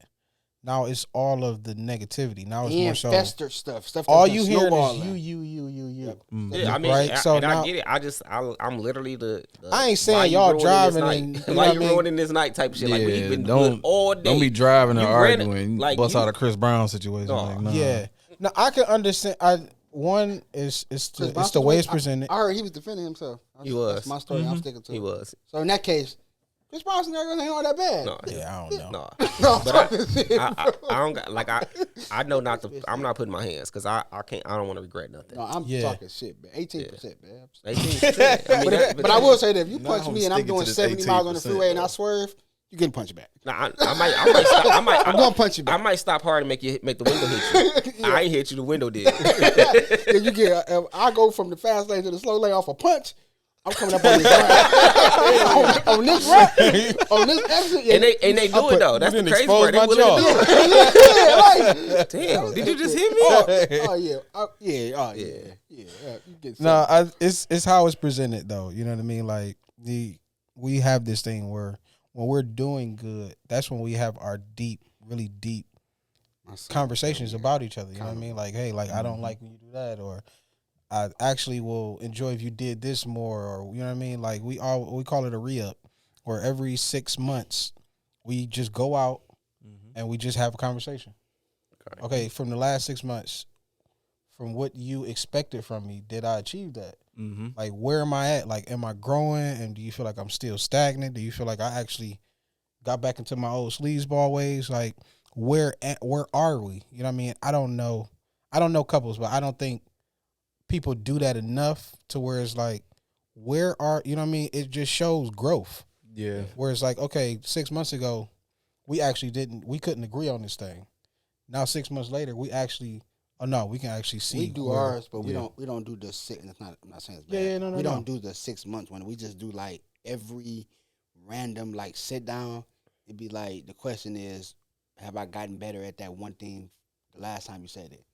B: now it's all of the negativity. Now it's more
A: And
B: so
A: festered stuff.
B: all
A: that's
B: you
A: been
B: hearing
A: snowballing.
B: is you.
C: Yeah, I mean,
B: Right, so
C: and
B: now-
C: I get it. I'm literally the
B: I ain't saying
C: why you
B: y'all
C: ruining
B: driving
C: this
B: and-
C: night?
B: you know
C: Why
B: what
C: you
B: I mean?
C: ruining this night type shit. Like we've been
D: don't
C: good all day.
D: Don't be driving and
C: You ran it-
D: arguing.
C: like,
D: Bust
C: you-
D: out a Chris Brown situation.
C: No.
D: Like, nah.
B: Yeah. Now I can understand. One is it's the way it's presented.
A: I heard he was defending himself.
C: He was.
A: That's my story. I'm sticking to
C: He
A: it.
C: was.
A: So in that case, Chris Brown's scenario ain't all that bad.
C: No.
B: Yeah, I don't know.
C: No.
A: No,
C: But I don't got like I know not to. I'm not putting my hands because I can't. I don't want to regret nothing.
A: No, I'm
B: Yeah.
A: talking shit, man. 18%, man.
C: 18%. I mean,
A: But I will say that if you
D: Nah,
A: punch
D: I'm
A: me and I'm
D: sticking to
A: doing
D: this
A: 70 miles on the
D: 18%,
A: freeway and I
D: though.
A: swerve, you getting punched back.
C: Nah, I might stop.
A: I'm gonna punch you
C: I
A: back.
C: might stop hard and make the window hit you. I ain't hit you. The window did.
A: If you get, I go from the fast lane to the slow lane off a punch. I'm coming up on this ramp. on this ramp, on this exit. Yeah,
C: and they do it though. That's the
B: didn't
C: crazy
B: expose
C: part. They
B: my
C: willing to
B: jaw.
C: do it.
A: yeah, like,
C: Damn, did you just hit me?
A: oh yeah. You get
B: No, it's how it's presented though. You know what I mean? Like we have this thing where when we're doing good, that's when we have our really deep conversations about each other. You know what I mean? Like, hey, like I don't like when you do that, or I actually will enjoy if you did this more, or you know what I mean? Like we call it a re-up, where every 6 months we just go out and we just have a conversation. Okay, from the last 6 months, from what you expected from me, did I achieve that?
D: Mm-hmm.
B: Like, where am I at? Like, am I growing? And do you feel like I'm still stagnant? Do you feel like I actually got back into my old sleazeball ways? Like, where are we? You know what I mean? I don't know couples, but I don't think people do that enough to where it's like, you know what I mean? It just shows growth.
D: Yeah.
B: Where it's like, okay, 6 months ago, we couldn't agree on this thing. Now 6 months later, we can actually see.
A: We do
B: where-
A: ours, but
B: yeah.
A: we don't do the six. It's not. I'm not saying it's bad.
B: Yeah, no,
A: we
B: no.
A: don't do the 6 months one. We just do like every random like sit down. It'd be like the question is, have I gotten better at that one thing the last time you said it?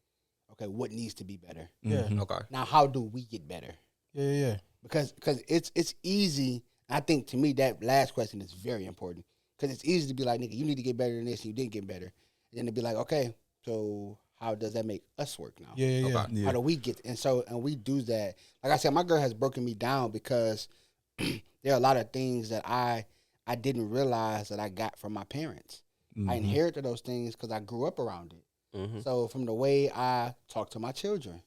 A: Okay, what needs to be better?
B: Yeah.
D: Mhm.
C: Okay.
A: Now, how do we get better?
B: Yeah.
A: Because it's easy. I think to me that last question is very important because it's easy to be like, nigga, you need to get better than this, and you didn't get better. And then to be like, okay, so how does that make us work now?
B: Yeah.
C: Okay.
D: Yeah.
A: How do we get and we do that? Like I said, my girl has broken me down because there are a lot of things that I didn't realize that I got from my parents. I inherited those things because I grew up around it.
C: Mm-hmm.
A: So from the way I talk to my children,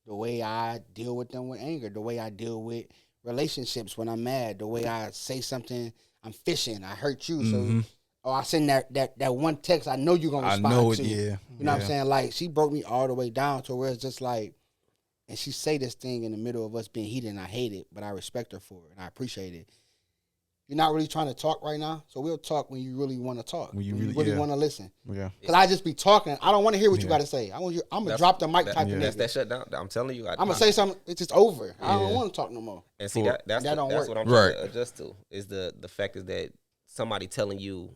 A: the way I deal with them with anger, the way I deal with relationships when I'm mad, the way I say something, I'm fishing, I hurt you. So I send that one text I know you're gonna
D: I
A: respond
D: know it.
A: to.
D: Yeah.
A: You know what I'm saying? Like she broke me all the way down to where it's just like, and she say this thing in the middle of us being heated and I hate it, but I respect her for it and I appreciate it. you're not really trying to talk right now, so we'll talk when you really want to talk. When you really
D: yeah.
A: want to listen.
D: Yeah.
A: Because I just be talking. I don't want to hear what you got to say. I'm going to drop the mic type of nigga.
C: That's that shutdown. I'm telling you.
A: I'm going to say something. It's just over. I don't want to talk no more.
C: And see, that's what I'm trying to adjust to. Is the fact is that somebody telling you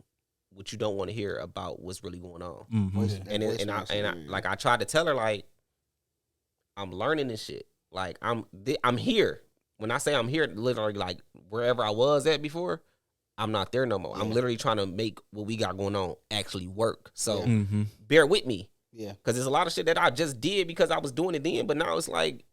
C: what you don't want to hear about what's really going on.
D: Mm-hmm.
C: I tried to tell her, like, I'm learning this shit. Like, I'm here. When I say I'm here, literally, like, wherever I was at before, I'm not there no more. Yeah. I'm literally trying to make what we got going on actually work. So bear with me.
A: Yeah.
C: Because there's a lot of shit that I just did because I was doing it then. But now it's like,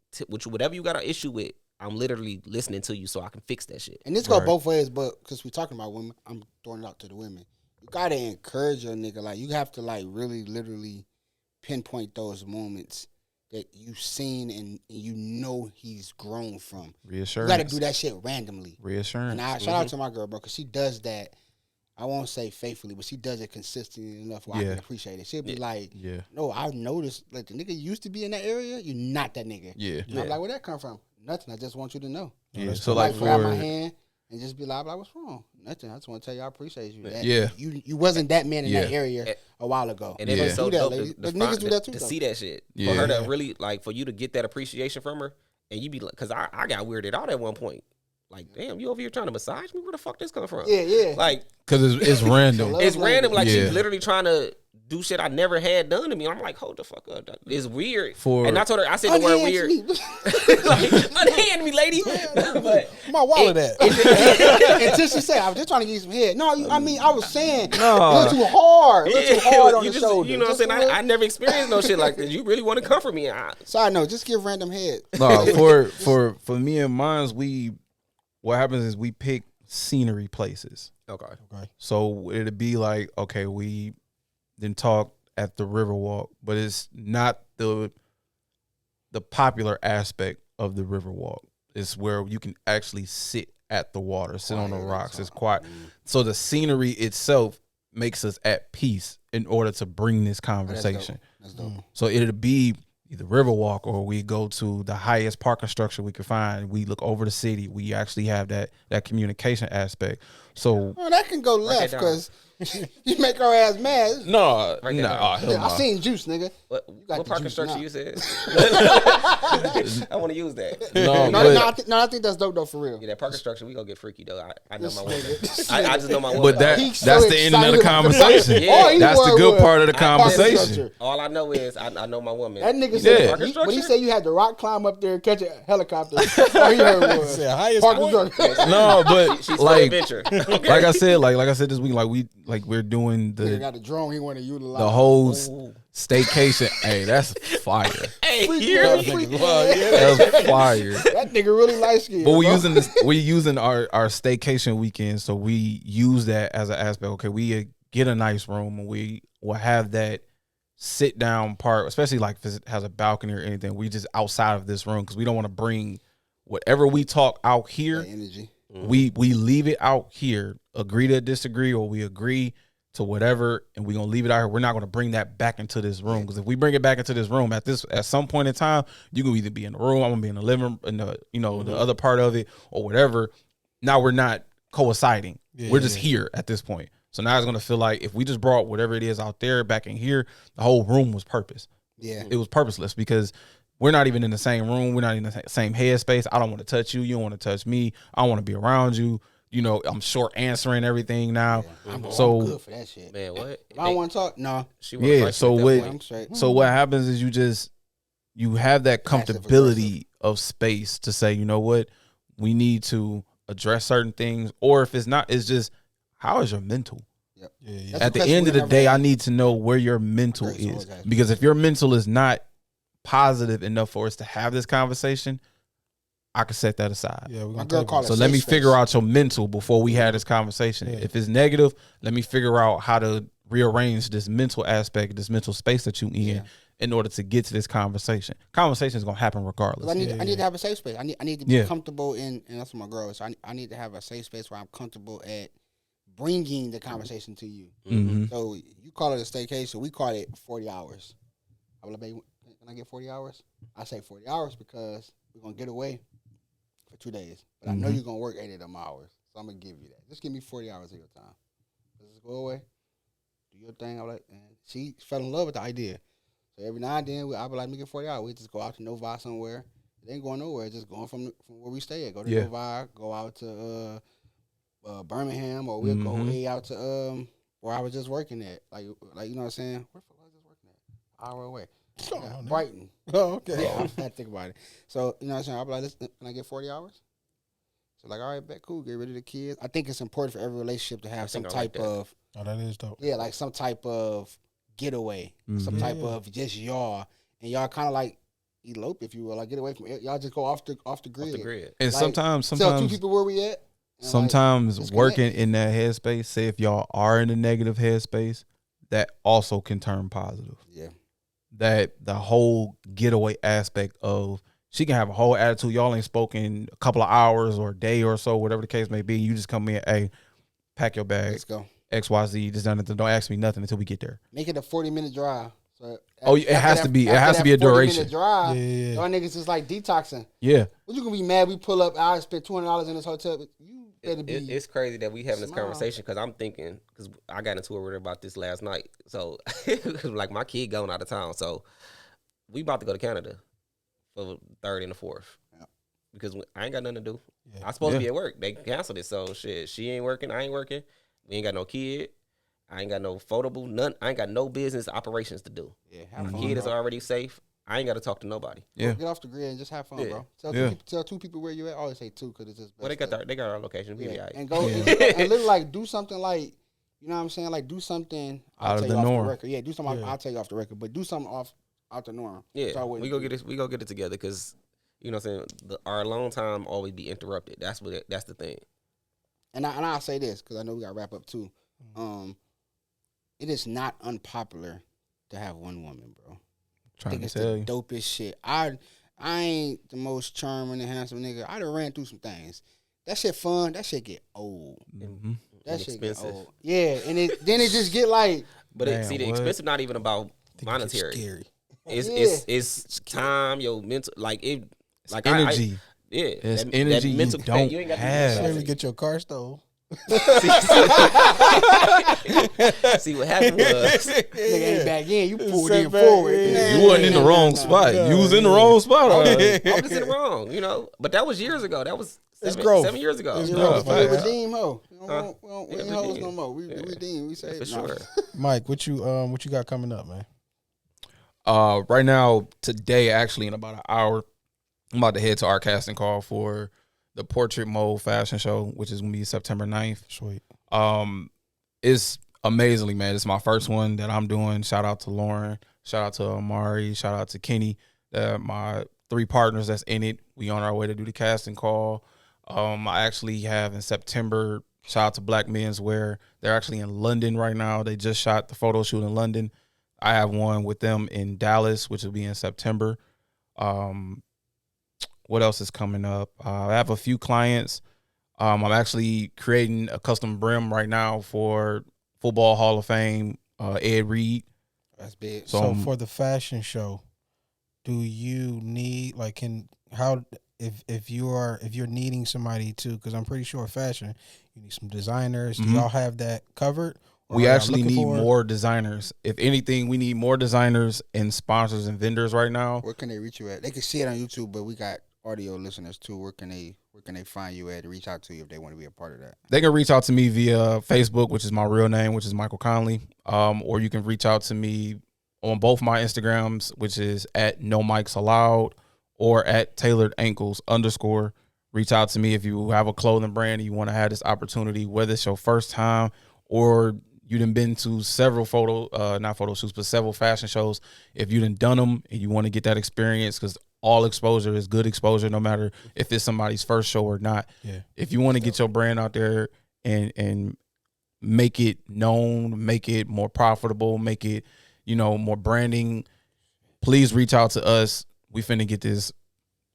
C: whatever you got an issue with, I'm literally listening to you so I can fix that shit.
A: And this go both ways, but because we're talking about women, I'm throwing it out to the women. You got to encourage your nigga. Like, you have to, like, really literally pinpoint those moments that you've seen and you know he's grown from.
D: Reassurance.
A: You got to do that shit randomly.
D: Reassurance.
A: And I shout out to my girl, bro, because she does that. I won't say faithfully, but she does it consistently enough where I can appreciate it. She'll be like, no, I've noticed, like, the nigga used to be in that area, you're not that nigga.
D: Yeah.
A: And I'm like, where'd that come from? Nothing. I just want you to know.
D: Yeah. So, like,
A: grab my hand and just be like, what's wrong? Nothing. I just want to tell you I appreciate you. You wasn't that man in that area a while ago.
C: And it's so
A: do that,
C: dope
A: lady. Niggas do that too.
C: To see that shit. For her to really, like, for you to get that appreciation from her, and you be like, because I got weirded out at one point. Like, damn, you over here trying to massage me? Where the fuck this coming from?
A: Yeah.
C: Like,
D: because it's random.
C: It's random. Like, she's literally trying to do shit I never had done to me. I'm like, hold the fuck up. It's weird. And I told her, I said the word weird. Like, unhand me, lady.
B: But my wallet at.
A: Until she said, I was just trying to give you some head. No, I mean, I was saying, a little too hard. A little too hard on the shoulder.
C: You know what I'm saying? I never experienced no shit like this. You really want to come for me?
A: Side note, just give random head.
D: No, for me and mine, what happens is we pick scenery places.
C: Okay.
D: So it'd be like, okay, we then talk at the Riverwalk, but it's not the popular aspect of the Riverwalk. It's where you can actually sit at the water, sit on the rocks. It's quiet. So the scenery itself makes us at peace in order to bring this conversation.
A: That's dope.
D: So it'd be either Riverwalk or we go to the highest parking structure we could find. We look over the city. We actually have that communication aspect. So
A: that can go left because you make our ass mad.
D: No.
A: I seen juice, nigga.
C: What parking structure you said? I want to use that.
A: I think that's dope though, for real.
C: Yeah, that parking structure, we gonna get freaky though. I know my woman. I just know my woman.
D: But that's the end of the conversation. That's the good part of the conversation.
C: All I know is I know my woman.
A: That nigga said when he said you had to rock climb up there and catch a helicopter. All he heard was
B: highest point.
D: No, but
C: she's
D: like
C: adventure.
D: Okay. Like I said this week, we're doing
A: he got a drone he want to utilize
D: the whole staycation. Hey, that's fire.
C: Hey,
D: that's fire.
A: That nigga really light skinned.
D: But we're using our staycation weekend, so we use that as an aspect. Okay, we get a nice room and we will have that sit down part, especially like if it has a balcony or anything. We just outside of this room because we don't want to bring whatever we talk out here.
A: That energy.
D: We leave it out here, agree to disagree, or we agree to whatever, and we're gonna leave it out here. We're not gonna bring that back into this room because if we bring it back into this room at some point in time, you can either be in the room, I'm gonna be in the living room, in the the other part of it or whatever. Now we're not coinciding. We're just here at this point. So now it's gonna feel like if we just brought whatever it is out there back in here, the whole room was purpose.
A: Yeah,
D: it was purposeless because we're not even in the same room. We're not in the same headspace. I don't want to touch you. You don't want to touch me. I don't want to be around you. I'm short answering everything now.
A: Yeah, I'm good for that shit.
C: Man, what?
A: If I want to talk, no.
D: So what happens is you have that comfortability of space to say, you know what, we need to address certain things, or if it's not, it's just how is your mental?
A: Yep.
B: Yeah.
D: At the end of the day, I need to know where your mental is, because if your mental is not positive enough for us to have this conversation, I could set that aside.
B: Yeah,
A: my girl call it.
D: So let me figure out your mental before we have this conversation. Yeah. If it's negative, let me figure out how to rearrange this mental aspect, this mental space that you in order to get to this conversation. Conversation is gonna happen regardless.
A: I need to have a safe space. I need to be comfortable in, and that's what my girl is. So I need to have a safe space where I'm comfortable at bringing the conversation to you.
D: Mm-hmm.
A: So you call it a staycation. We call it 40 hours. I'm like, baby, can I get 40 hours? I say 40 hours because we're going to get away for 2 days. But I know you're going to work 8 of them hours. So I'm gonna give you that. Just give me 40 hours of your time. Just go away, do your thing. I'm like, and she fell in love with the idea. So every now and then, I'll be like, make it 40 hours. We just go out to Novi somewhere. It ain't going nowhere. It's just going from where we stay at. Go to Novi, go out to Birmingham, or we'll go way out to where I was just working at. Like you know what I'm saying? Where the fuck was I just working at? Hour away. Brighton.
B: Oh, okay.
A: Yeah, I had to think about it. So, you know what I'm saying? I'll be like, listen, can I get 40 hours? So, like, all right, bet, cool. Get rid of the kids. I think it's important for every relationship to have some type of.
B: Oh, that is dope.
A: Yeah, like some type of getaway, some type of just y'all, and y'all kind of like elope, if you will, like get away from it. Y'all just go off the grid.
D: And
A: like,
D: sometimes
A: tell two people where we at.
D: Sometimes
A: like,
D: working in that headspace, say if y'all are in a negative headspace, that also can turn positive.
A: Yeah.
D: That the whole getaway aspect of she can have a whole attitude. Y'all ain't spoken a couple of hours or a day or so, whatever the case may be. You just come in, hey, pack your bag.
A: Let's go.
D: XYZ, just done it. Don't ask me nothing until we get there.
A: Make it a 40-minute drive. So
D: it has to be. It has to be a duration.
A: Drive, y'all niggas is like detoxing.
D: Yeah.
A: What you gonna be mad? We pull up. I spent $200 in this hotel. You better be.
C: It's crazy that we having this conversation because I'm thinking because I got into it with her about this last night. So like my kid going out of town, so we about to go to Canada for the 3rd and the 4th because I ain't got nothing to do. I'm supposed to be at work. They canceled it, so shit. She ain't working. I ain't working. We ain't got no kid. I ain't got no photable, none. I ain't got no business operations to do. Yeah, have fun. Kid is already safe. I ain't got to talk to nobody.
A: Yeah, get off the grid and just have fun, bro. Tell two people where you at. I always say two because it's just.
C: Well, they got our location. We be all right.
A: And go and literally like do something like, you know what I'm saying, like do something
D: out of the norm.
A: Off the record. Yeah, do something. I'll tell you off the record, but do something out the norm.
C: Yeah, we go get it. We go get it together because you know what I'm saying. Our alone time always be interrupted. That's the thing.
A: And I'll say this because I know we got to wrap up too. It is not unpopular to have one woman, bro. I think it's the dopest shit. I ain't the most charming and handsome nigga. I done ran through some things. That shit fun. That shit get old.
C: Mm-hmm.
A: That shit get old. Yeah, and then it just get like.
C: But the expensive not even about monetary. Scary. It's time, your mental, like it, like
D: energy.
C: It's
D: energy
C: that mental
D: you don't
C: you ain't got
B: have. To get your car stole.
C: See what happened was
A: nigga ain't back in. You pulled in forward.
D: You wasn't in the wrong spot. You was in the wrong spot.
C: I was in the wrong, you know. But that was years ago. That was 7 years ago.
A: It's growth. We redeem ho. We ain't hoes no more. We redeem. We say
C: for sure.
B: Mike, what you got coming up, man?
D: Right now, today, actually, in about an hour, I'm about to head to our casting call for the Portrait Mode Fashion Show, which is going to be September 9th.
B: Sweet.
D: It's amazingly, man. It's my first one that I'm doing. Shout out to Lauren. Shout out to Amari. Shout out to Kenny. My 3 partners that's in it. We on our way to do the casting call. I actually have in September, shout out to Black Men's Wear. They're actually in London right now. They just shot the photo shoot in London. I have one with them in Dallas, which will be in September. What else is coming up? I have a few clients. I'm actually creating a custom brim right now for Football Hall of Fame, Ed Reed.
A: That's big.
B: So for the fashion show, do you need if you're needing somebody to, because I'm pretty sure fashion, you need some designers. Do y'all have that covered?
D: We actually need more designers. If anything, we need more designers and sponsors and vendors right now.
A: Where can they reach you at? They can see it on YouTube, but we got audio listeners too. Where can they find you at and reach out to you if they want to be a part of that?
D: They can reach out to me via Facebook, which is my real name, which is Michael Conley. Or you can reach out to me on both my Instagrams, which is at Nomikesallowed or at tailoredankles_. Reach out to me if you have a clothing brand and you want to have this opportunity, whether it's your first time or you done been to several not photo shoots, but several fashion shows. If you done them and you want to get that experience, because all exposure is good exposure, no matter if it's somebody's first show or not.
B: Yeah.
D: If you want to get your brand out there and make it known, make it more profitable, make it, more branding, please reach out to us. We finna get this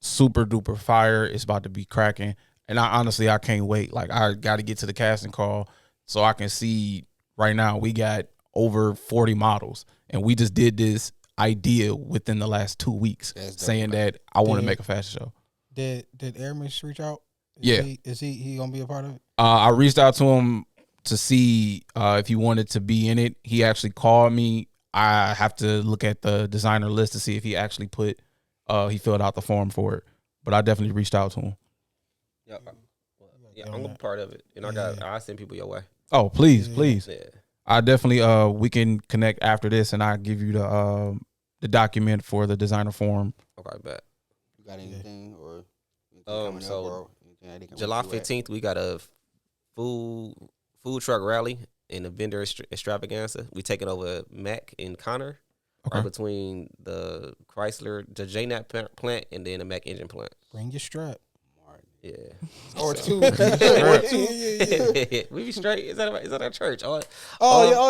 D: super duper fire. It's about to be cracking. And I can't wait. Like, I got to get to the casting call so I can see. Right now, we got over 40 models, and we just did this idea within the last 2 weeks, saying that I want to make a fashion show.
B: Did Aramis reach out? Is he gonna be a part of it?
D: I reached out to him to see if he wanted to be in it. He actually called me. I have to look at the designer list to see if he actually he filled out the form for it. But I definitely reached out to him.
C: Yeah, I'm gonna be part of it, and I send people your way.
D: Oh, please.
C: Yeah.
D: I definitely we can connect after this, and I'll give you the document for the designer form.
C: Okay, bet.
A: You got anything or
C: so July 15th we got a food truck rally and a vendor extravaganza. We taking over Mac and Connor, right between the JNAP plant and then the Mac engine plant.
B: Bring your strap.
C: Yeah.
A: Or two.
C: We be straight. Is that our church? All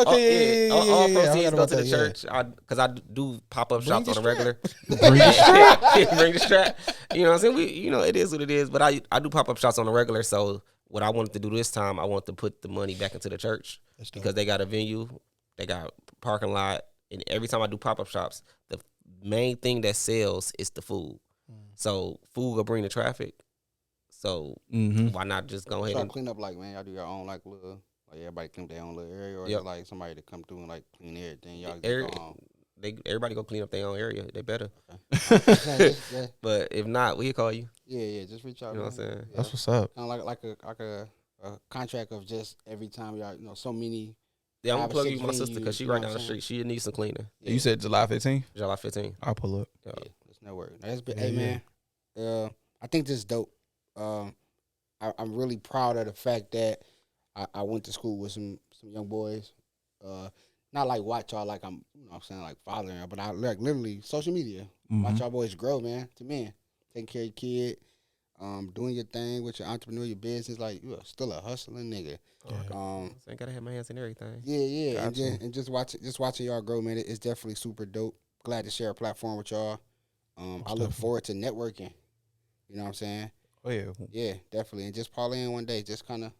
C: proceeds go to the church. Because I do pop-up shops on a regular. Bring the strap. You know what I'm saying? It is what it is. But I do pop-up shops on a regular. So what I wanted to do this time, I want to put the money back into the church because they got a venue, they got parking lot, and every time I do pop-up shops, the main thing that sells is the food. So food will bring the traffic. So why not just go ahead and
A: clean up? Like, man, y'all do your own little, everybody clean up their own little area, or is it like somebody to come through and clean everything? Y'all go home.
C: Everybody go clean up their own area. They better.
A: Okay.
C: But if not, we'll call you.
A: Yeah. Just reach out.
C: You know what I'm saying?
D: That's what's up.
A: Kind of like a contract of just every time y'all, so many.
C: Yeah, I'm gonna plug you with my sister because she right down the street. She needs some cleaning.
D: Yeah. You said July 15th?
C: July 15th.
D: I'll pull up.
A: Yeah, that's no worry. Hey man, I think this is dope. I'm really proud of the fact that I went to school with some young boys. Not like watch y'all like I'm, like fathering, but I like literally social media. Watch y'all boys grow, man. To men, taking care of your kid, doing your thing with your entrepreneur, your business. Like you are still a hustling nigga.
C: I gotta have my hands in everything.
A: Yeah. And just watching y'all grow, man. It's definitely super dope. Glad to share a platform with y'all. I look forward to networking. You know what I'm saying?
D: Oh yeah.
A: Yeah, definitely. And just call in one day. Just kind of,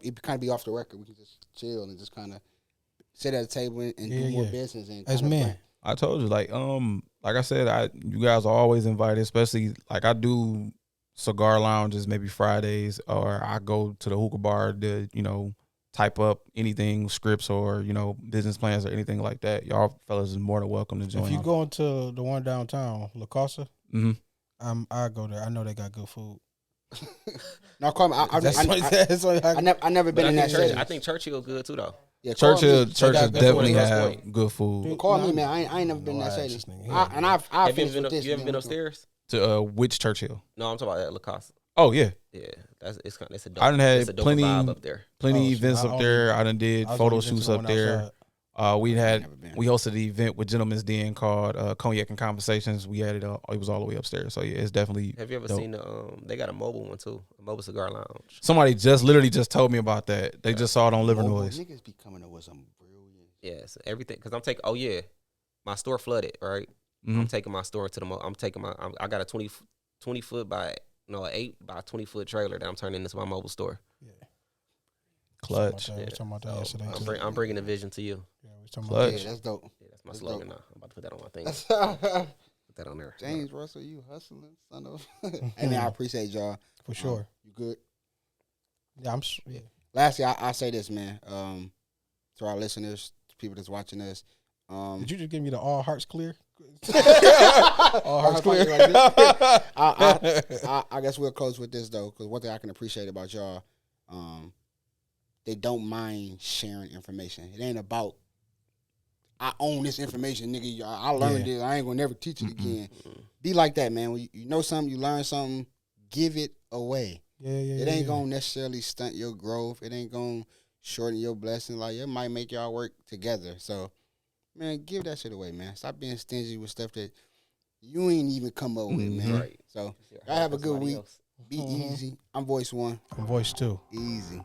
A: it kind of be off the record. We can just chill and just kind of sit at a table and do more business. And
B: as men,
D: I told you, like I said, you guys are always invited. Especially like I do cigar lounges maybe Fridays, or I go to the hookah bar to type up anything, scripts or business plans or anything like that. Y'all fellas is more than welcome to join.
B: If you go into the one downtown, La Casa, I go there. I know they got good food.
A: No, call me. I never been in that setting.
C: I think Churchill good too though.
A: Yeah,
D: Churchill definitely have good food.
A: Call me, man. I ain't never been in that setting. I've
C: you ever been upstairs
D: to which Churchill?
C: No, I'm talking about La Casa.
D: Oh yeah.
C: Yeah, it's a dope.
D: I done had
C: plenty vibe up there.
D: Plenty events up there. I done did photo shoots up there. We hosted the event with Gentlemen's Den called Cognac and Conversations. We had it. It was all the way upstairs. So yeah, it's definitely.
C: Have you ever seen they got a mobile one too, a mobile cigar lounge.
D: Somebody literally just told me about that. They just saw it on Liver Noise.
A: Niggas be coming up with some brilliant.
C: Yes, everything because I'm taking. Oh yeah, my store flooded. Right, I'm taking my store into the. I'm taking my. I got a 20 foot by an 8 by 20 foot trailer that I'm turning into my mobile store.
B: Yeah.
D: Clutch.
B: We were talking about that yesterday.
C: I'm bringing the vision to you.
B: Yeah, we talking
A: Clutch.
B: about that.
A: That's dope.
C: Yeah, that's my slogan now. I'm about to put that on my thing. Put that on there.
A: James Russell, you hustling, son of. Hey man, I appreciate y'all
B: for sure.
A: You good?
B: Yeah,
A: Lastly, I say this, man. To our listeners, to people that's watching us.
B: Did you just give me the all hearts clear?
A: All hearts clear. I guess we'll close with this though, because one thing I can appreciate about y'all, they don't mind sharing information. It ain't about I own this information, nigga. I learned it. I ain't gonna never teach it again. Be like that, man. When you know something, you learn something, give it away. It ain't gonna necessarily stunt your growth. It ain't gonna shorten your blessing. Like it might make y'all work together. So, man, give that shit away, man. Stop being stingy with stuff that you ain't even come up with, man.
C: Right.
A: So, y'all have a good week. Be easy. I'm voice 1.
B: I'm voice 2.
A: Easy.